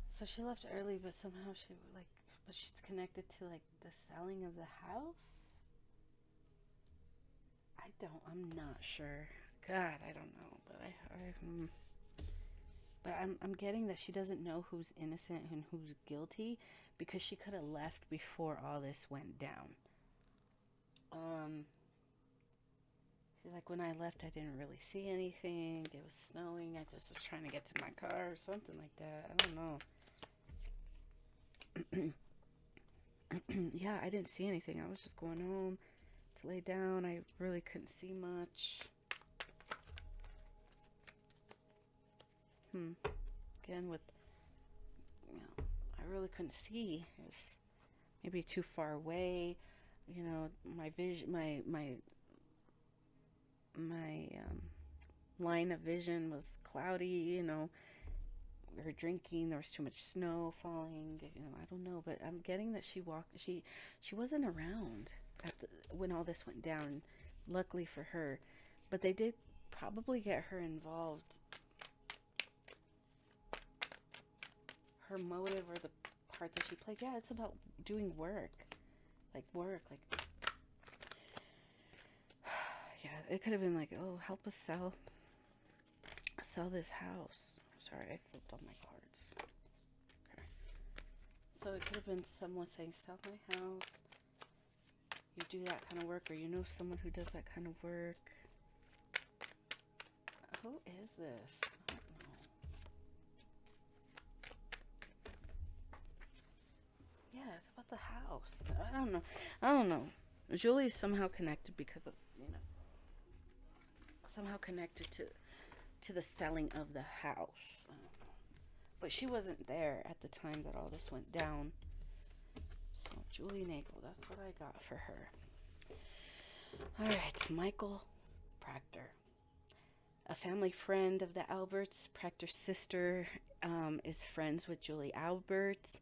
So she left early, but somehow but she's connected to, like, the selling of the house? I'm not sure. God, I don't know, but I'm getting that she doesn't know who's innocent and who's guilty because she could have left before all this went down. She's like, when I left, I didn't really see anything. It was snowing. I just was trying to get to my car or something like that. I don't know. Yeah, I didn't see anything. I was just going home to lay down. I really couldn't see much. Again, with, I really couldn't see. It was maybe too far away. My vision, my line of vision was cloudy. We were drinking. There was too much snow falling. I don't know, but I'm getting that she wasn't around when all this went down. Luckily for her, but they did probably get her involved. Her motive or the part that she played, it's about doing work. Yeah, it could have been like, oh, help us sell this house. Sorry, I flipped all my cards. Okay. So it could have been someone saying, sell my house. You do that kind of work, or you know someone who does that kind of work. Who is this? I don't know. Yeah, it's about the house. I don't know. Julie's somehow connected because of, somehow connected to the selling of the house. But she wasn't there at the time that all this went down. So Julie Nagel, that's what I got for her. All right, Michael Proctor. A family friend of the Alberts. Proctor's sister is friends with Julie Albert.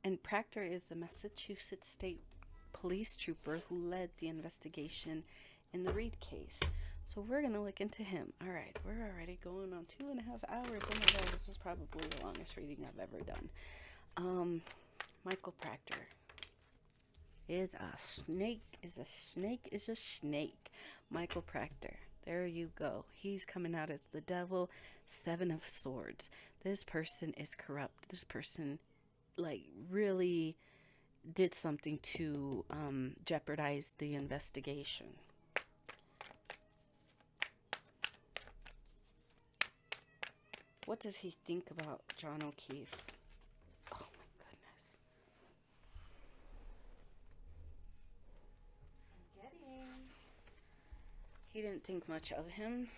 And Proctor is the Massachusetts State Police trooper who led the investigation in the Reed case. So we're going to look into him. All right, we're already going on 2.5 hours. Oh my God, this is probably the longest reading I've ever done. Michael Proctor is a snake. Michael Proctor. There you go. He's coming out as the devil. 7 of Swords. This person is corrupt. This person, really did something to jeopardize the investigation. What does he think about John O'Keefe? Oh my goodness. He didn't think much of him.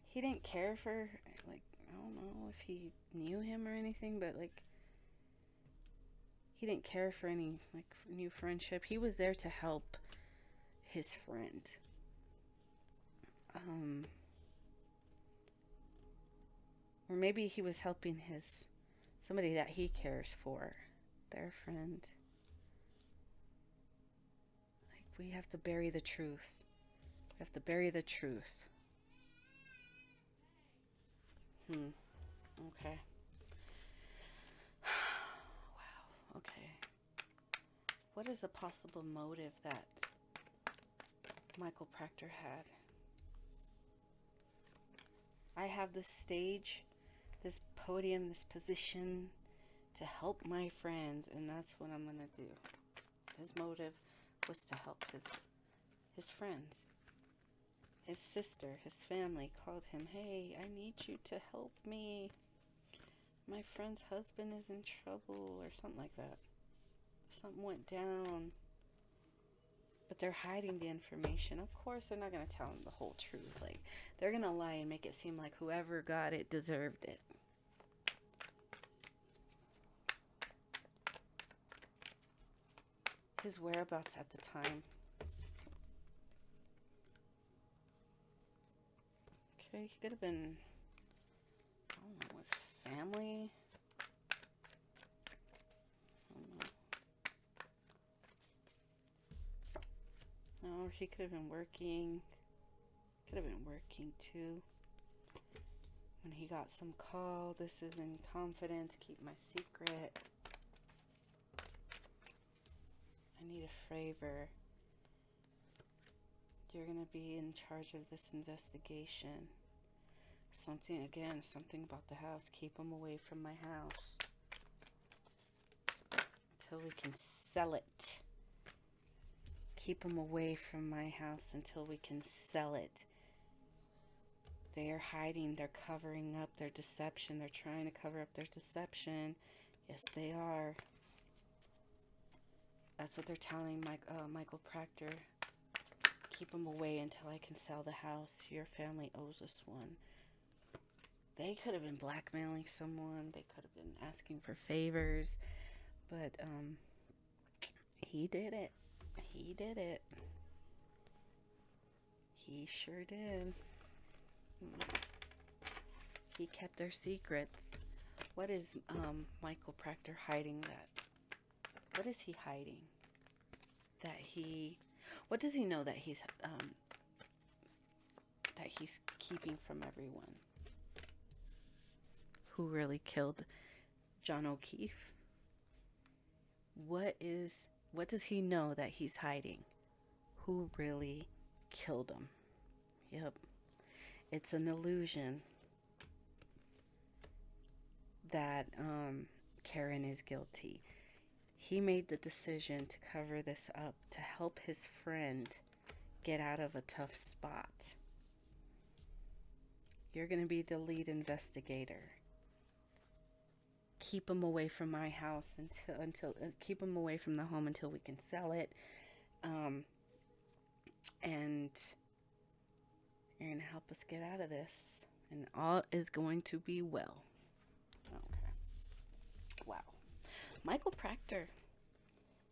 He didn't care for, I don't know if he knew him or anything, but, he didn't care for any, new friendship. He was there to help his friend. Or maybe he was helping somebody that he cares for, their friend. We have to bury the truth. Okay. Wow. Okay. What is a possible motive that Michael Proctor had? I have this stage, this podium, this position to help my friends, and that's what I'm going to do. His motive was to help his friends. His sister, his family called him, hey, I need you to help me. My friend's husband is in trouble or something like that. Something went down. But they're hiding the information. Of course, they're not going to tell him the whole truth. Like, they're going to lie and make it seem like whoever got it deserved it. His whereabouts at the time. Okay, he could have been, I don't know, with family. Or he could have been working. Could have been working too. When he got some call, this is in confidence, keep my secret. I need a favor. You're going to be in charge of this investigation. Something about the house. Keep him away from my house. Until we can sell it. Keep them away from my house until we can sell it. They are hiding. They're covering up their deception. They're trying to cover up their deception. Yes, they are. That's what they're telling Michael Proctor. Keep them away until I can sell the house. Your family owes us one. They could have been blackmailing someone. They could have been asking for favors. But he did it. He did it. He sure did. He kept their secrets. What is Michael Proctor hiding that? What is he hiding? What does he know that he's keeping from everyone? Who really killed John O'Keefe? What does he know that he's hiding? Who really killed him? Yep. It's an illusion that Karen is guilty. He made the decision to cover this up to help his friend get out of a tough spot. You're going to be the lead investigator. Keep him away from my house until keep him away from the home until we can sell it. And you're going to help us get out of this. And all is going to be well. Okay. Wow. Michael Proctor.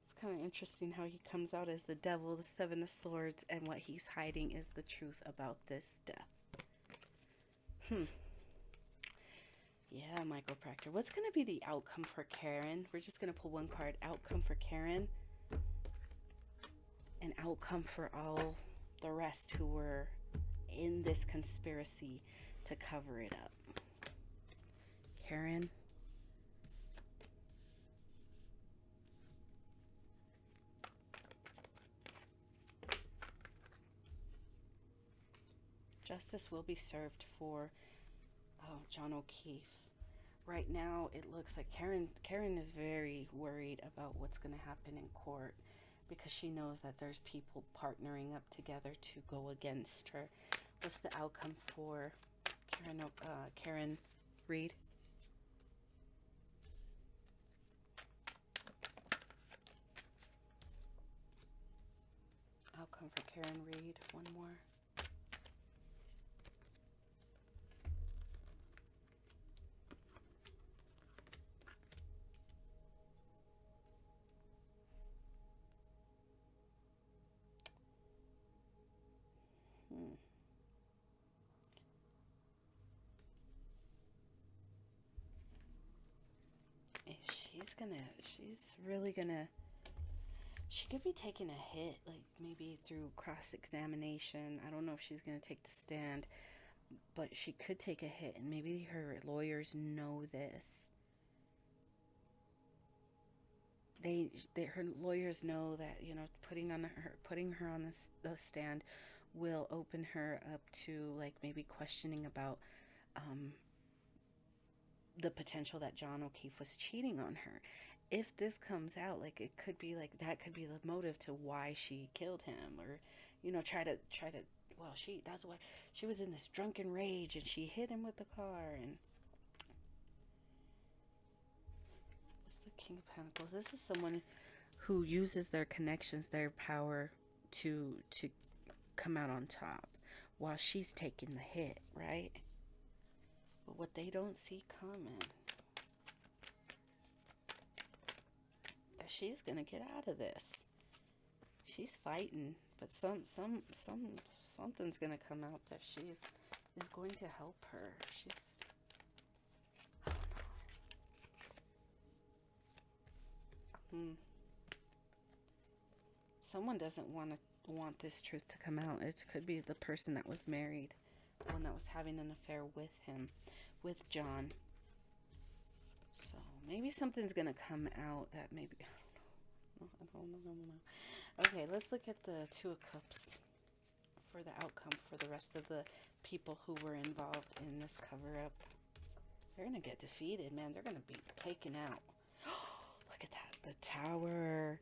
It's kind of interesting how he comes out as the devil, the Seven of Swords, and what he's hiding is the truth about this death. Yeah, Michael Proctor. What's going to be the outcome for Karen? We're just going to pull one card. Outcome for Karen. And outcome for all the rest who were in this conspiracy to cover it up. Karen. Justice will be served for John O'Keefe. Right now, it looks like Karen is very worried about what's going to happen in court because she knows that there's people partnering up together to go against her. What's the outcome for Karen Reed? Outcome for Karen Reed. One more. She could be taking a hit, like maybe through cross-examination. I don't know if she's going to take the stand, but she could take a hit, and maybe her lawyers know this. Her lawyers know that, putting her on the stand will open her up to like maybe questioning about the potential that John O'Keefe was cheating on her. If this comes out, like it could be like that could be the motive to why she killed him, or that's why she was in this drunken rage and she hit him with the car. And What's the King of Pentacles? This is someone who uses their connections, their power to come out on top while she's taking the hit, right? But what they don't see coming, that she's gonna get out of this. She's fighting, but something's gonna come out that is going to help her. She's, I don't know. Someone doesn't want this truth to come out. It could be the person that was married, the one that was having an affair with him, with John. So maybe something's gonna come out that maybe, I don't know. Okay, let's look at the Two of Cups for the outcome for the rest of the people who were involved in this cover-up. They're gonna get defeated, man. They're gonna be taken out. Look at that, the Tower.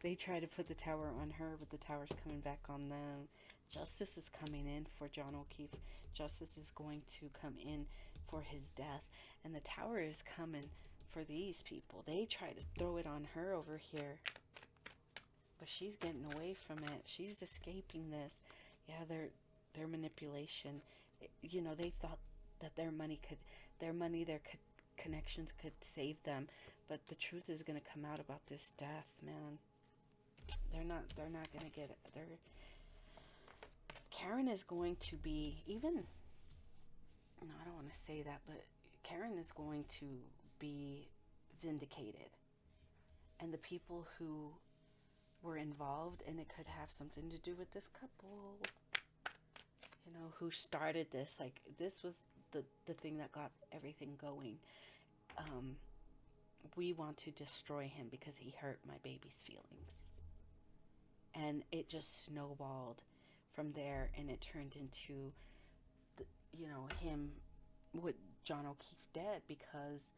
They try to put the Tower on her, but the Tower's coming back on them. Justice is coming in for John O'Keefe. Justice is going to come in for his death. And the Tower is coming for these people. They try to throw it on her over here, but she's getting away from it. She's escaping this. Yeah, their manipulation. You know, they thought that their connections could save them, but the truth is going to come out about this death, man. They're not going to get it. Karen is going to be, even, no, I don't want to say that, but Karen is going to be vindicated. And the people who were involved, and it could have something to do with this couple, you know, who started this. Like, this was the thing that got everything going. We want to destroy him because he hurt my baby's feelings. And it just snowballed from there, and it turned into, him with John O'Keefe dead because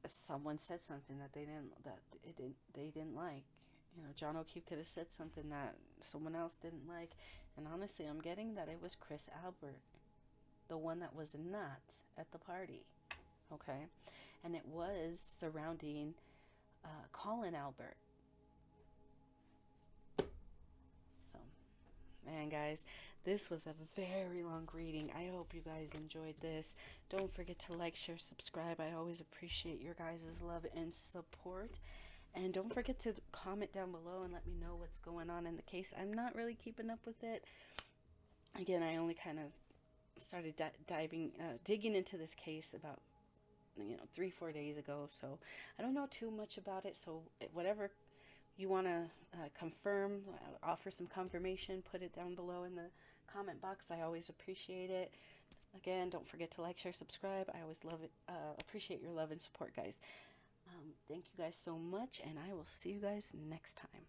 someone said something that they didn't like. You know, John O'Keefe could have said something that someone else didn't like, and honestly, I'm getting that it was Chris Albert, the one that was not at the party, okay, and it was surrounding Colin Albert. So, man, guys, this was a very long reading. I hope you guys enjoyed this. Don't forget to like, share, subscribe. I always appreciate your guys' love and support. And don't forget to comment down below and let me know what's going on in the case. I'm not really keeping up with it. Again, I only kind of started digging into this case about 3-4 days ago. So I don't know too much about it. So whatever you want to confirm, offer some confirmation, put it down below in the comment box. I always appreciate it. Again, don't forget to like, share, subscribe. I always love it. Appreciate your love and support, guys. Thank you guys so much, and I will see you guys next time.